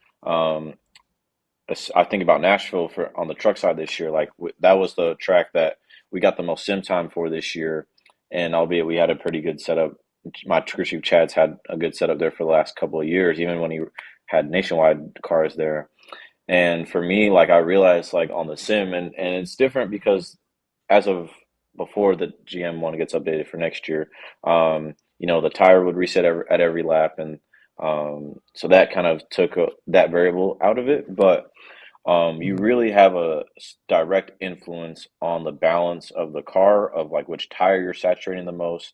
about Nashville on the truck side this year. Like that was the track that we got the most sim time for this year, and albeit we had a pretty good setup. My crew chief Chad's had a good setup there for the last couple of years, even when he had nationwide cars there. And for me, like I realized like on the sim, and it's different because as of before the GM one gets updated for next year, the tire would reset at every lap, and so that kind of took that variable out of it. But you really have a direct influence on the balance of the car, of like which tire you're saturating the most.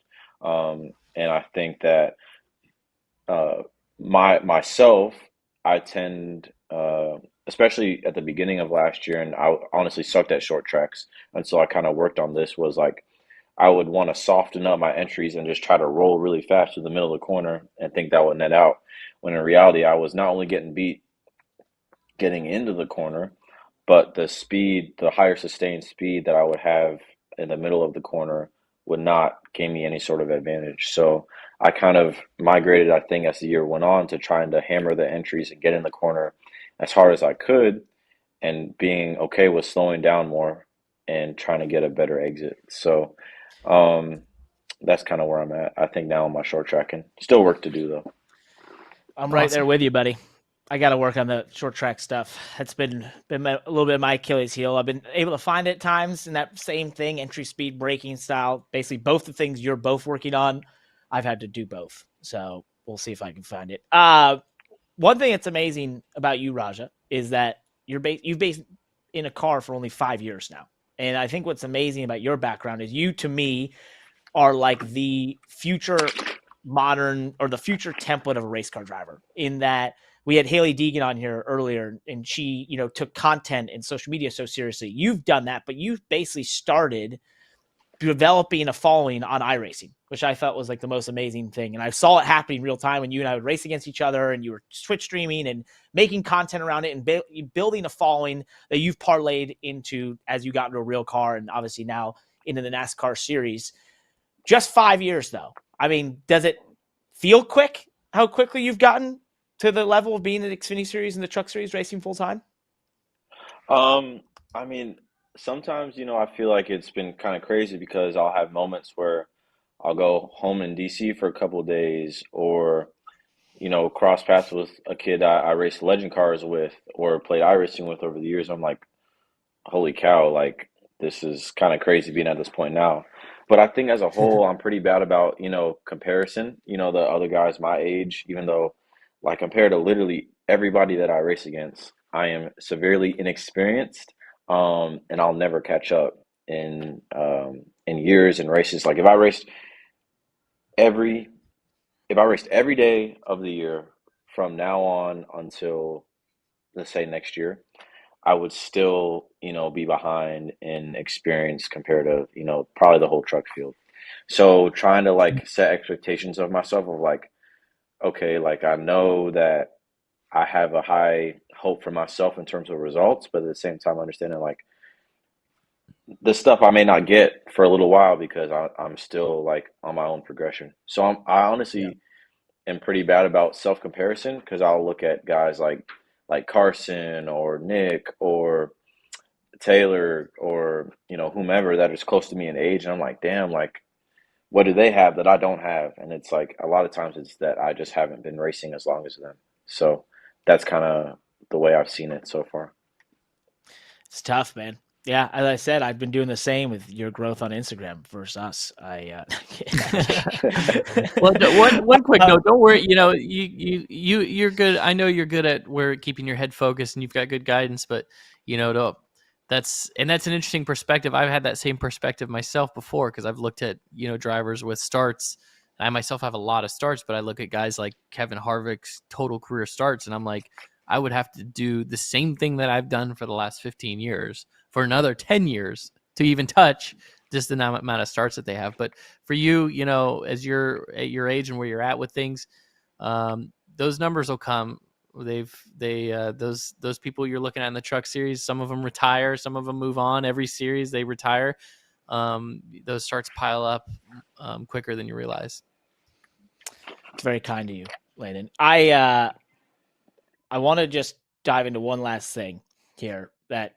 And I think that myself, I tend, especially at the beginning of last year, and I honestly sucked at short tracks, and so I kind of worked on this. Was like I would want to soften up my entries and just try to roll really fast to the middle of the corner and think that would net out. When in reality, I was not only getting beat getting into the corner, but the higher sustained speed that I would have in the middle of the corner would not gain me any sort of advantage. So I kind of migrated, I think, as the year went on, to trying to hammer the entries and get in the corner. as hard as I could and being okay with slowing down more and trying to get a better exit. So that's kind of where I'm at. I think now on my short tracking. Still work to do though. I'm right there Awesome. with you, buddy. I got to work on the short track stuff. That's been a little bit of my Achilles heel. I've been able to find it at times in that same thing, entry speed, braking style. Basically, both the things you're both working on, I've had to do both. So we'll see if I can find it. One thing that's amazing about you, Rajah, is that you've been in a car for only 5 years now. And I think what's amazing about your background is you, to me, are like the future modern or the future template of a race car driver, in that we had Hailie Deegan on here earlier, and she, took content and social media so seriously. You've done that, but you've basically started developing a following on iRacing, which I felt was like the most amazing thing. And I saw it happening in real time when you and I would race against each other, and you were Twitch streaming and making content around it and building a following that you've parlayed into as you got into a real car, and obviously now into the NASCAR series. Just 5 years, though. I mean, does it feel quick how quickly you've gotten to the level of being in the Xfinity series and the truck series racing full time? I mean, sometimes, I feel like it's been kind of crazy because I'll have moments where I'll go home in DC for a couple of days, or, cross paths with a kid I raced legend cars with or played iRacing with over the years. I'm like, holy cow, like this is kind of crazy being at this point now. But I think as a whole, I'm pretty bad about, comparison, the other guys my age, even though like compared to literally everybody that I race against, I am severely inexperienced. And I'll never catch up in years and races. Like every if I raced every day of the year from now on until, let's say, next year, I would still, be behind in experience compared to, probably the whole truck field. So trying to like set expectations of myself of like, okay, like I know that I have a high hope for myself in terms of results, but at the same time understanding like the stuff I may not get for a little while because I'm still like on my own progression. So I honestly am pretty bad about self comparison because I'll look at guys like Carson or Nick or Taylor or whomever that is close to me in age, and I'm like, damn, like what do they have that I don't have? And it's like a lot of times it's that I just haven't been racing as long as them. So that's kind of the way I've seen it so far. It's tough, man. Yeah, as I said, I've been doing the same with your growth on Instagram versus us. Well, one quick note. Don't worry. You're good. I know you're good at keeping your head focused, and you've got good guidance. But that's an interesting perspective. I've had that same perspective myself before because I've looked at drivers with starts. I myself have a lot of starts, but I look at guys like Kevin Harvick's total career starts, and I'm like, I would have to do the same thing that I've done for the last 15 years for another 10 years to even touch just the amount of starts that they have. But for you, as you're at your age and where you're at with things, those numbers will come. Those people you're looking at in the truck series, some of them retire, some of them move on. Every series they retire. Those starts pile up quicker than you realize. It's very kind of you, Landon. I want to just dive into one last thing here that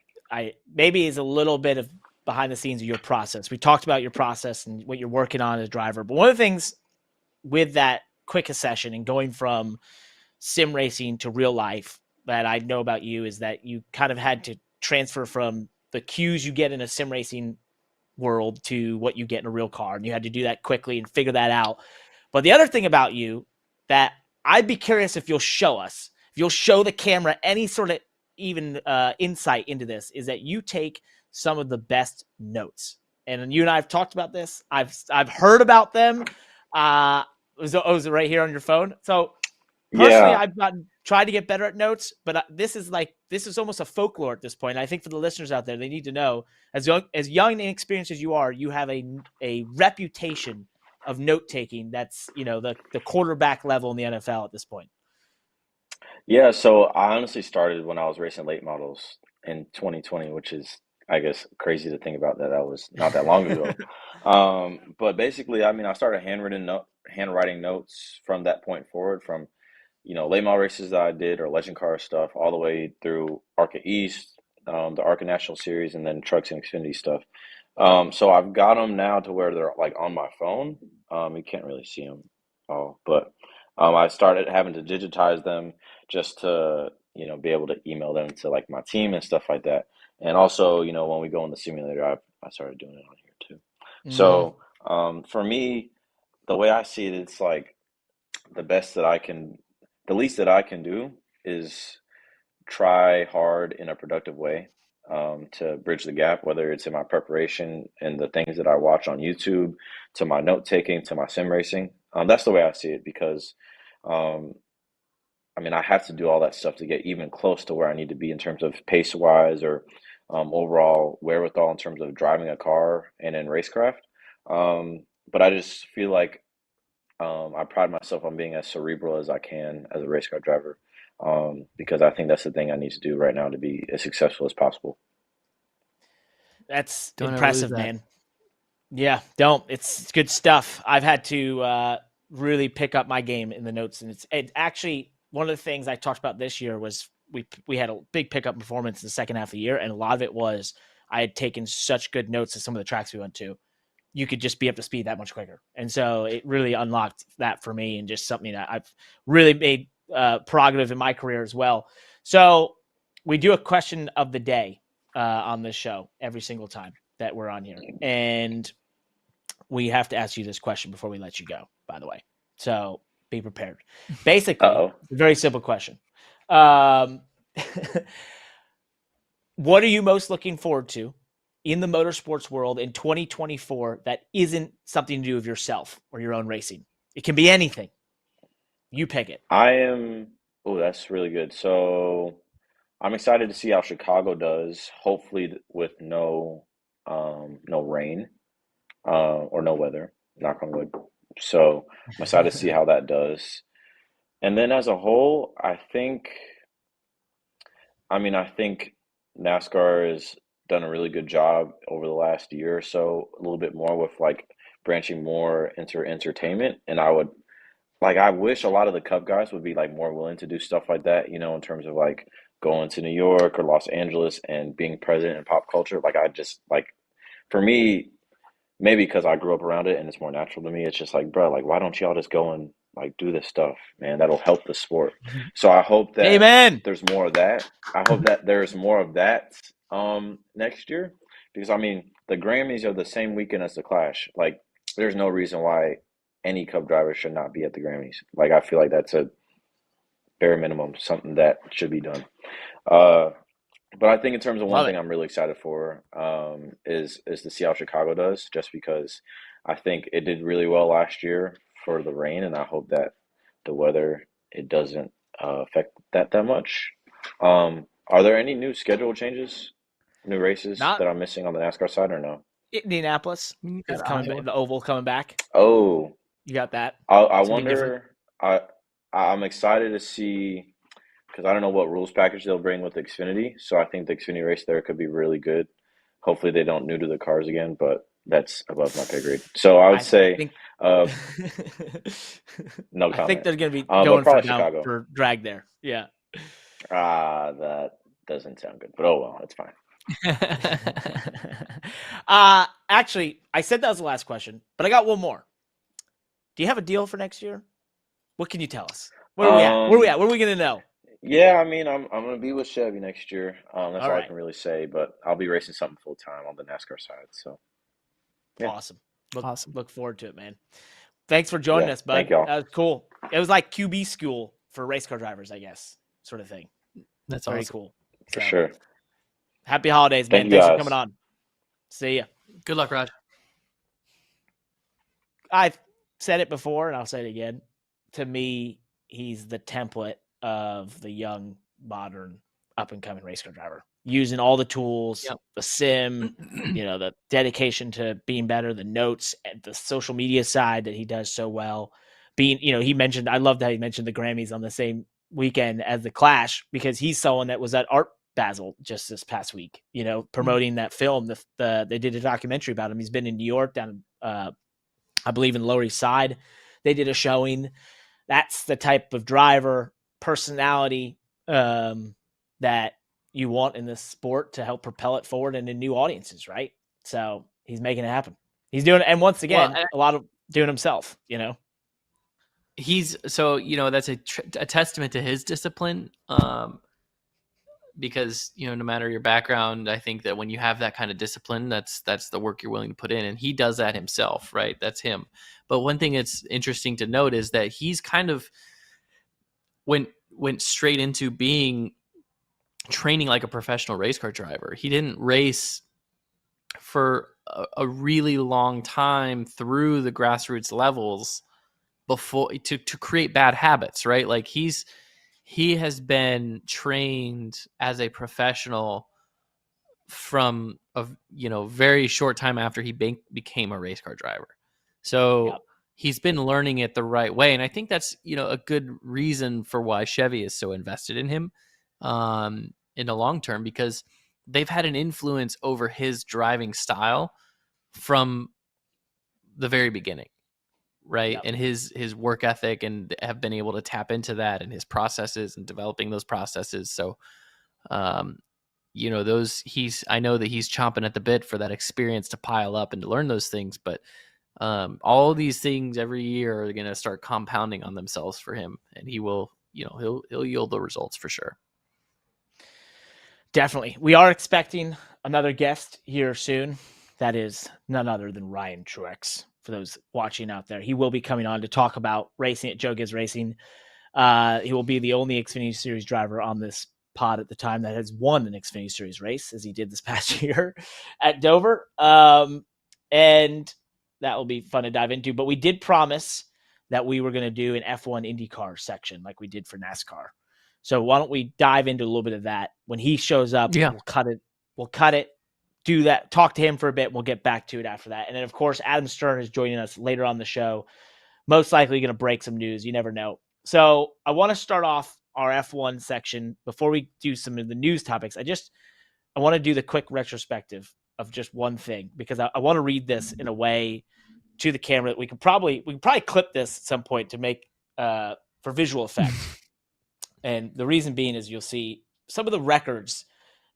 maybe is a little bit of behind the scenes of your process. We talked about your process and what you're working on as a driver, but one of the things with that quick session and going from sim racing to real life that I know about you is that you kind of had to transfer from the cues you get in a sim racing world to what you get in a real car. And you had to do that quickly and figure that out. But the other thing about you that I'd be curious if you'll show us, if you'll show the camera any sort of even insight into this, is that you take some of the best notes. And you and I have talked about this. I've heard about them. Is it right here on your phone? So personally, Yeah. I've tried to get better at notes, but this is almost a folklore at this point. And I think for the listeners out there, they need to know as young and inexperienced as you are, you have a reputation of note taking that's the quarterback level in the NFL at this point. Yeah, so I honestly started when I was racing late models in 2020, which is, I guess, crazy to think about that was not that long ago. But basically, I mean, I started handwriting notes from that point forward, from late model races that I did or legend car stuff all the way through ARCA East, the ARCA National Series, and then Trucks and Xfinity stuff. So I've got them now to where they're like on my phone. You can't really see them all, but I started having to digitize them just to, be able to email them to like my team and stuff like that. And also, when we go in the simulator, I started doing it on here too. So for me, the way I see it, it's like the least that I can do is try hard in a productive way to bridge the gap, whether it's in my preparation and the things that I watch on YouTube, to my note taking, to my sim racing. That's the way I see it because, I have to do all that stuff to get even close to where I need to be in terms of pace wise or overall wherewithal in terms of driving a car and in racecraft. But I just feel like I pride myself on being as cerebral as I can as a race car driver, because I think that's the thing I need to do right now to be as successful as possible. That's Don't ever impressive, lose that. man. Yeah, don't. It's good stuff. I've had to really pick up my game in the notes, and it's actually one of the things I talked about this year was we had a big pickup performance in the second half of the year, and a lot of it was I had taken such good notes of some of the tracks we went to. You could just be up to speed that much quicker. And so it really unlocked that for me and just something that I've really made prerogative in my career as well. So we do a question of the day on this show every single time that we're on here. And we have to ask you this question before we let you go, by the way. So be prepared. Basically, it's a very simple question. What are you most looking forward to in the motorsports world in 2024 that isn't something to do with yourself or your own racing? It can be anything. You pick it. That's really good. So I'm excited to see how Chicago does, hopefully with no rain or no weather, knock on wood. So I'm excited to see how that does. And then as a whole, I think NASCAR has done a really good job over the last year or so, a little bit more with like branching more into entertainment. And I wish a lot of the Cup guys would be like more willing to do stuff like that, in terms of like going to New York or Los Angeles and being present in pop culture. For me, maybe because I grew up around it and it's more natural to me, it's just like, bro, like, why don't y'all just go and like do this stuff, man? That'll help the sport. So I hope that Amen. there's more of that. I hope that there's more of that next year, because the Grammys are the same weekend as the Clash. Like, there's no reason why any Cup driver should not be at the Grammys. Like, I feel like that's a bare minimum, something that should be done. But I think in terms of one thing I'm really excited for is to see how Chicago does, just because I think it did really well last year for the rain, and I hope that the weather, it doesn't affect that much. Are there any new schedule changes, new races that I'm missing on the NASCAR side, or no? Indianapolis is coming, the Oval coming back. Oh, you got that. I wonder. I'm excited to see, because I don't know what rules package they'll bring with Xfinity. So I think the Xfinity race there could be really good. Hopefully they don't new to the cars again, but that's above my pay grade. So I would say no comment. I think they're going to be going Chicago for drag there. Yeah. That doesn't sound good, but oh well, it's fine. Actually, I said that was the last question, but I got one more. Do you have a deal for next year? What can you tell us? Where are we at? Where are we at? What are we going to know? Yeah, I'm going to be with Chevy next year. That's all right. I can really say, but I'll be racing something full time on the NASCAR side. So, yeah. Awesome. Look forward to it, man. Thanks for joining us, bud. Thank y'all. That was cool. It was like QB school for race car drivers, I guess, sort of thing. That's very awesome. cool. For sure. Happy holidays, man. Thanks for coming on. See ya. Good luck, Raj. I've said it before, and I'll say it again. To me, he's the template of the young, modern, up-and-coming race car driver. Using all the tools, the sim, the dedication to being better, the notes, and the social media side that he does so well. He mentioned, I love that he mentioned the Grammys on the same weekend as the Clash, because he's someone that was at Art Basel just this past week, promoting that film. They did a documentary about him. He's been in New York, down I believe in Lower East Side. They did a showing. that's the type of driver personality that you want in this sport to help propel it forward into new audiences, right? So he's making it happen. He's doing it, and once again, a lot of doing himself. He's so that's a testament to his discipline. Because no matter your background, I think that when you have that kind of discipline, that's the work you're willing to put in, and he does that himself, right? That's him. But one thing that's interesting to note is that he's kind of went straight into training like a professional race car driver. He didn't race for a really long time through the grassroots levels before to create bad habits, right? Like he has been trained as a professional from a very short time after he became a race car driver. So he's been learning it the right way, and I think that's a good reason for why Chevy is so invested in him in the long term, because they've had an influence over his driving style from the very beginning. Right. And his work ethic, and have been able to tap into that and his processes and developing those processes. So, I know that he's chomping at the bit for that experience to pile up and to learn those things. But all these things every year are going to start compounding on themselves for him, and he will, he'll yield the results for sure. Definitely. We are expecting another guest here soon. That is none other than Ryan Truex. For those watching out there, he will be coming on to talk about racing at Joe Gibbs Racing. He will be the only Xfinity Series driver on this pod at the time that has won an Xfinity Series race, as he did this past year at Dover. And that will be fun to dive into. But we did promise that we were going to do an F1 IndyCar section like we did for NASCAR. So why don't we dive into a little bit of that? When he shows up, we'll cut it. Do that, talk to him for a bit. We'll get back to it after that. And then, of course, Adam Stern is joining us later on the show. Most likely going to break some news. You never know. So I want to start off our F1 section before we do some of the news topics. I want to do the quick retrospective of just one thing, because I want to read this in a way to the camera that we can probably clip this at some point to make for visual effect. And the reason being is you'll see some of the records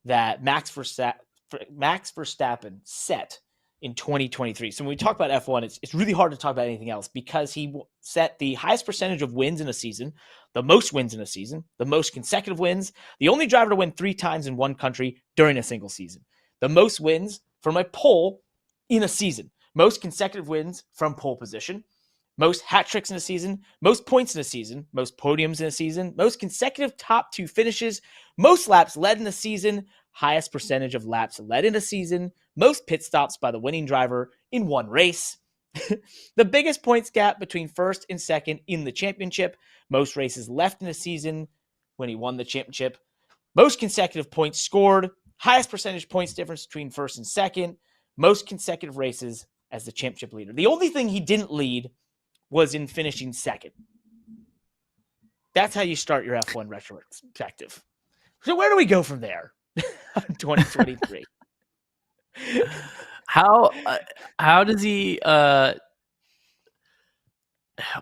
that Max Verstappen set in 2023. So when we talk about F1, it's really hard to talk about anything else, because he set the highest percentage of wins in a season, the most wins in a season, the most consecutive wins, the only driver to win 3 times in one country during a single season, the most wins from a pole in a season, most consecutive wins from pole position, most hat tricks in a season, most points in a season, most podiums in a season, most consecutive top 2 finishes, most laps led in a season, highest percentage of laps led in a season, most pit stops by the winning driver in one race, the biggest points gap between first and second in the championship, most races left in a season when he won the championship, most consecutive points scored, highest percentage points difference between first and second, most consecutive races as the championship leader. The only thing he didn't lead was in finishing second. That's how you start your F1 retrospective. So where do we go from there? 2023. How does he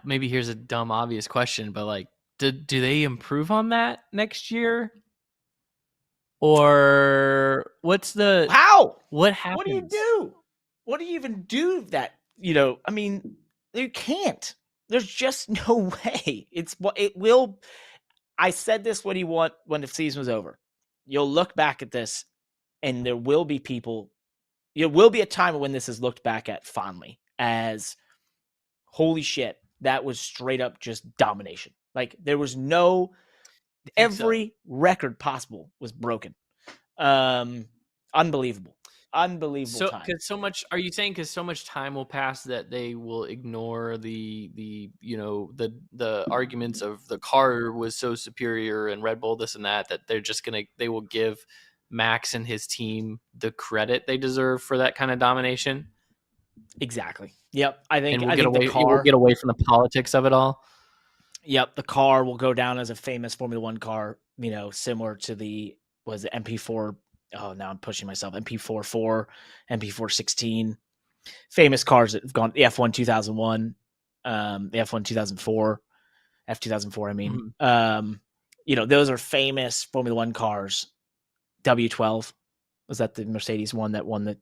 maybe here's a dumb obvious question, but like do they improve on that next year? Or what happens? What do you do? What do you even do that? I mean, you can't. There's just no way. I said this when the season was over. You'll look back at this, and there will be people. It will be a time when this is looked back at fondly as, holy shit, that was straight up just domination. Like there was every record possible was broken. Unbelievable time. Are you saying because so much time will pass that they will ignore the arguments of the car was so superior and Red Bull this and that they will give Max and his team the credit they deserve for that kind of domination? Exactly. Yep. I think we'll get away from the politics of it all. Yep. The car will go down as a famous Formula One car, similar to the MP4. Oh, now I'm pushing myself. MP4-4, MP4-16, famous cars that have gone. The F1 2001, the F1 2004, F2004. I mean, those are famous Formula One cars. W12 was that the Mercedes one that won the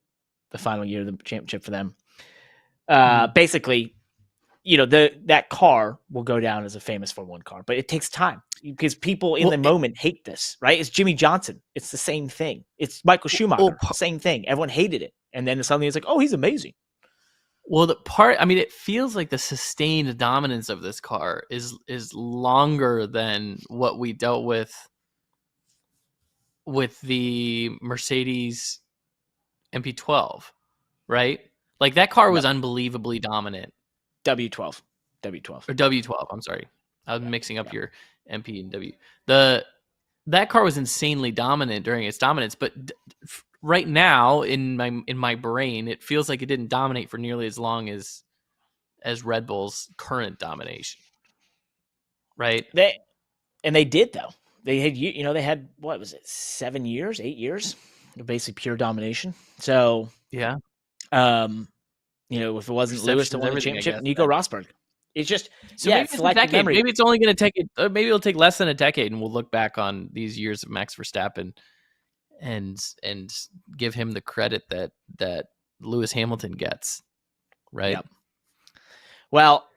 final year of the championship for them. Basically, that car will go down as a famous Formula One car, but it takes time because people in the moment hate this, right? It's Jimmy Johnson. It's the same thing. It's Michael Schumacher. Same thing. Everyone hated it. And then suddenly it's like, oh, he's amazing. Well, it feels like the sustained dominance of this car is longer than what we dealt with the Mercedes MP12, right? Like that car was unbelievably dominant. W12. Or W12, I'm sorry. I was mixing up your MP and W. That car was insanely dominant during its dominance, but right now in my brain, it feels like it didn't dominate for nearly as long as Red Bull's current domination. Right? They did though. They had what was it, 7 years, 8 years of basically pure domination. So yeah, if it wasn't Lewis to win the championship, Nico Rosberg. It's just maybe it's a decade. Memory. Maybe it's only going to take it. Maybe it'll take less than a decade, and we'll look back on these years of Max Verstappen and give him the credit that Lewis Hamilton gets. Right. Yep. Well,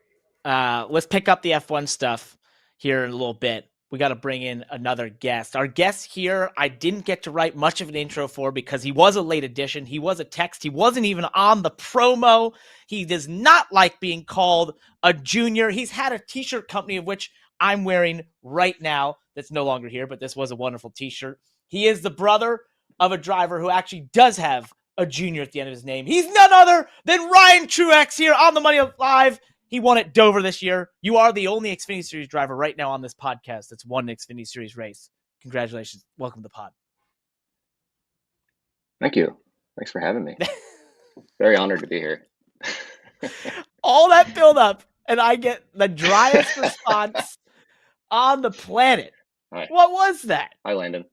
let's pick up the F1 stuff here in a little bit. We got to bring in another guest. Our guest here, I didn't get to write much of an intro for because he was a late addition. He was a text. He wasn't even on the promo. He does not like being called a junior. He's had a t-shirt company of which I'm wearing right now that's no longer here, but this was a wonderful t-shirt. He is the brother of a driver who actually does have a junior at the end of his name. He's none other than Ryan Truex here on the Money Live. He won at Dover this year. You are the only Xfinity Series driver right now on this podcast that's won an Xfinity Series race. Congratulations. Welcome to the pod. Thank you. Thanks for having me. Very honored to be here. All that build up, and I get the driest response on the planet. Hi. What was that? Hi, Landon.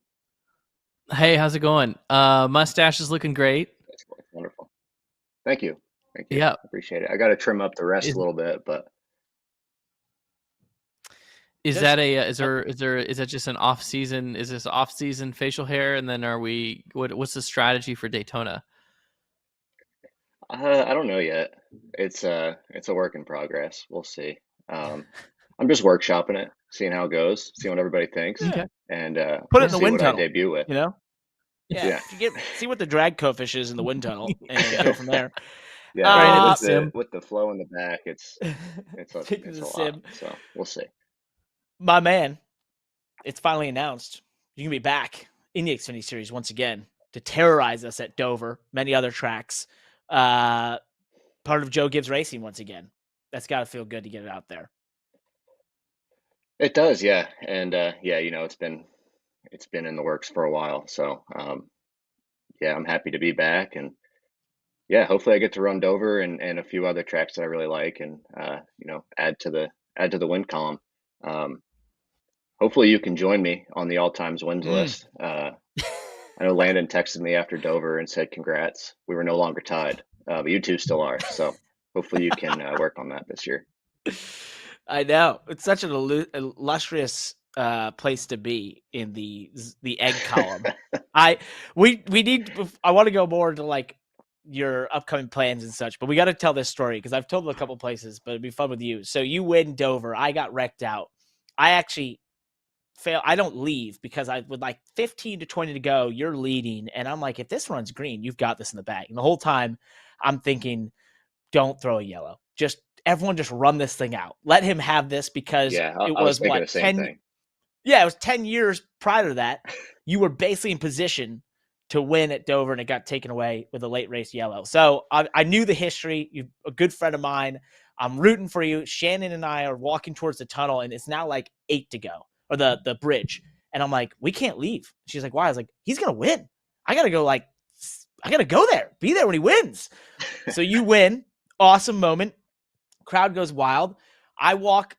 Hey, how's it going? Mustache is looking great. That's wonderful. Thank you. Thank you. Yeah. Appreciate it. I got to trim up the rest a little bit, but is that just an off season? Is this off season facial hair? And then what's the strategy for Daytona? I don't know yet. It's a work in progress. We'll see. I'm just workshopping it, seeing how it goes, seeing what everybody thinks, and put it in the wind tunnel. I debut with. Yeah. See what the drag coefficient is in the wind tunnel, and go from there. Yeah, with the flow in the back, it's a lot. So we'll see. My man, it's finally announced. You can be back in the Xfinity Series once again to terrorize us at Dover, many other tracks. Part of Joe Gibbs Racing once again. That's got to feel good to get it out there. It does, yeah, and it's been in the works for a while. So I'm happy to be back, and hopefully I get to run Dover and a few other tracks that I really like, and add to the win column. Hopefully you can join me on the all-times wins list. I know Landon texted me after Dover and said congrats. We were no longer tied, but you two still are. So hopefully you can work on that this year. I know it's such an illustrious place to be in the egg column. I want to go more into like your upcoming plans and such, but we got to tell this story because I've told it a couple places, but it'd be fun with you. So you win Dover. I got wrecked out. I actually fail. I don't leave because with like 15 to 20 to go, you're leading. And I'm like, if this runs green, you've got this in the bag. And the whole time I'm thinking, don't throw a yellow. Everyone just run this thing out. Let him have this because it was what, 10. Yeah, it was 10 years prior to that. You were basically in position to win at Dover, and it got taken away with a late race yellow. So I knew the history. You're a good friend of mine. I'm rooting for you. Shannon and I are walking towards the tunnel, and it's now like 8 to go, or the bridge. And I'm like, we can't leave. She's like, why? I was like, he's going to win. I got to go there. Be there when he wins. So you win. Awesome moment. Crowd goes wild. I walk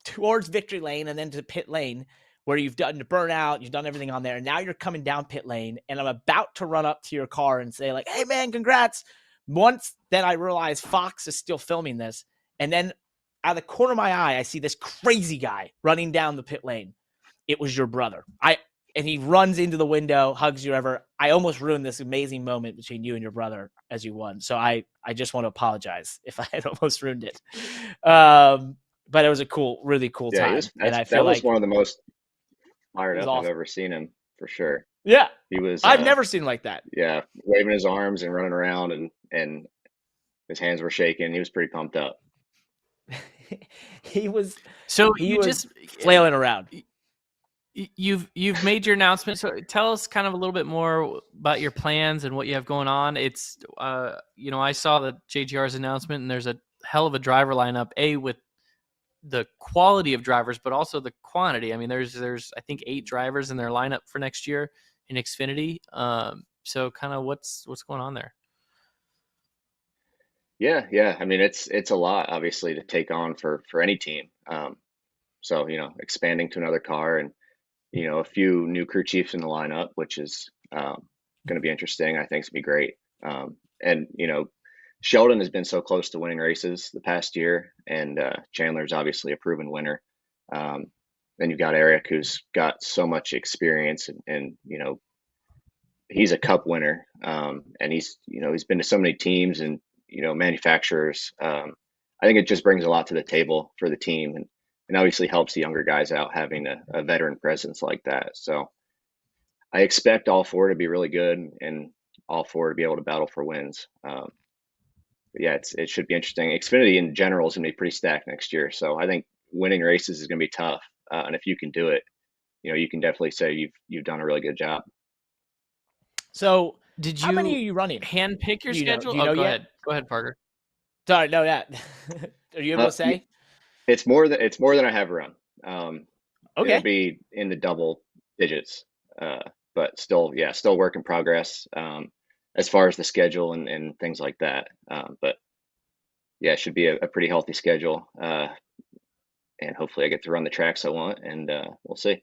towards victory lane and then to pit lane where you've done the burnout, you've done everything on there. And now you're coming down pit lane and I'm about to run up to your car and say like, hey man, congrats. Once then I realized Fox is still filming this. And then out of the corner of my eye, I see this crazy guy running down the pit lane. It was your brother. And he runs into the window, hugs you ever. I almost ruined this amazing moment between you and your brother as you won. So I just want to apologize if I had almost ruined it. But it was a really cool time. And I feel that was like one of the most fired up awesome. I've ever seen him, for sure. Yeah. He was I've never seen him like that. Yeah, waving his arms and running around, and his hands were shaking. He was pretty pumped up. he was just flailing around. You've made your announcement. So tell us kind of a little bit more about your plans and what you have going on. It's I saw the JGR's announcement, and there's a hell of a driver lineup, with the quality of drivers, but also the quantity. I mean, there's I think 8 drivers in their lineup for next year in Xfinity. So kind of what's going on there? Yeah. I mean, it's a lot, obviously, to take on for any team. So expanding to another car, and a few new crew chiefs in the lineup, which is going to be interesting. I think it's going to be great. And Sheldon has been so close to winning races the past year, and Chandler's obviously a proven winner. Then you've got Eric, who's got so much experience, and he's a Cup winner, and he's been to so many teams and manufacturers. I think it just brings a lot to the table for the team, and obviously helps the younger guys out having a veteran presence like that. So I expect all 4 to be really good, and all 4 to be able to battle for wins. But yeah, it should be interesting. Xfinity in general is going to be pretty stacked next year, so I think winning races is going to be tough. And if you can do it, you can definitely say you've done a really good job. So how many are you running? Hand pick your schedule? Go ahead. Go ahead, Parker. Sorry, no, yeah. Are you able to say? It's more than I have run. Okay. It'll be in the double digits, but still work in progress as far as the schedule and things like that. But yeah, it should be a pretty healthy schedule, and hopefully I get to run the tracks I want, and we'll see.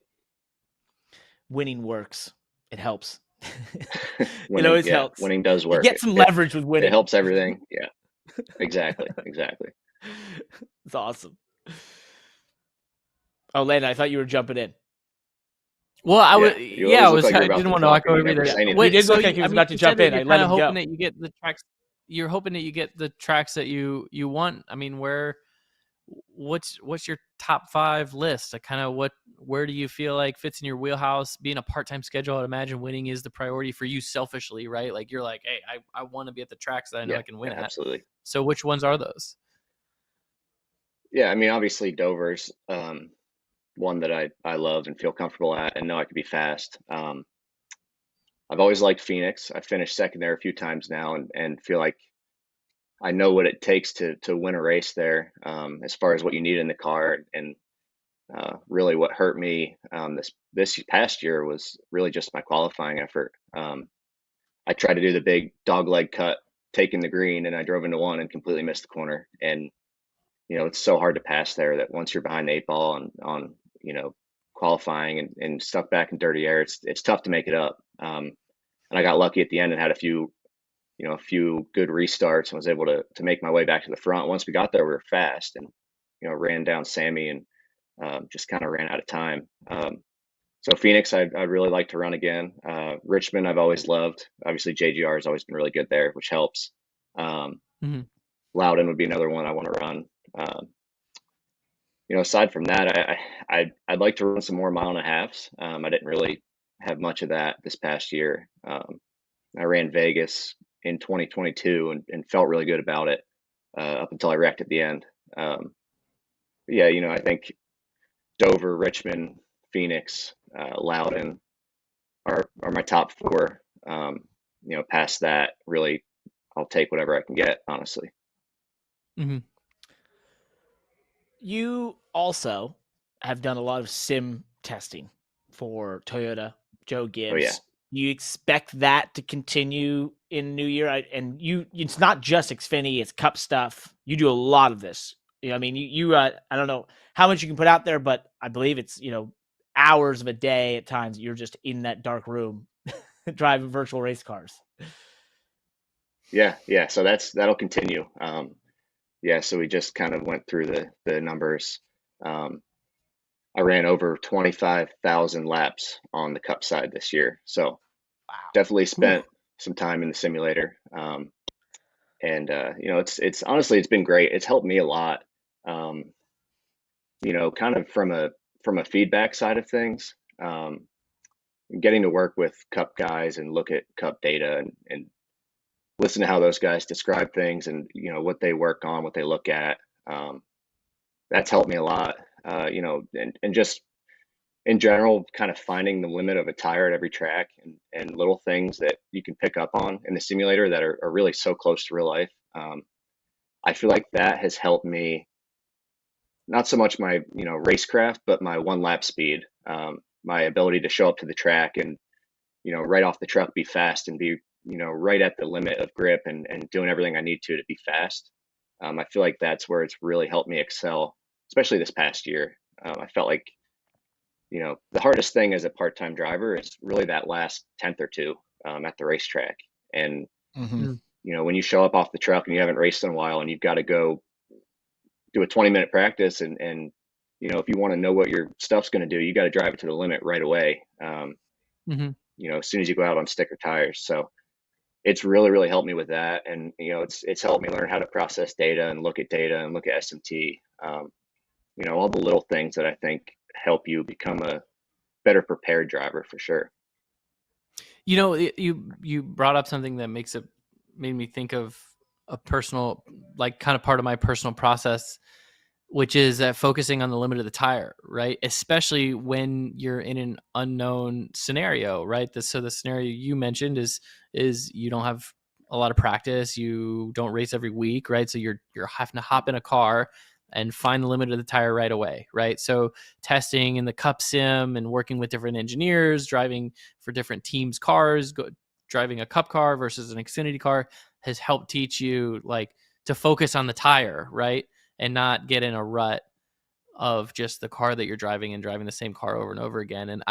Winning works. It helps. Winning, it always helps. Winning does work. You get some leverage with winning. It helps everything. Yeah, exactly. It's awesome. Oh, Landon, I thought you were jumping in. Well, I was. Yeah, I didn't want to knock over everything. Wait, did look like he was about to jump in. I let him go. That you get the tracks. You're hoping that you get the tracks that you want. I mean, what's your top 5 list? Where do you feel like fits in your wheelhouse? Being a part-time schedule, I'd imagine winning is the priority for you selfishly, right? Like you're like, hey, I want to be at the tracks that I know I can win at. Absolutely. So which ones are those? Yeah, I mean, obviously Dover's one that I love and feel comfortable at and know I could be fast. I've always liked Phoenix. I finished second there a few times now, and feel like I know what it takes to win a race there, as far as what you need in the car. And really what hurt me this past year was really just my qualifying effort. I tried to do the big dog leg cut, taking the green, and I drove into one and completely missed the corner. And it's so hard to pass there that once you're behind the 8 ball on qualifying and stuck back in dirty air, it's tough to make it up. And I got lucky at the end and had a few good restarts and was able to make my way back to the front. Once we got there, we were fast, and ran down Sammy and just kind of ran out of time. So Phoenix, I'd really like to run again. Richmond, I've always loved. Obviously, JGR has always been really good there, which helps. Loudon would be another one I want to run. Aside from that, I'd like to run some more 1.5 miles. I didn't really have much of that this past year. I ran Vegas in 2022 and felt really good about it up until I wrecked at the end. Yeah, I think Dover, Richmond, Phoenix, Loudon are my top 4. Past that, really, I'll take whatever I can get, honestly. Mm-hmm. You also have done a lot of sim testing for Toyota, Joe Gibbs. Oh, yeah. You expect that to continue in New Year? And it's not just Xfinity, it's Cup stuff. You do a lot of this. I mean, you I don't know how much you can put out there, but I believe it's, hours of a day at times you're just in that dark room driving virtual race cars. Yeah. So that'll continue. yeah, so we just kind of went through the numbers. I ran over 25,000 laps on the Cup side this year, so definitely spent some time in the simulator. And it's honestly, it's been great. It's helped me a lot. Kind of from a feedback side of things. Getting to work with Cup guys and look at Cup data and listen to how those guys describe things and what they work on, what they look at. That's helped me a lot. And just in general, kind of finding the limit of a tire at every track and little things that you can pick up on in the simulator that are really so close to real life. I feel like that has helped me, not so much my racecraft, but my one lap speed, my ability to show up to the track and right off the truck be fast and be right at the limit of grip and doing everything I need to be fast. I feel like that's where it's really helped me excel, especially this past year. I felt like the hardest thing as a part-time driver is really that last tenth or two at the racetrack. And when you show up off the truck and you haven't raced in a while and you've got to go do a 20-minute practice and if you want to know what your stuff's going to do, you got to drive it to the limit right away. As soon as you go out on sticker tires. So it's really, really helped me with that. And, it's helped me learn how to process data and look at SMT. All the little things that I think help you become a better prepared driver for sure. You brought up something that made me think of a personal, like kind of part of my personal process, which is focusing on the limit of the tire, right? Especially when you're in an unknown scenario, right? So the scenario you mentioned is you don't have a lot of practice, you don't race every week, right? So you're having to hop in a car and find the limit of the tire right away, right? So testing in the Cup sim and working with different engineers, driving for different teams' cars, driving a Cup car versus an Xfinity car has helped teach you like to focus on the tire, right? And not get in a rut of just the car that you're driving and driving the same car over and over again. And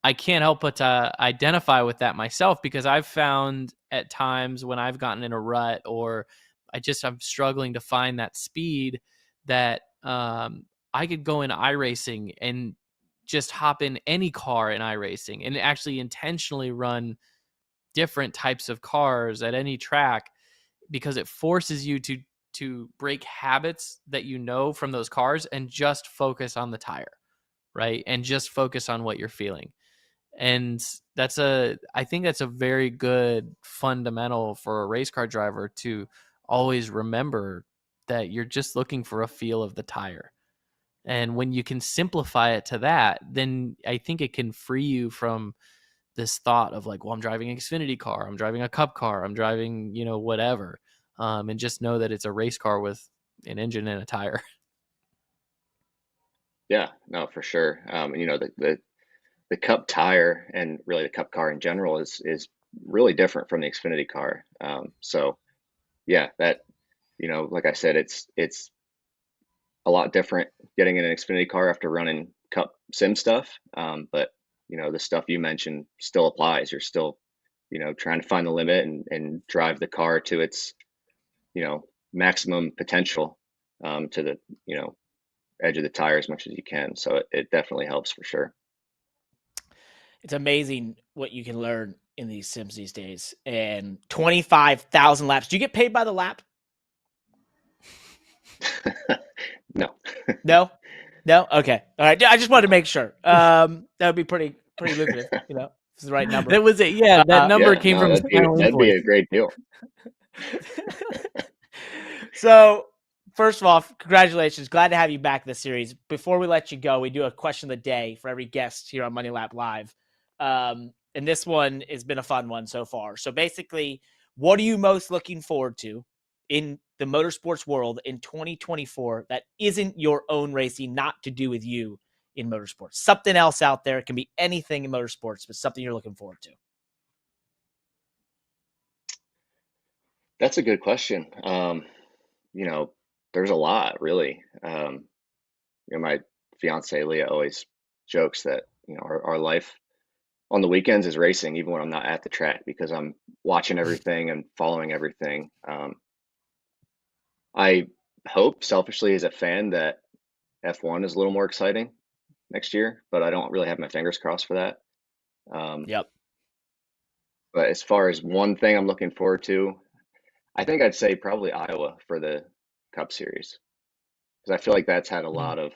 I can't help but to identify with that myself, because I've found at times when I've gotten in a rut or I'm struggling to find that speed that I could go in iRacing and just hop in any car in iRacing and actually intentionally run different types of cars at any track, because it forces you to break habits that from those cars and just focus on the tire, right? And just focus on what you're feeling. And I think that's a very good fundamental for a race car driver to always remember, that you're just looking for a feel of the tire. And when you can simplify it to that, then I think it can free you from this thought of like, well, I'm driving an Xfinity car, I'm driving a Cup car, I'm driving, whatever. And just know that it's a race car with an engine and a tire. Yeah, no, for sure. The Cup tire and really the Cup car in general is really different from the Xfinity car. So yeah, that, like I said, it's a lot different getting in an Xfinity car after running Cup sim stuff. But the stuff you mentioned still applies. You're still, trying to find the limit and drive the car to its, maximum potential, to the, edge of the tire as much as you can. So it definitely helps for sure. It's amazing what you can learn in these sims these days. And 25,000 laps. Do you get paid by the lap? No. No? Okay. All right. I just wanted to make sure. That would be pretty lucrative, if it's the right number. That was it. Yeah, that number came from that'd be a great deal. So, first of all, congratulations. Glad to have you back this series. Before we let you go, we do a question of the day for every guest here on Money Lap Live. And this one has been a fun one so far. So basically, what are you most looking forward to in the motorsports world in 2024 that isn't your own racing, not to do with you in motorsports? Something else out there. It can be anything in motorsports, but something you're looking forward to. That's a good question. There's a lot, really. My fiance Leah always jokes that our life on the weekends is racing, even when I'm not at the track, because I'm watching everything and following everything. I hope selfishly as a fan that F1 is a little more exciting next year, but I don't really have my fingers crossed for that. Yep. But as far as one thing I'm looking forward to, I think I'd say probably Iowa for the Cup Series, because I feel like that's had a lot of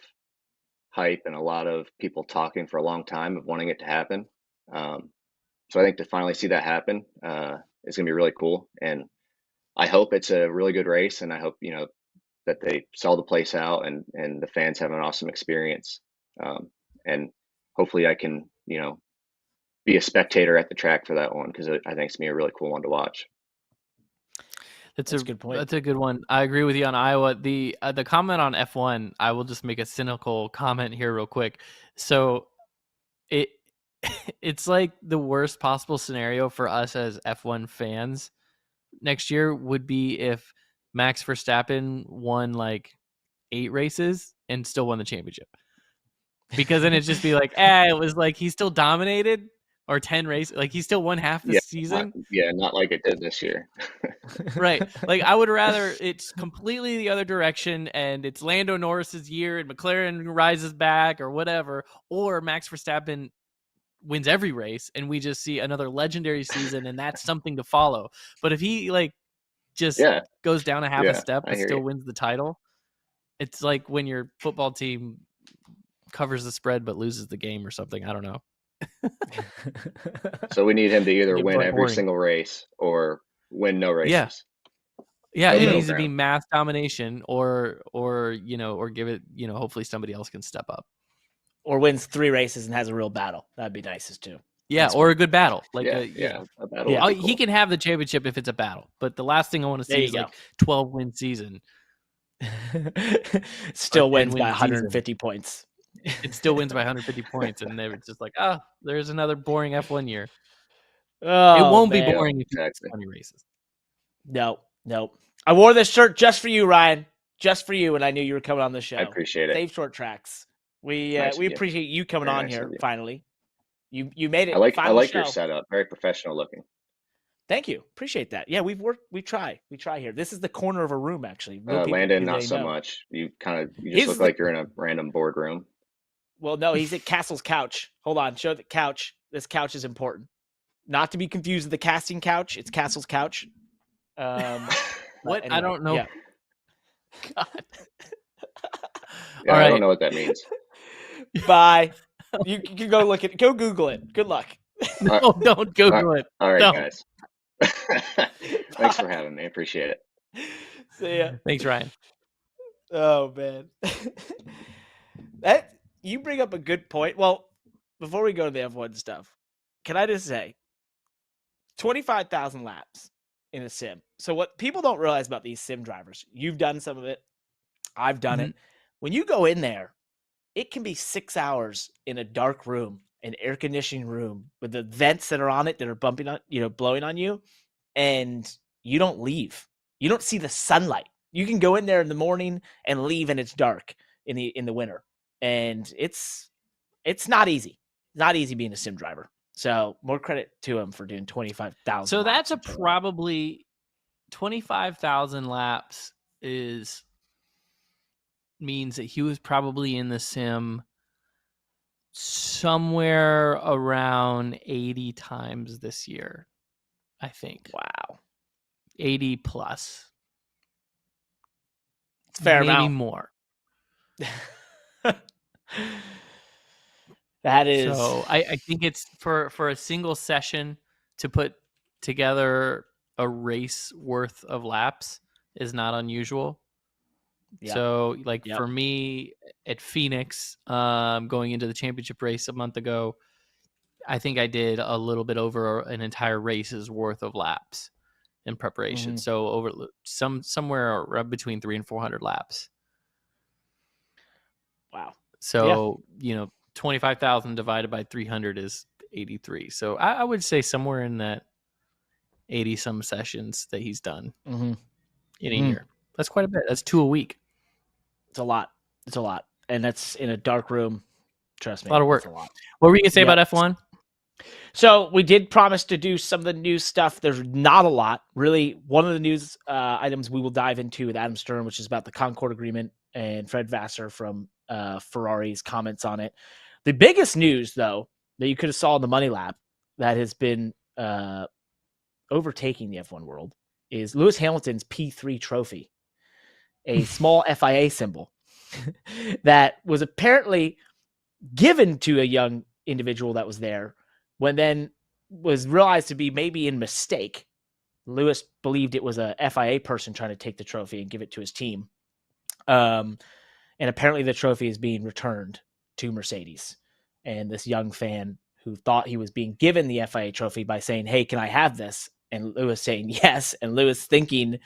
hype and a lot of people talking for a long time of wanting it to happen. So I think to finally see that happen is going to be really cool. And I hope it's a really good race, and I hope, that they sell the place out and the fans have an awesome experience. And hopefully I can, be a spectator at the track for that one, because I think it's going to be a really cool one to watch. That's a good point. That's a good one. I agree with you on Iowa. The comment on F1, I will just make a cynical comment here real quick. So it's like the worst possible scenario for us as F1 fans next year would be if Max Verstappen won like 8 races and still won the championship. Because then it'd just be like, it was like he still dominated, or 10 races, like he still won half the season. Not like it did this year. Right. Like I would rather it's completely the other direction, and it's Lando Norris's year and McLaren rises back or whatever, or Max Verstappen wins every race and we just see another legendary season, and that's something to follow. But if he like just goes down a half a step and still wins the title, it's like when your football team covers the spread but loses the game or something. I don't know. So we need him to either win every single race or win no races. Yeah, it needs to be mass domination, or give it, hopefully somebody else can step up. Or wins 3 races and has a real battle. That'd be nice too. Yeah, or a good battle. Like a battle. Yeah, he can have the championship if it's a battle. But the last thing I want to see is like 12-win season. Still wins by 150 points. It still wins by 150 points, and they're just like, there's another boring F1 year. It won't be boring if it's 20 races. No. I wore this shirt just for you, Ryan. Just for you, and I knew you were coming on the show. I appreciate it. Save Short Tracks. We appreciate you coming on here finally. You made it. I like your setup. Very professional looking. Thank you. Appreciate that. Yeah, we try here. This is the corner of a room, actually. Landon, not so much. You just look like you're in a random boardroom. Well, no, he's at Cassill's couch. Hold on, show the couch. This couch is important. Not to be confused with the casting couch. It's Cassill's couch. What? Anyway, I don't know. Yeah. God. All right. I don't know what that means. Bye. You can go look at it. Go Google it. Good luck. No, don't Google it. All right, guys. Thanks for having me. I appreciate it. See ya. Thanks, Ryan. Oh, man. You bring up a good point. Well, before we go to the F1 stuff, can I just say 25,000 laps in a sim. So what people don't realize about these sim drivers, you've done some of it. I've done it. When you go in there, it can be 6 hours in a dark room, an air conditioning room with the vents that are on it that are bumping on, blowing on you, and you don't leave. You don't see the sunlight. You can go in there in the morning and leave, and it's dark in the winter. And it's not easy. Not easy being a sim driver. So more credit to him for doing 25,000. So that's probably 25,000 laps means that he was probably in the sim somewhere around 80 times this year, I think. Wow. 80 plus. It's fair maybe amount. More. That is. So I think it's for a single session to put together a race worth of laps is not unusual. Yep. So for me at Phoenix, going into the championship race a month ago, I think I did a little bit over an entire race's worth of laps in preparation. Mm-hmm. So over somewhere between 300 and 400 laps. Wow. So, 25,000 divided by 300 is 83. So I would say somewhere in that 80 some sessions that he's done in a year. That's quite a bit. That's 2 a week. It's a lot. And that's in a dark room. Trust me. A lot of work. What were you going to say about F1? So we did promise to do some of the news stuff. There's not a lot. Really, one of the news items we will dive into with Adam Stern, which is about the Concorde agreement, and Fred Vassar from Ferrari's comments on it. The biggest news, though, that you could have saw in the Money Lab that has been overtaking the F1 world is Lewis Hamilton's P3 trophy, a small FIA symbol that was apparently given to a young individual that was there, when then was realized to be maybe in mistake. Lewis believed it was a FIA person trying to take the trophy and give it to his team. And apparently the trophy is being returned to Mercedes. And this young fan who thought he was being given the FIA trophy by saying, "Hey, can I have this?" And Lewis saying yes. And Lewis thinking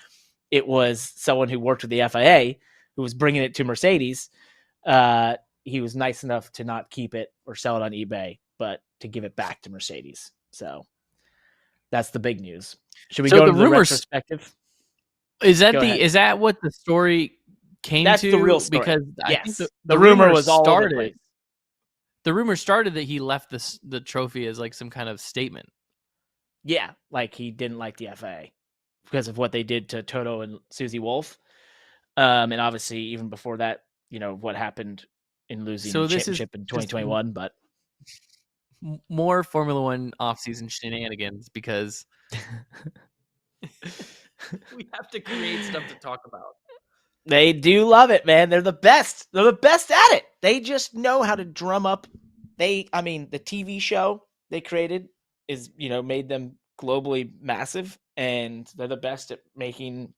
it was someone who worked with the FIA who was bringing it to Mercedes. He was nice enough to not keep it or sell it on eBay, but to give it back to Mercedes. So that's the big news. Should we go to the retrospective? Is that what the story came to? That's the real story. Because yes. I think the rumor was all over the place. The rumor started that he left the trophy as like some kind of statement. Yeah, like he didn't like the FIA because of what they did to Toto and Susie Wolff. And obviously, even before that, what happened in losing the championship in 2021. But more Formula One offseason shenanigans, because we have to create stuff to talk about. They do love it, man. They're the best. They're the best at it. They just know how to drum up. The TV show they created is, made them globally massive, and they're the best at making,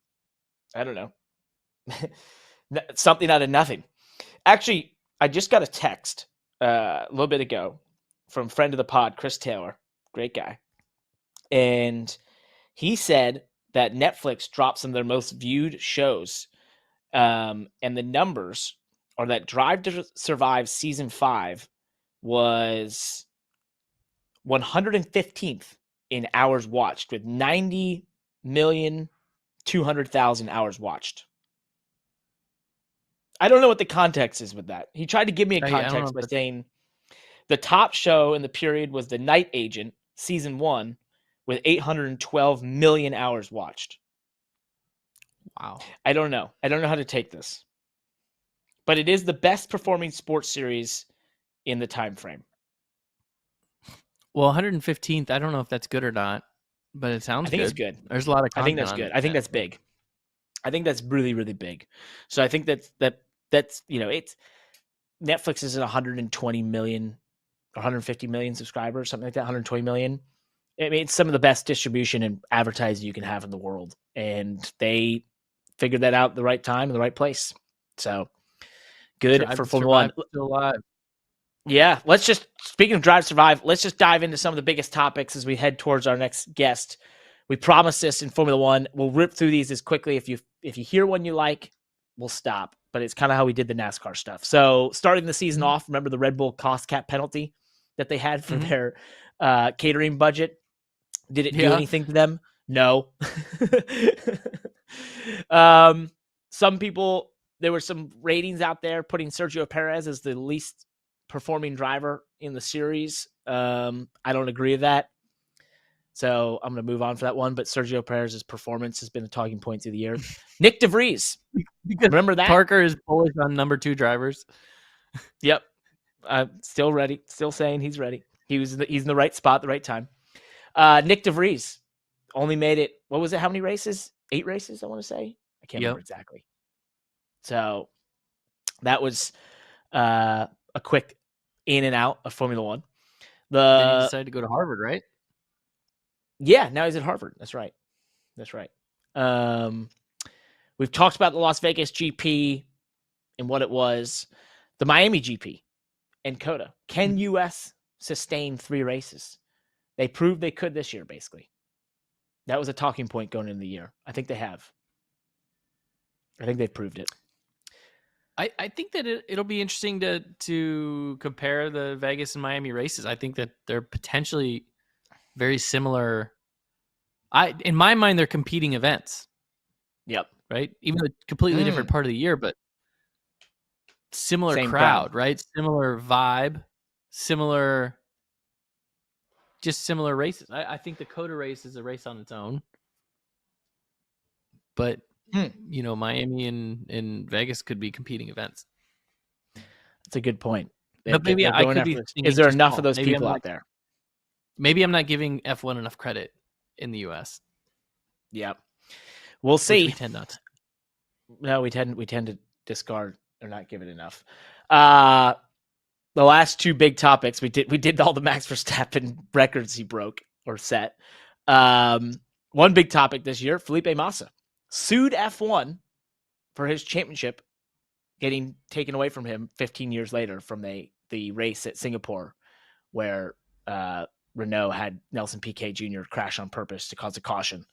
I don't know, something out of nothing. Actually, I just got a text a little bit ago from friend of the pod, Chris Taylor, great guy. And he said that Netflix dropped some of their most viewed shows. And the numbers are that Drive to Survive Season 5 was 115th in hours watched, with 90,200,000 hours watched. I don't know what the context is with that. He tried to give me a context by saying the top show in the period was The Night Agent, Season 1, with 812 million hours watched. Wow. I don't know. I don't know how to take this. But it is the best performing sports series in the time frame. Well, 115th, I don't know if that's good or not, but it sounds good. I think it's good. There's a lot of content. I think that's good. I think that's big. I think that's really, really big. So I think that's it's Netflix is at 120 million, 150 million subscribers, something like that, 120 million. I mean, it's some of the best distribution and advertising you can have in the world. And they figured that out at the right time in the right place. So good for Formula One. Still alive. Yeah, speaking of Drive to Survive, let's just dive into some of the biggest topics as we head towards our next guest. We promised this in Formula One. We'll rip through these as quickly. If you hear one you like, we'll stop. But it's kind of how we did the NASCAR stuff. So starting the season off, remember the Red Bull cost cap penalty that they had for their catering budget? Did it do anything to them? No. Some people, there were some ratings out there putting Sergio Perez as the least performing driver in the series. I don't agree with that. So I'm going to move on for that one. But Sergio Perez's performance has been a talking point through the year. Nick DeVries. Remember that? Parker is bullish on number 2 drivers. Yep. Still ready. Still saying he's ready. He's in the right spot at the right time. Nick DeVries only made it. What was it? How many races? 8 races, I want to say. I can't remember exactly. So that was a quick in and out of Formula One. Then he decided to go to Harvard, right? Yeah, now he's at Harvard. That's right. We've talked about the Las Vegas GP and what it was. The Miami GP and COTA. Can US sustain 3 races? They proved they could this year, basically. That was a talking point going into the year. I think they have. I think they've proved it. I think that it'll be interesting to compare the Vegas and Miami races. I think that they're potentially very similar. In my mind, they're competing events. Yep. Right? Even though it's a completely different part of the year, but similar Same crowd, right? Similar vibe, similar just similar races. I think the COTA race is a race on its own. But, Miami and Vegas could be competing events. That's a good point. But maybe I could be thinking is there too enough small. of those Maybe people I'm out there? Maybe I'm not giving F1 enough credit in the U.S. Yep. We'll see. We tend not to. No, we tend to discard or not give it enough. The last two big topics, we did all the Max Verstappen records he broke or set. One big topic this year, Felipe Massa sued F1 for his championship getting taken away from him 15 years later from the race at Singapore, where Renault had Nelson Piquet Jr. crash on purpose to cause a caution.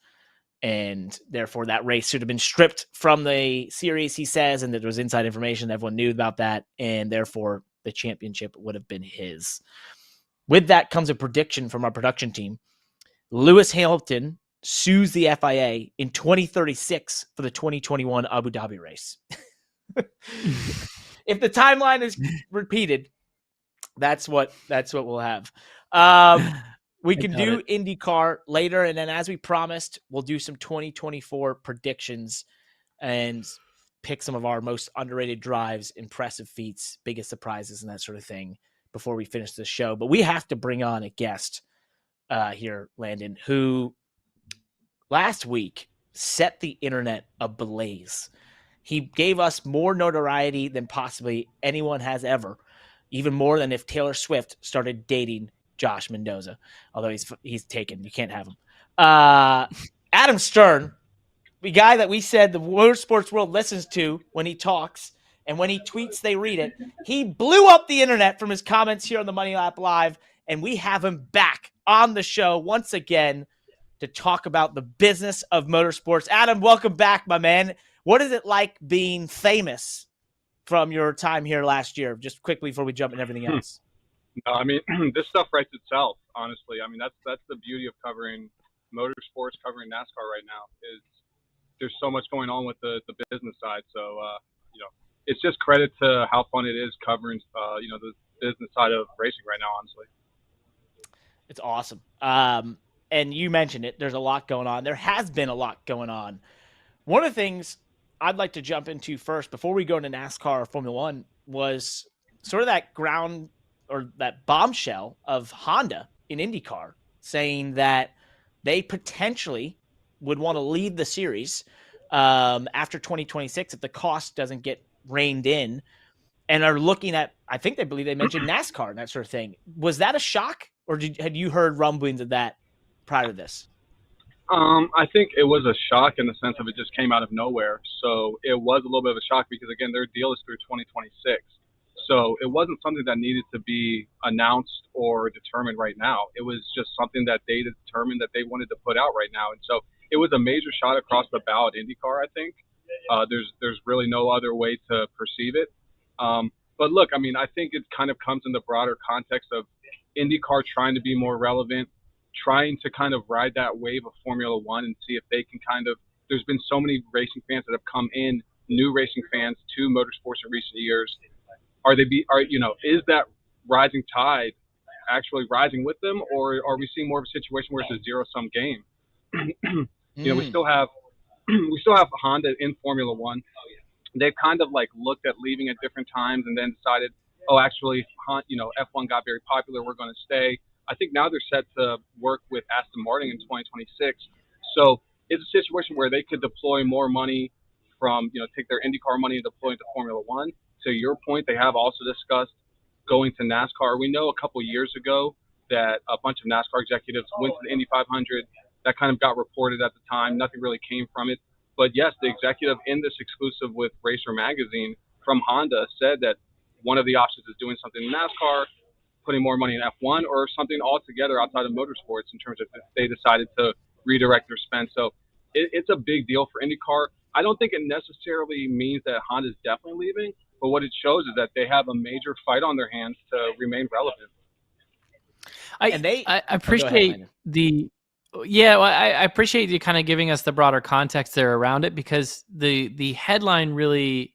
And therefore that race should have been stripped from the series, he says, and there was inside information. Everyone knew about that, and therefore the championship would have been his. With that comes a prediction from our production team. Lewis Hamilton sues the FIA in 2036 for the 2021 Abu Dhabi race. If the timeline is repeated, that's what we'll have. We can do IndyCar later, and then as we promised, we'll do some 2024 predictions and pick some of our most underrated drives, impressive feats, biggest surprises, and that sort of thing before we finish the show. But we have to bring on a guest here, Landon, who last week set the internet ablaze. He gave us more notoriety than possibly anyone has ever, even more than if Taylor Swift started dating Josh Mendoza, although he's taken. You can't have him. Adam Stern, the guy that we said the motorsports world listens to when he talks, and when he tweets, they read it. He blew up the internet from his comments here on the Money Lap Live, and we have him back on the show once again to talk about the business of motorsports. Adam, welcome back, my man. What is it like being famous from your time here last year? Just quickly before we jump into everything else. No, I mean, this stuff writes itself, honestly. I mean, that's the beauty of covering motorsports, covering NASCAR right now, is there's so much going on with the business side. So, it's just credit to how fun it is covering, the business side of racing right now, honestly. It's awesome. And you mentioned it. There's a lot going on. There has been a lot going on. One of the things I'd like to jump into first before we go into NASCAR or Formula One was sort of that ground or that bombshell of Honda in IndyCar saying that they potentially would want to leave the series after 2026 if the cost doesn't get reined in, and are looking at, I think they believe they mentioned NASCAR and that sort of thing. Was that a shock, or had you heard rumblings of that prior to this? I think it was a shock in the sense of it just came out of nowhere. So it was a little bit of a shock because, again, their deal is through 2026. So it wasn't something that needed to be announced or determined right now. It was just something that they determined that they wanted to put out right now. And so it was a major shot across the bow at IndyCar, I think. There's really no other way to perceive it. But look, I mean, I think it kind of comes in the broader context of IndyCar trying to be more relevant, trying to kind of ride that wave of Formula One and see if they can there's been so many racing fans that have come in, new racing fans to motorsports in recent years. Is that rising tide actually rising with them, or are we seeing more of a situation where it's a zero-sum game? We still have Honda in Formula One. They've kind of looked at leaving at different times and then decided, actually, F1 got very popular, we're going to stay. I think now they're set to work with Aston Martin in 2026. So it's a situation where they could deploy more money from, take their IndyCar money and deploy it to Formula One. To your point, they have also discussed going to NASCAR. We know a couple years ago that a bunch of NASCAR executives went to the Indy 500. That kind of got reported at the time. Nothing really came from it. But yes, the executive in this exclusive with Racer Magazine from Honda said that one of the options is doing something in NASCAR, putting more money in F1, or something altogether outside of motorsports in terms of if they decided to redirect their spend. So it's a big deal for IndyCar. I don't think it necessarily means that Honda's definitely leaving, but what it shows is that they have a major fight on their hands to remain relevant. I appreciate I appreciate you kind of giving us the broader context there around it, because the headline really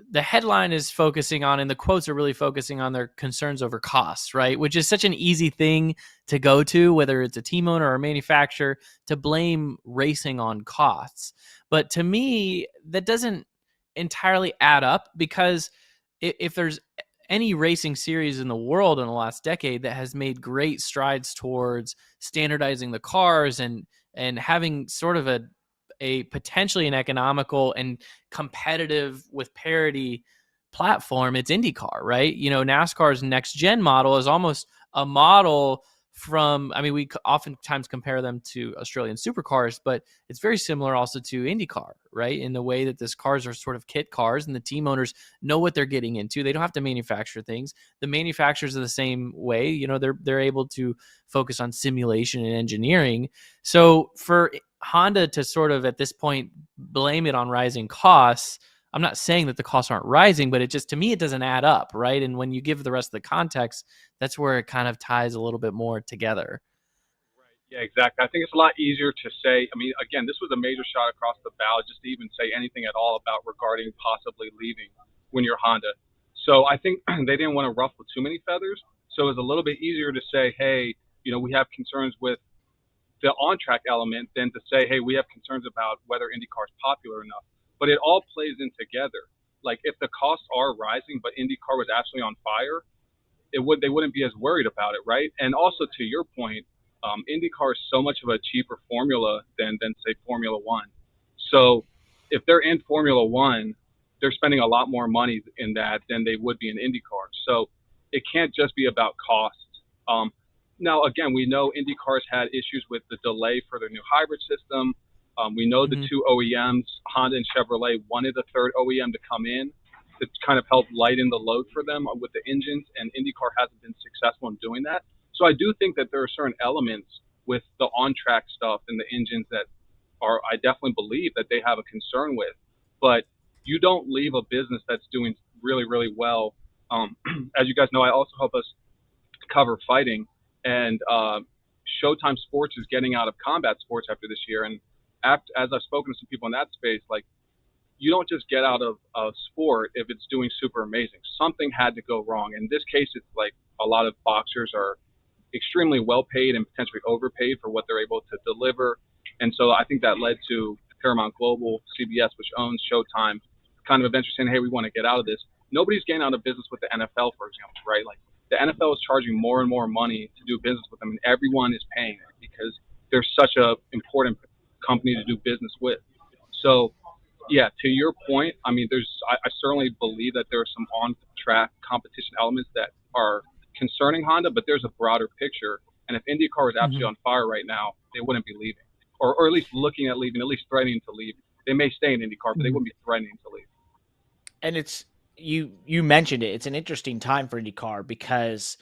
the headline is focusing on, and the quotes are really focusing on their concerns over costs, right? Which is such an easy thing to go to, whether it's a team owner or a manufacturer, to blame racing on costs. But to me, that doesn't entirely add up, because if there's any racing series in the world in the last decade that has made great strides towards standardizing the cars and having sort of a potentially an economical and competitive with parity platform, it's IndyCar, right? NASCAR's next gen model is almost a model from, we oftentimes compare them to Australian supercars, but it's very similar also to IndyCar, right? In the way that these cars are sort of kit cars, and the team owners know what they're getting into. They don't have to manufacture things. The manufacturers are the same way. They're able to focus on simulation and engineering. So for Honda to sort of at this point blame it on rising costs, I'm not saying that the costs aren't rising, but to me, it doesn't add up, right? And when you give the rest of the context, that's where it kind of ties a little bit more together. Right. Yeah, exactly. I think it's a lot easier to say, again, this was a major shot across the bow, just to even say anything at all about regarding possibly leaving when you're Honda. So I think they didn't want to ruffle too many feathers. So it was a little bit easier to say, hey, we have concerns with the on-track element than to say, hey, we have concerns about whether IndyCar is popular enough. But it all plays in together. Like, if the costs are rising, but IndyCar was absolutely on fire, they wouldn't be as worried about it, right? And also, to your point, IndyCar is so much of a cheaper formula than say Formula One. So if they're in Formula One, they're spending a lot more money in that than they would be in IndyCar. So it can't just be about cost. Now, again, we know IndyCar's had issues with the delay for their new hybrid system. We know the two OEMs, Honda and Chevrolet, wanted a third OEM to come in to kind of help lighten the load for them with the engines, and IndyCar hasn't been successful in doing that. So I do think that there are certain elements with the on-track stuff and the engines that I definitely believe that they have a concern with. But you don't leave a business that's doing really, really well. As you guys know, I also help us cover fighting, and Showtime Sports is getting out of combat sports after this year. And as I've spoken to some people in that space, like, you don't just get out of a sport if it's doing super amazing. Something had to go wrong. In this case, it's like a lot of boxers are extremely well paid and potentially overpaid for what they're able to deliver. And so I think that led to Paramount Global, CBS, which owns Showtime, kind of eventually saying, hey, we want to get out of this. Nobody's getting out of business with the NFL, for example, right? Like, the NFL is charging more and more money to do business with them, and everyone is paying it because they're such a important company to do business with. So, yeah, to your point, I certainly believe that there are some on-track competition elements that are concerning Honda, but there's a broader picture. And if IndyCar was absolutely on fire right now, they wouldn't be leaving, or at least looking at leaving, at least threatening to leave. They may stay in IndyCar, but they wouldn't be threatening to leave. And it's you mentioned it. It's an interesting time for IndyCar because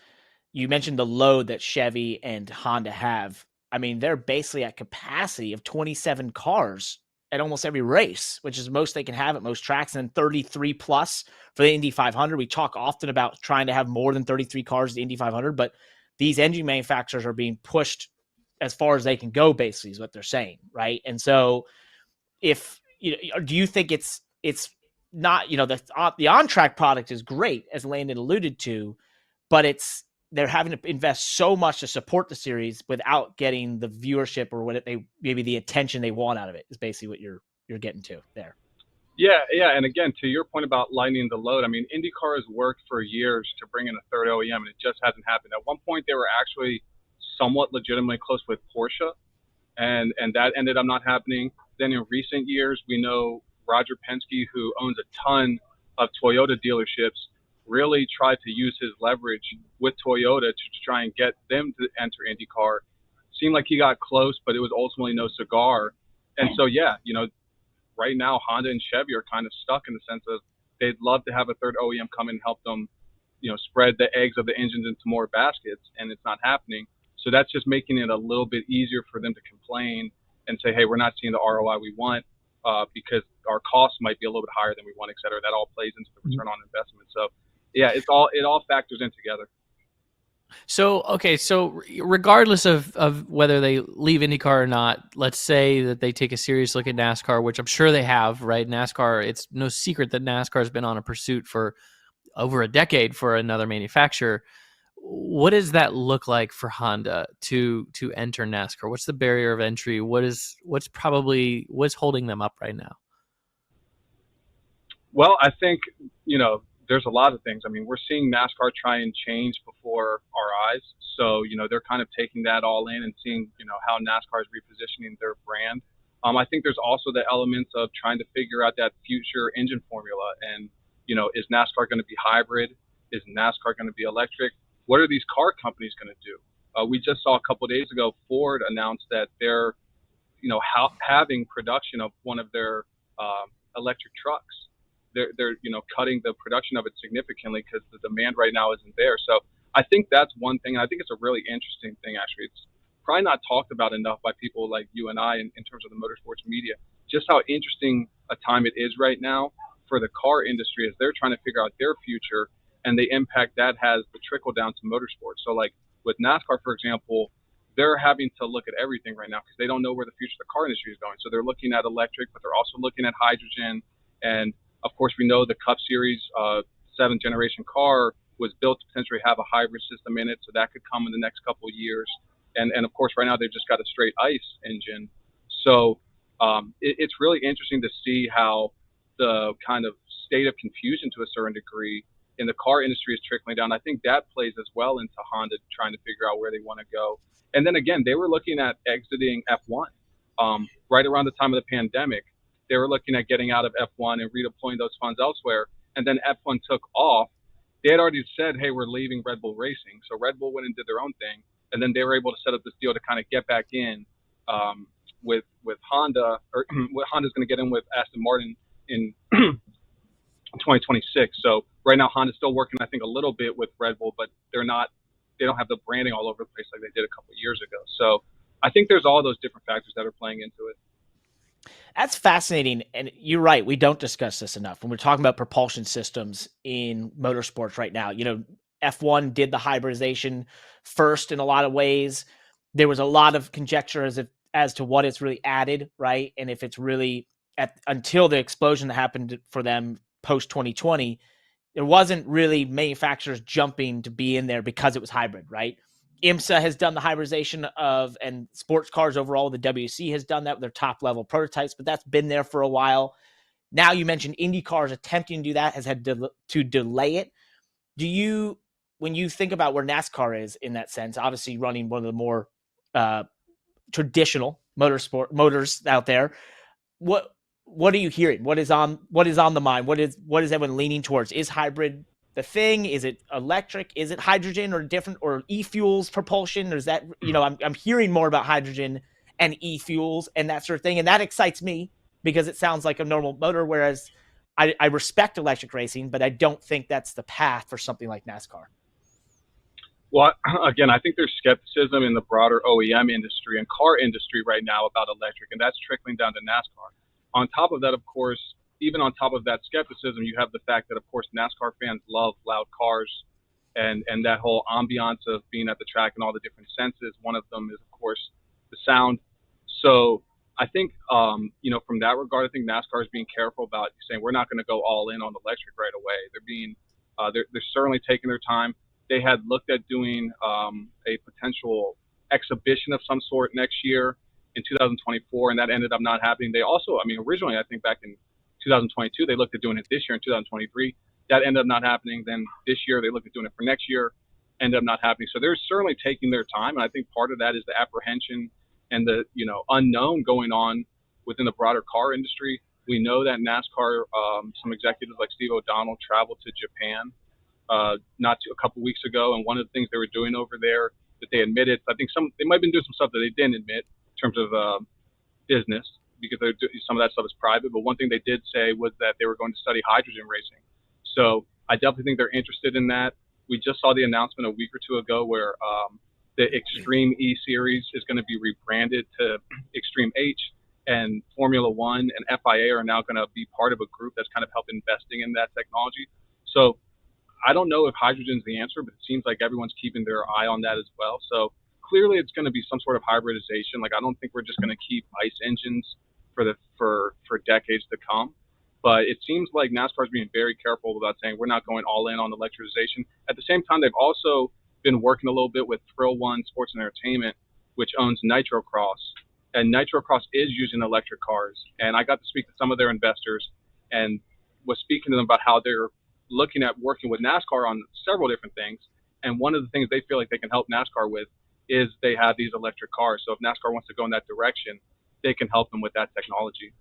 you mentioned the load that Chevy and Honda have. They're basically at capacity of 27 cars at almost every race, which is most they can have at most tracks, and 33 plus for the Indy 500. We talk often about trying to have more than 33 cars at the Indy 500, but these engine manufacturers are being pushed as far as they can go, basically, is what they're saying, right? And so do you think it's not, the on-track product is great, as Landon alluded to, but they're having to invest so much to support the series without getting the viewership or maybe the attention they want out of it, is basically what you're getting to there. Yeah. And again, to your point about lightening the load, IndyCar has worked for years to bring in a third OEM, and it just hasn't happened. At one point, they were actually somewhat legitimately close with Porsche, and that ended up not happening. Then in recent years, we know Roger Penske, who owns a ton of Toyota dealerships, really tried to use his leverage with Toyota to try and get them to enter IndyCar. Seemed like he got close, but it was ultimately no cigar. And so, right now Honda and Chevy are kind of stuck in the sense of they'd love to have a third OEM come in and help them, spread the eggs of the engines into more baskets, and it's not happening. So that's just making it a little bit easier for them to complain and say, hey, we're not seeing the ROI we want because our costs might be a little bit higher than we want, et cetera. That all plays into the return on investment. So, yeah, it all factors in together. So, okay, so regardless of whether they leave IndyCar or not, let's say that they take a serious look at NASCAR, which I'm sure they have, right? NASCAR, it's no secret that NASCAR has been on a pursuit for over a decade for another manufacturer. What does that look like for Honda to enter NASCAR? What's the barrier of entry? What's holding them up right now? Well, I think, there's a lot of things. I mean, we're seeing NASCAR try and change before our eyes. So, they're kind of taking that all in and seeing, how NASCAR is repositioning their brand. I think there's also the elements of trying to figure out that future engine formula. And, is NASCAR going to be hybrid? Is NASCAR going to be electric? What are these car companies going to do? We just saw a couple of days ago, Ford announced that they're, having production of one of their electric trucks. They're cutting the production of it significantly because the demand right now isn't there. So I think that's one thing. And I think it's a really interesting thing, actually. It's probably not talked about enough by people like you and I in terms of the motorsports media, just how interesting a time it is right now for the car industry as they're trying to figure out their future and the impact that has the trickle down to motorsports. So like with NASCAR, for example, they're having to look at everything right now because they don't know where the future of the car industry is going. So they're looking at electric, but they're also looking at hydrogen. And of course, we know the Cup Series 7th generation car was built to potentially have a hybrid system in it, so that could come in the next couple of years. And of course, right now they've just got a straight ICE engine. So it's really interesting to see how the kind of state of confusion to a certain degree in the car industry is trickling down. I think that plays as well into Honda trying to figure out where they want to go. And then again, they were looking at exiting F1 right around the time of the pandemic. They were looking at getting out of F1 and redeploying those funds elsewhere. And then F1 took off. They had already said, hey, we're leaving Red Bull Racing. So Red Bull went and did their own thing. And then they were able to set up this deal to kind of get back in with Honda, or Honda's going to get in with Aston Martin in 2026. So right now Honda's still working, I think, a little bit with Red Bull, but they don't have the branding all over the place like they did a couple of years ago. So I think there's all those different factors that are playing into it. That's fascinating. And you're right. We don't discuss this enough when we're talking about propulsion systems in motorsports right now. F1 did the hybridization first in a lot of ways. There was a lot of conjecture as to what it's really added, right? And if it's really until the explosion that happened for them post 2020, there wasn't really manufacturers jumping to be in there because it was hybrid, right? IMSA has done the hybridization and sports cars overall. The WC has done that with their top level prototypes, but that's been there for a while. Now you mentioned IndyCar is attempting to do that, has had to delay it. When you think about where NASCAR is in that sense, obviously running one of the more traditional motors out there, what are you hearing? What is on the mind? What is everyone leaning towards? Is hybrid the thing? Is it electric? Is it hydrogen or different or e-fuels propulsion? Or is that, I'm hearing more about hydrogen and e-fuels and that sort of thing. And that excites me because it sounds like a normal motor. Whereas I respect electric racing, but I don't think that's the path for something like NASCAR. Well, again, I think there's skepticism in the broader OEM industry and car industry right now about electric, and that's trickling down to NASCAR. On top of that, of course, even on top of that skepticism, you have the fact that, of course, NASCAR fans love loud cars and that whole ambiance of being at the track and all the different senses. One of them is, of course, the sound. So I think, from that regard, I think NASCAR is being careful about saying we're not going to go all in on electric right away. They're certainly taking their time. They had looked at doing a potential exhibition of some sort next year in 2024, and that ended up not happening. They also, originally, I think back in 2022, they looked at doing it this year in 2023. That ended up not happening. Then this year, they looked at doing it for next year, ended up not happening. So they're certainly taking their time, and I think part of that is the apprehension and the unknown going on within the broader car industry. We know that NASCAR, some executives like Steve O'Donnell traveled to Japan a couple weeks ago, and one of the things they were doing over there that they admitted, I think they might have been doing some stuff that they didn't admit in terms of business, because some of that stuff is private. But one thing they did say was that they were going to study hydrogen racing. So I definitely think they're interested in that. We just saw the announcement a week or two ago where the Extreme E Series is going to be rebranded to Extreme H, and Formula One and FIA are now going to be part of a group that's kind of helping investing in that technology. So I don't know if hydrogen's the answer, but it seems like everyone's keeping their eye on that as well. So clearly it's going to be some sort of hybridization. Like, I don't think we're just going to keep ICE engines for decades to come. But it seems like NASCAR is being very careful about saying we're not going all in on electrification. At the same time, they've also been working a little bit with Thrill One Sports and Entertainment, which owns Nitrocross. And Nitrocross is using electric cars. And I got to speak to some of their investors and was speaking to them about how they're looking at working with NASCAR on several different things. And one of the things they feel like they can help NASCAR with is they have these electric cars. So if NASCAR wants to go in that direction, they can help them with that technology.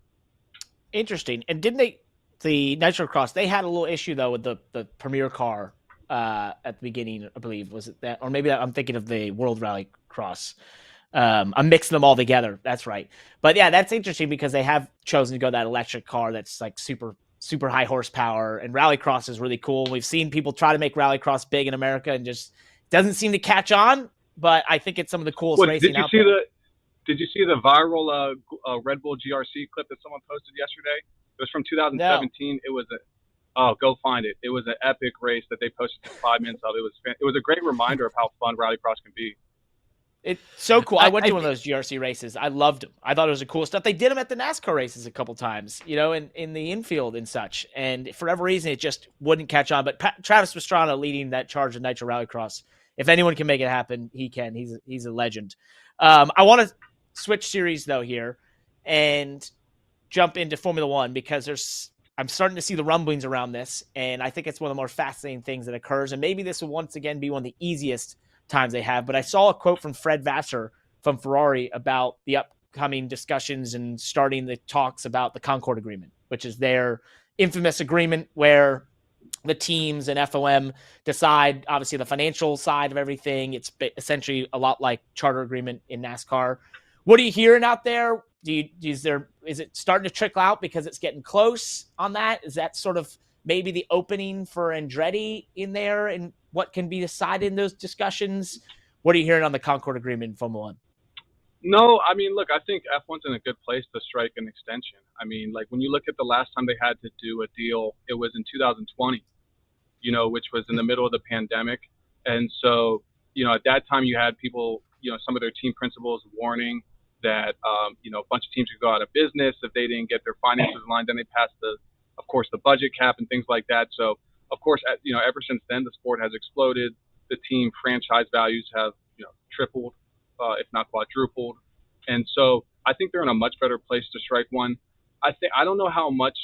Interesting. And didn't the Nitrocross, they had a little issue though with the Premier car at the beginning, I believe. Was it that? Or maybe I'm thinking of the World Rally Cross. I'm mixing them all together. That's right. But yeah, that's interesting because they have chosen to go that electric car that's like super high horsepower, and Rallycross is really cool. We've seen people try to make Rallycross big in America and just doesn't seem to catch on, but I think it's some of the coolest racing out there. Did you see the viral Red Bull GRC clip that someone posted yesterday? It was from 2017. No. Go find it. It was an epic race that they posted 5 minutes of. It was a great reminder of how fun Rallycross can be. It's so cool. I went to one of those GRC races. I loved them. I thought it was a cool stuff. They did them at the NASCAR races a couple times, in the infield and such. And for whatever reason, it just wouldn't catch on. But Travis Pastrana leading that charge of Nitro Rallycross. If anyone can make it happen, he can. He's a legend. I want to switch series though here and jump into Formula One because I'm starting to see the rumblings around this, and I think it's one of the more fascinating things that occurs. And maybe this will once again be one of the easiest times they have. But I saw a quote from Fred Vassar from Ferrari about the upcoming discussions and starting the talks about the Concorde agreement, which is their infamous agreement where the teams and FOM decide, obviously, the financial side of everything. It's essentially a lot like charter agreement in NASCAR. What are you hearing out there? Is it starting to trickle out because it's getting close on that? Is that sort of maybe the opening for Andretti in there and what can be decided in those discussions? What are you hearing on the Concorde agreement in Formula One? No, I mean, look, I think F1's in a good place to strike an extension. I mean, like when you look at the last time they had to do a deal, it was in 2020, which was in the middle of the pandemic. And so, at that time you had people, some of their team principals warning that, a bunch of teams could go out of business if they didn't get their finances in line. Then they passed of course, the budget cap and things like that. So, of course, ever since then, the sport has exploded. The team franchise values have, tripled, if not quadrupled. And so I think they're in a much better place to strike one. I don't know how much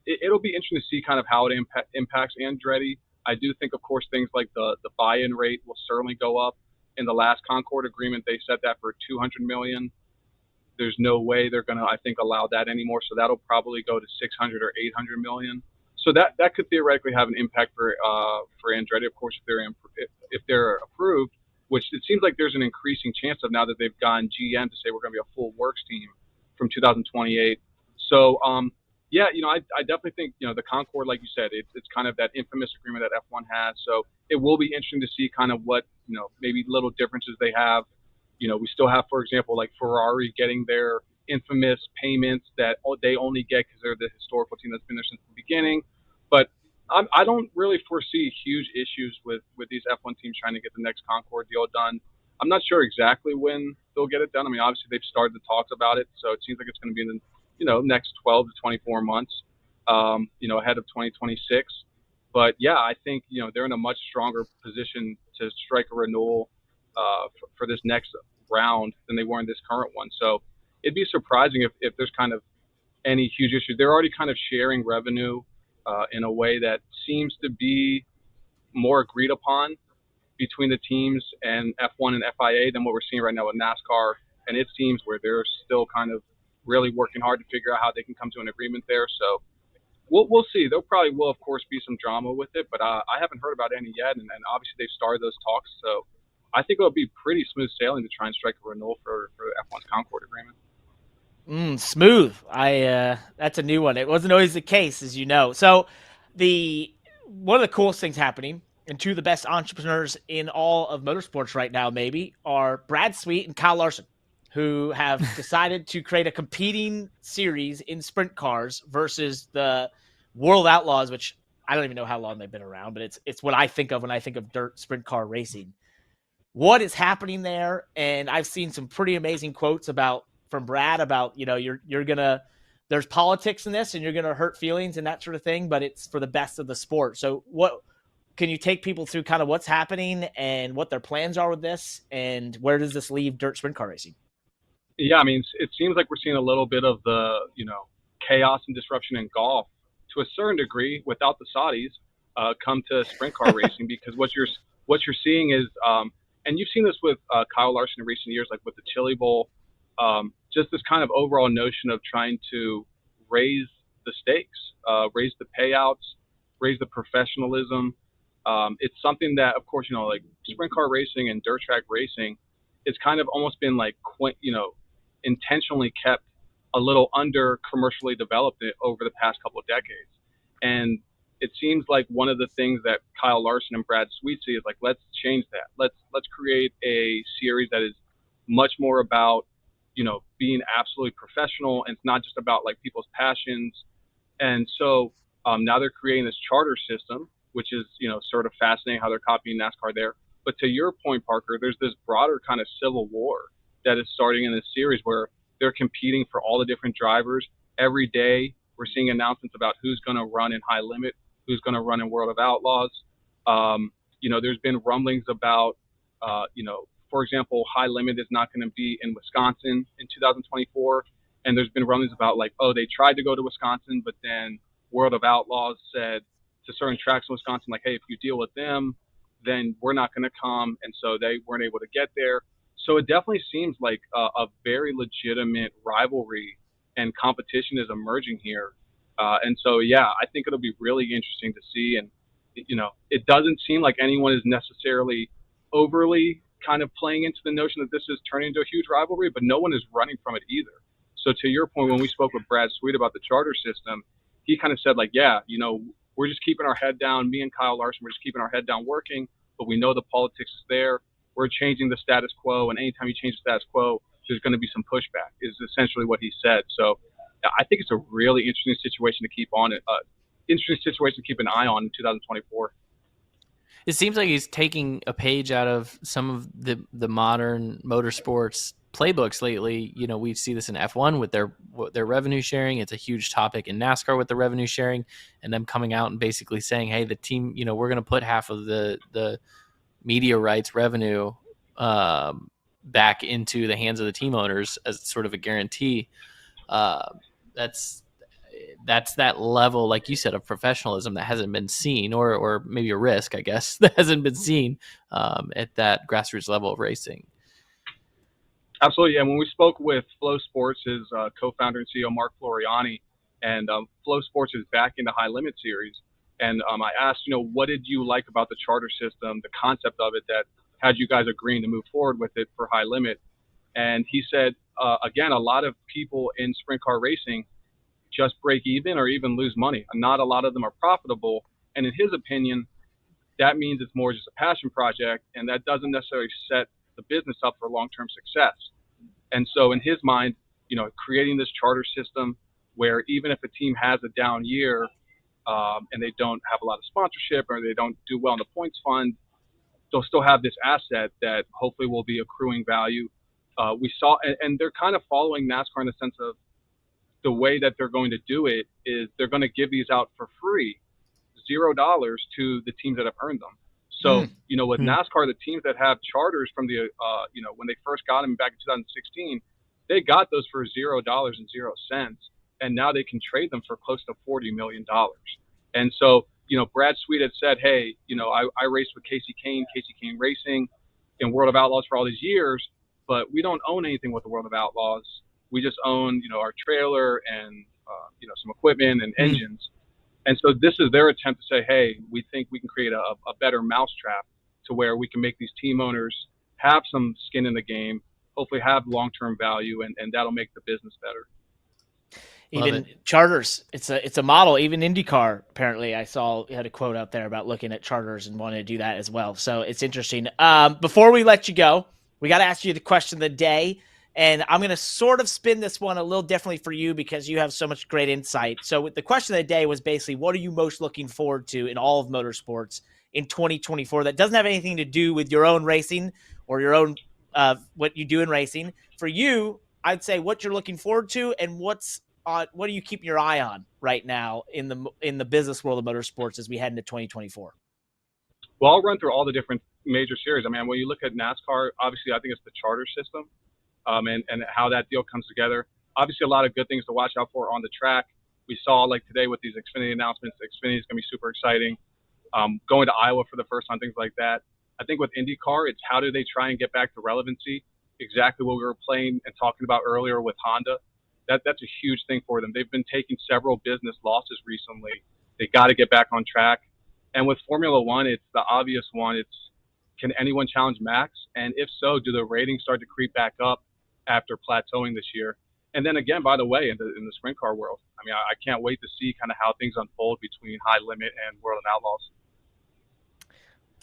it'll be interesting to see kind of how it impacts Andretti. I do think, of course, things like the buy-in rate will certainly go up. In the last Concorde agreement, they set that for $200 million. There's no way they're going to, I think, allow that anymore. So that'll probably go to 600 or 800 million. So that could theoretically have an impact for Andretti, of course, if they're approved, which it seems like there's an increasing chance of now that they've gotten GM to say we're going to be a full works team from 2028. So I definitely think the Concorde, like you said, it's kind of that infamous agreement that F1 has. So it will be interesting to see kind of what maybe little differences they have. We still have, for example, like Ferrari getting their infamous payments that they only get because they're the historical team that's been there since the beginning. But I don't really foresee huge issues with these F1 teams trying to get the next Concorde deal done. I'm not sure exactly when they'll get it done. I mean, obviously they've started the talks about it, so it seems like it's going to be in the next 12 to 24 months, ahead of 2026. But yeah, I think they're in a much stronger position to strike a renewal for this next round than they were in this current one. So it'd be surprising if there's kind of any huge issues. They're already kind of sharing revenue in a way that seems to be more agreed upon between the teams and F1 and FIA than what we're seeing right now with NASCAR and its teams, where they're still kind of really working hard to figure out how they can come to an agreement there. So we'll see. There probably will, of course, be some drama with it, but I haven't heard about any yet, and obviously they've started those talks. So I think it'll be pretty smooth sailing to try and strike a renewal for F1's Concorde agreement. Smooth. That's a new one. It wasn't always the case, as you know. So one of the coolest things happening, and two of the best entrepreneurs in all of motorsports right now, maybe, are Brad Sweet and Kyle Larson, who have decided to create a competing series in sprint cars versus the World Outlaws, which I don't even know how long they've been around, but it's what I think of when I think of dirt sprint car racing. What is happening there? And I've seen some pretty amazing quotes from Brad about, you're gonna, there's politics in this and you're gonna hurt feelings and that sort of thing, but it's for the best of the sport. So what can you take people through kind of what's happening and what their plans are with this, and where does this leave dirt sprint car racing? Yeah, I mean, it seems like we're seeing a little bit of the, chaos and disruption in golf to a certain degree without the Saudis come to sprint car racing, because what you're seeing is, and you've seen this with Kyle Larson in recent years, like with the Chili Bowl, just this kind of overall notion of trying to raise the stakes, raise the payouts, raise the professionalism. It's something that, of course, like sprint car racing and dirt track racing, it's kind of almost been like, intentionally kept a little under commercially developed over the past couple of decades. And it seems like one of the things that Kyle Larson and Brad Sweet see is like, let's change that. Let's create a series that is much more about, being absolutely professional, and it's not just about like people's passions. And so now they're creating this charter system, which is, sort of fascinating how they're copying NASCAR there. But to your point, Parker, there's this broader kind of civil war that is starting in this series where they're competing for all the different drivers. Every day we're seeing announcements about who's going to run in High Limit, who's going to run in World of Outlaws. There's been rumblings about, for example, High Limit is not going to be in Wisconsin in 2024. And there's been rumblings about like, oh, they tried to go to Wisconsin, but then World of Outlaws said to certain tracks in Wisconsin, like, hey, if you deal with them, then we're not going to come. And so they weren't able to get there. So it definitely seems like a very legitimate rivalry and competition is emerging here. And so, yeah, I think it'll be really interesting to see. And, it doesn't seem like anyone is necessarily overly kind of playing into the notion that this is turning into a huge rivalry, but no one is running from it either. So to your point, when we spoke with Brad Sweet about the charter system, he kind of said like, yeah, we're just keeping our head down. Me and Kyle Larson, we're just keeping our head down working, but we know the politics is there. We're changing the status quo, and anytime you change the status quo, there's going to be some pushback, is essentially what he said. So I think it's a really interesting situation to keep an eye on in 2024. It seems like he's taking a page out of some of the modern motorsports playbooks lately. We see this in F1 with their revenue sharing. It's a huge topic in NASCAR with the revenue sharing, and them coming out and basically saying, hey, the team, we're going to put half of the media rights revenue back into the hands of the team owners as sort of a guarantee. That's that level, like you said, of professionalism that hasn't been seen, or maybe a risk, I guess, that hasn't been seen at that grassroots level of racing. Absolutely. And when we spoke with Flow Sports, his co-founder and CEO, Mark Floriani, and Flow Sports is back in the High Limit series. And I asked, what did you like about the charter system, the concept of it that had you guys agreeing to move forward with it for High Limit? And he said, again, a lot of people in sprint car racing just break even or even lose money. Not a lot of them are profitable. And in his opinion, that means it's more just a passion project, and that doesn't necessarily set the business up for long-term success. And so in his mind, creating this charter system where even if a team has a down year, and they don't have a lot of sponsorship or they don't do well in the points fund, they'll still have this asset that hopefully will be accruing value. We saw, and they're kind of following NASCAR in the sense of the way that they're going to do it is they're going to give these out for free, $0 to the teams that have earned them. So, with NASCAR, the teams that have charters from the, when they first got them back in 2016, they got those for $0.00. And now they can trade them for close to $40 million. And so, Brad Sweet had said, hey, I raced with Casey Kane Racing in World of Outlaws for all these years, but we don't own anything with the World of Outlaws. We just own, our trailer and, some equipment and engines. And so this is their attempt to say, hey, we think we can create a better mousetrap to where we can make these team owners have some skin in the game, hopefully have long-term value, and that'll make the business better. Even charters, it's a model. Even IndyCar, apparently, I saw had a quote out there about looking at charters and wanting to do that as well. So it's interesting. Before we let you go, we got to ask you the question of the day. And I'm going to sort of spin this one a little differently for you because you have so much great insight. So the question of the day was basically, what are you most looking forward to in all of motorsports in 2024 that doesn't have anything to do with your own racing or your own what you do in racing? For you, I'd say what you're looking forward to and what are you keeping your eye on right now in the business world of motorsports as we head into 2024? Well, I'll run through all the different major series. I mean, when you look at NASCAR, obviously I think it's the charter system, and how that deal comes together. Obviously, a lot of good things to watch out for on the track. We saw like today with these Xfinity announcements, Xfinity is going to be super exciting. Going to Iowa for the first time, things like that. I think with IndyCar, it's how do they try and get back to relevancy? Exactly what we were playing and talking about earlier with Honda. That's a huge thing for them. They've been taking several business losses recently. They got to get back on track. And with Formula One, it's the obvious one. It's, can anyone challenge Max? And if so, do the ratings start to creep back up after plateauing this year? And then again, by the way, in the sprint car world, I mean, I can't wait to see kind of how things unfold between High Limit and World of Outlaws.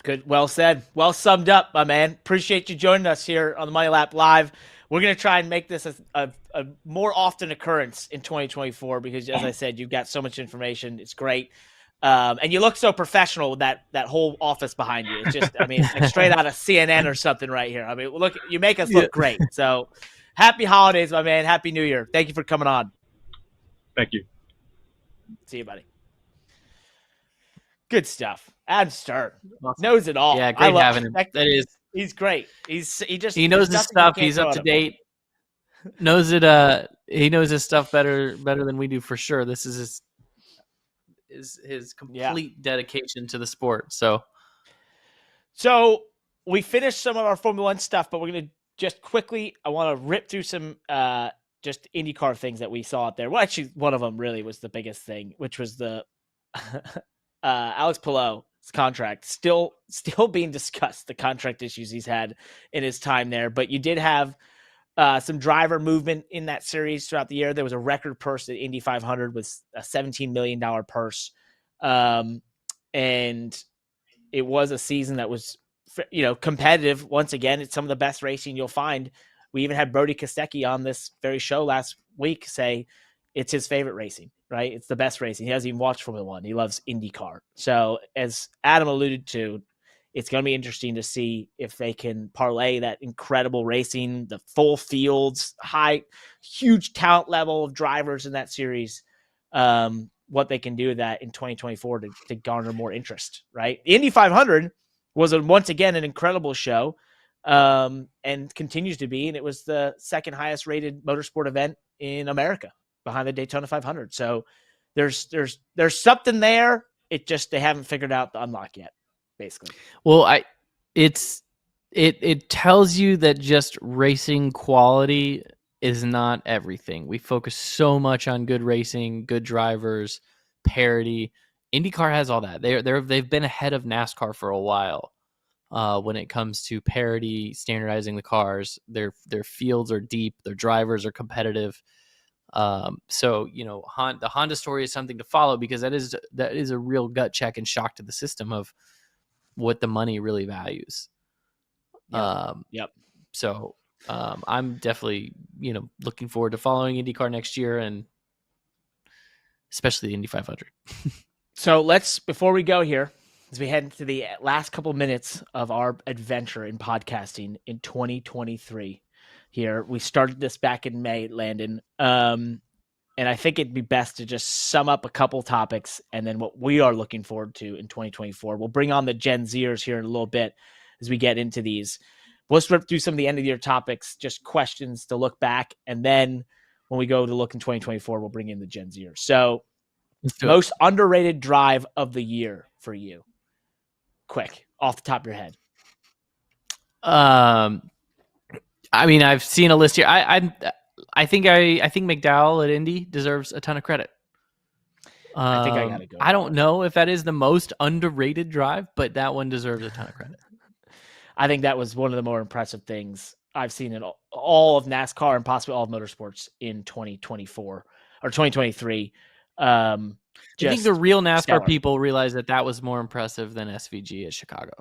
Good. Well said. Well summed up, my man. Appreciate you joining us here on the Money Lap Live. We're going to try and make this a more often occurrence in 2024 because, as I said, you've got so much information. It's great. And you look so professional with that whole office behind you. It's just, I mean, it's like straight out of CNN or something right here. I mean, look, you make us look great. So happy holidays, my man. Happy New Year. Thank you for coming on. Thank you. See you, buddy. Good stuff. Adam Stern knows it all. Yeah, great having him. He's great. He knows his stuff. He's up to date. Knows it. He knows his stuff better than we do for sure. This is his complete dedication to the sport. So we finished some of our Formula One stuff, but we're gonna just quickly. I want to rip through some just IndyCar things that we saw out there. Well, actually, one of them really was the biggest thing, which was the Alex Palou's contract still being discussed. The contract issues he's had in his time there, but you did have some driver movement in that series throughout the year. There was a record purse at Indy 500 with a $17 million purse. And it was a season that was, competitive. Once again, it's some of the best racing you'll find. We even had Brody Kostecki on this very show last week say it's his favorite racing, right? It's the best racing. He hasn't even watched Formula One. He loves IndyCar. So as Adam alluded to, it's going to be interesting to see if they can parlay that incredible racing, the full fields, huge talent level of drivers in that series, what they can do with that in 2024 to garner more interest, right? The Indy 500 was once again an incredible show and continues to be, and it was the second highest rated motorsport event in America behind the Daytona 500. So there's something there. It just, they haven't figured out the unlock yet, basically. Well, it tells you that just racing quality is not everything. We focus so much on good racing, good drivers, parity. IndyCar has all that. They've been ahead of NASCAR for a while when it comes to parity, standardizing the cars. Their fields are deep. Their drivers are competitive. So the Honda story is something to follow because that is a real gut check and shock to the system of what the money really values. Yep. So I'm definitely looking forward to following IndyCar next year, and especially the Indy 500. So before we go here, as we head into the last couple minutes of our adventure in podcasting in 2023 here, we started this back in May, Landon. And I think it'd be best to just sum up a couple topics and then what we are looking forward to in 2024. We'll bring on the Gen Zers here in a little bit as we get into these. Let's rip through some of the end of the year topics, just questions to look back. And then when we go to look in 2024, we'll bring in the Gen Zers. So most underrated drive of the year for you. Quick, off the top of your head. I mean, I've seen a list here. I think McDowell at Indy deserves a ton of credit. I think I gotta go. I don't know if that is the most underrated drive, but that one deserves a ton of credit. I think that was one of the more impressive things I've seen in all of NASCAR and possibly all of motorsports in 2024 or 2023. I think the real NASCAR stellar. people realize that was more impressive than SVG at Chicago.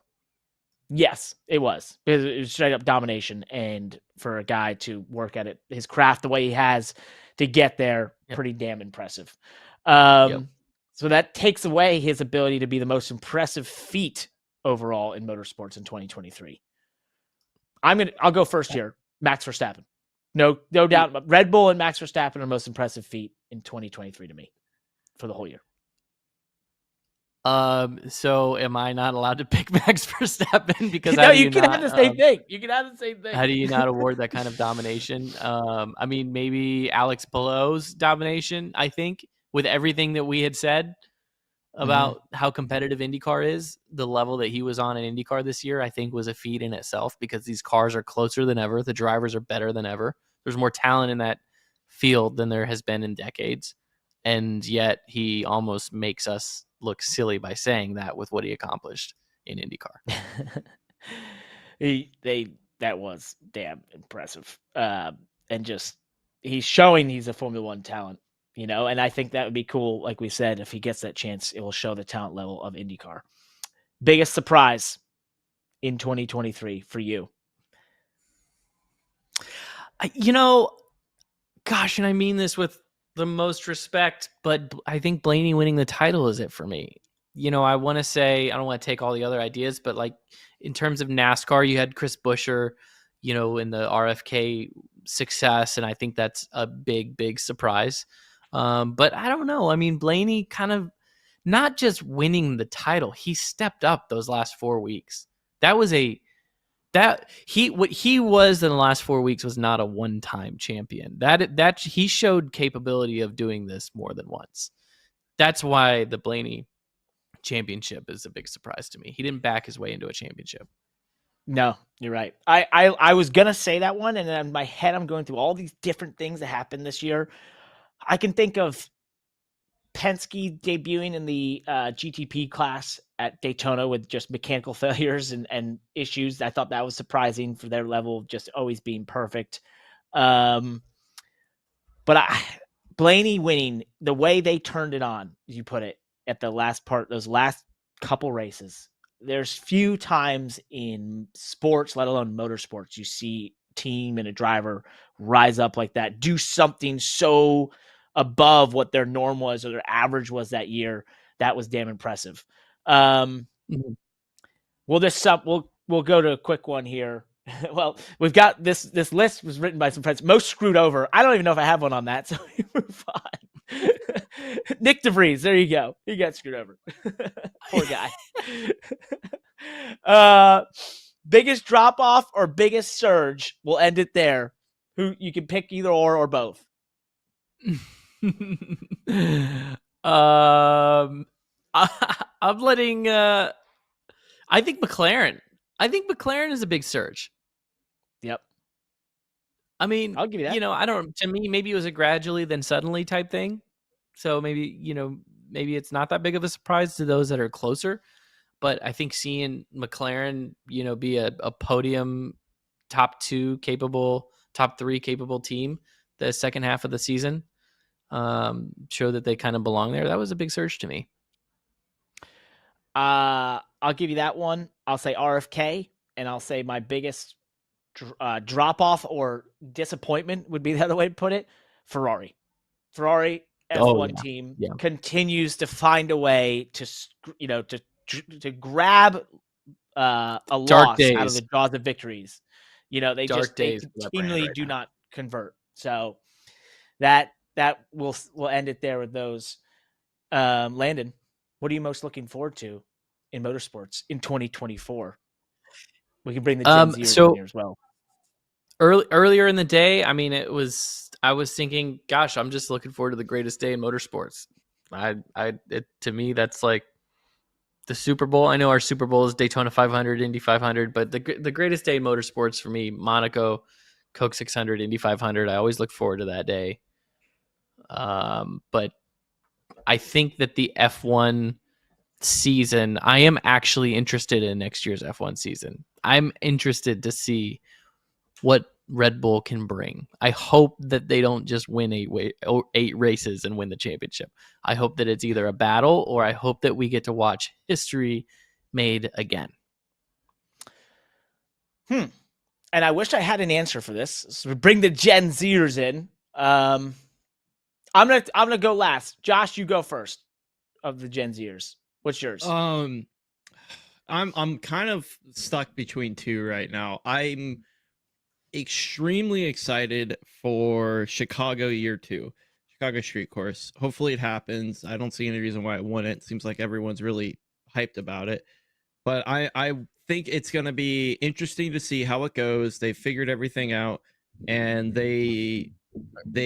Yes, it was. It was straight up domination, and for a guy to work at it, his craft the way he has to get there, pretty damn impressive. So that takes away his ability to be the most impressive feat overall in motorsports in 2023. I'll go first here. Max Verstappen. No doubt. Red Bull and Max Verstappen are the most impressive feat in 2023 to me for the whole year. So am I not allowed to pick Max Verstappen? Because no, you can have the same thing. You can have the same thing. How do you not award that kind of domination? I mean, maybe Alex Palou's domination, I think, with everything that we had said about how competitive IndyCar is, the level that he was on in IndyCar this year, I think was a feat in itself, because these cars are closer than ever. The drivers are better than ever. There's more talent in that field than there has been in decades. And yet he almost makes us look silly by saying that with what he accomplished in IndyCar. That was damn impressive. And just he's showing he's a Formula One talent, and I think that would be cool. Like we said, if he gets that chance, it will show the talent level of IndyCar. Biggest surprise in 2023 for you? Gosh, and I mean this with the most respect, but I think Blaney winning the title is it for me. I want to say, I don't want to take all the other ideas, but like in terms of NASCAR, you had Chris Buescher, in the RFK success, and I think that's a big, big surprise. But I don't know. I mean, Blaney kind of not just winning the title, he stepped up those last 4 weeks. What he was in the last 4 weeks was not a one-time champion. That he showed capability of doing this more than once. That's why the Blaney championship is a big surprise to me. He didn't back his way into a championship. No, you're right. I was gonna say that one, and then in my head I'm going through all these different things that happened this year. I can think of Penske debuting in the GTP class at Daytona with just mechanical failures and issues. I thought that was surprising for their level of just always being perfect. But Blaney winning, the way they turned it on, as you put it, at the last part, those last couple races, there's few times in sports, let alone motorsports, you see a team and a driver rise up like that, do something so above what their norm was or their average was that year. That was damn impressive. We'll go to a quick one here. Well, we've got this list was written by some friends. Most screwed over. I don't even know if I have one on that, so we move on. Nick DeVries, there you go. He got screwed over. Poor guy. Biggest drop off or biggest surge? We'll end it there. Who you can pick either or both. I'm letting I think McLaren. I think McLaren is a big surge. Yep. I mean, I'll give you that. To me, maybe it was a gradually then suddenly type thing. So maybe, maybe it's not that big of a surprise to those that are closer. But I think seeing McLaren, be a podium top 3 capable team the second half of the season, show that they kind of belong there. That was a big surge to me. I'll give you that one. I'll say RFK, and I'll say my biggest drop off or disappointment would be the other way to put it. Ferrari F1 team continues to find a way to grab a loss out of the jaws of victories. They continually do not convert. So that we'll end it there with those. Landon, what are you most looking forward to in motorsports in 2024? We can bring the Gen Zers in here as well. Earlier in the day, I mean, I was thinking, gosh, I'm just looking forward to the greatest day in motorsports. To me, that's like the Super Bowl. I know our Super Bowl is Daytona 500, Indy 500, but the greatest day in motorsports for me, Monaco, Coke 600, Indy 500. I always look forward to that day. But I think that the F1 season, I am actually interested in next year's F1 season. I'm interested to see what Red Bull can bring. I hope that they don't just win 8 races and win the championship. I hope that it's either a battle, or I hope that we get to watch history made again. And I wish I had an answer for this. So bring the Gen Zers in. I'm gonna go last. Josh, you go first of the Gen Zers. What's yours? I'm kind of stuck between two right now. I'm extremely excited for Chicago Year 2, Chicago Street Course. Hopefully it happens. I don't see any reason why it wouldn't. It seems like everyone's really hyped about it. But I think it's going to be interesting to see how it goes. They figured everything out, and they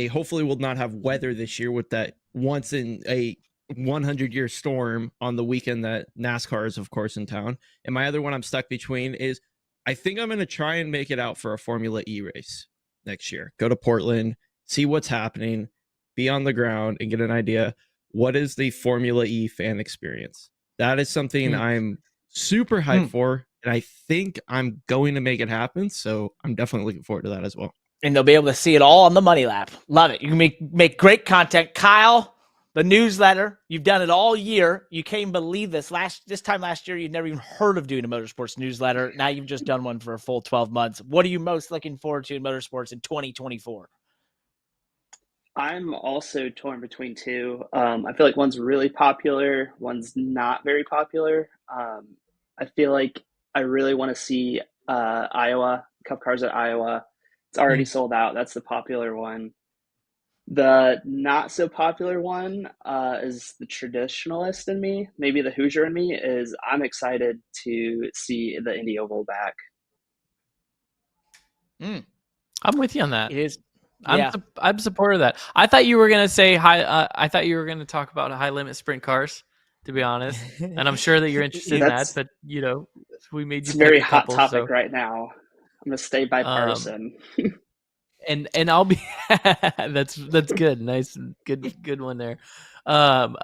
hopefully will not have weather this year with that once in a 100-year storm on the weekend that NASCAR is, of course, in town. And my other one I'm stuck between is I think I'm going to try and make it out for a Formula E race next year. Go to Portland, see what's happening, be on the ground, and get an idea. What is the Formula E fan experience? That is something I'm super hyped for, and I think I'm going to make it happen. So I'm definitely looking forward to that as well. And they'll be able to see it all on the Money Lap. Love it. You can make great content. Kyle, the newsletter, you've done it all year. You can't even believe this. This time last year, you'd never even heard of doing a motorsports newsletter. Now you've just done one for a full 12 months. What are you most looking forward to in motorsports in 2024? I'm also torn between two. I feel like one's really popular, one's not very popular. I feel like I really want to see Iowa, Cup Cars at Iowa. It's already sold out. That's the popular one. The not so popular one is the traditionalist in me. Maybe the Hoosier in me is I'm excited to see the Indy Oval back. I'm with you on that. It is. I'm supportive of that. I thought you were gonna say I thought you were gonna talk about high limit sprint cars, to be honest. And I'm sure that you're interested in that. But we made you. It's a very hot couple, topic right now. I'm gonna stay bipartisan. And I'll be that's good. Nice, good one there. When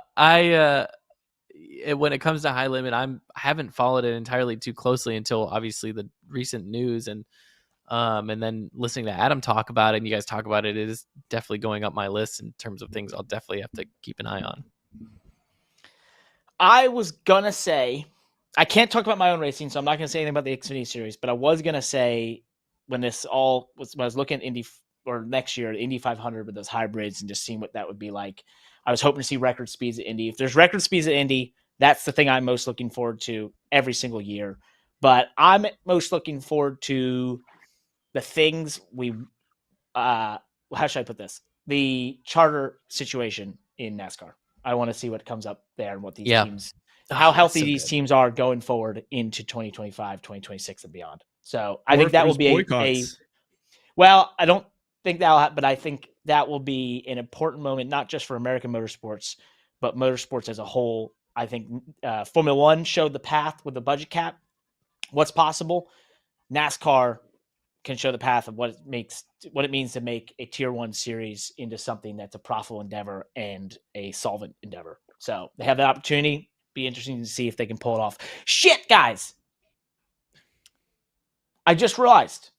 it comes to high limit, I haven't followed it entirely too closely until obviously the recent news and then listening to Adam talk about it and you guys talk about it, it is definitely going up my list in terms of things I'll definitely have to keep an eye on. I was gonna say I can't talk about my own racing, so I'm not gonna say anything about the Xfinity series, but I was gonna say when I was looking at Indy or next year, Indy 500 with those hybrids and just seeing what that would be like. I was hoping to see record speeds at Indy. If there's record speeds at Indy, that's the thing I'm most looking forward to every single year. But I'm most looking forward to the things how should I put this? The charter situation in NASCAR. I want to see what comes up there and what these teams, how healthy these teams are going forward into 2025, 2026 and beyond. So I think that will be well, I don't think but I think that will be an important moment, not just for American motorsports, but motorsports as a whole. I think Formula One showed the path with the budget cap, what's possible. NASCAR can show the path of what it means to make a tier 1 series into something that's a profitable endeavor and a solvent endeavor. So they have that opportunity. Be interesting to see if they can pull it off. Shit, guys. I just realized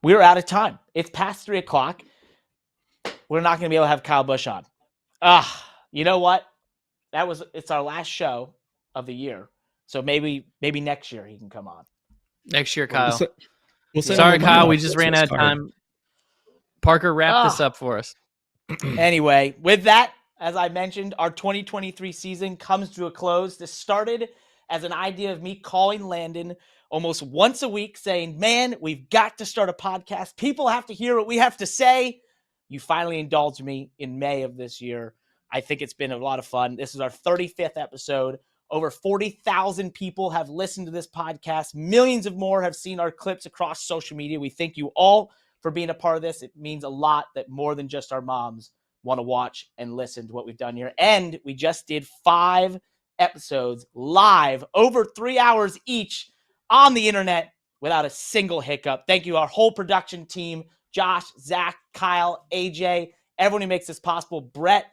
we're out of time. It's past 3:00. We're not going to be able to have Kyle Busch on. You know what? It's our last show of the year. So maybe next year he can come on. Next year, Kyle. Sorry, Kyle. We just ran out of time. Parker, wrap this up for us. Anyway, with that, as I mentioned, our 2023 season comes to a close. This started as an idea of me calling Landon almost once a week saying, man, we've got to start a podcast. People have to hear what we have to say. You finally indulged me in May of this year. I think it's been a lot of fun. This is our 35th episode. Over 40,000 people have listened to this podcast. Millions of more have seen our clips across social media. We thank you all for being a part of this. It means a lot that more than just our moms want to watch and listen to what we've done here. And we just did 5 episodes live, over 3 hours each on the internet without a single hiccup. Thank you, our whole production team, Josh, Zach, Kyle, AJ, everyone who makes this possible. Brett,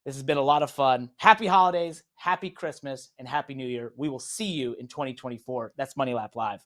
this has been a lot of fun. Happy holidays, happy Christmas, and happy New Year. We will see you in 2024. That's Money Lap Live.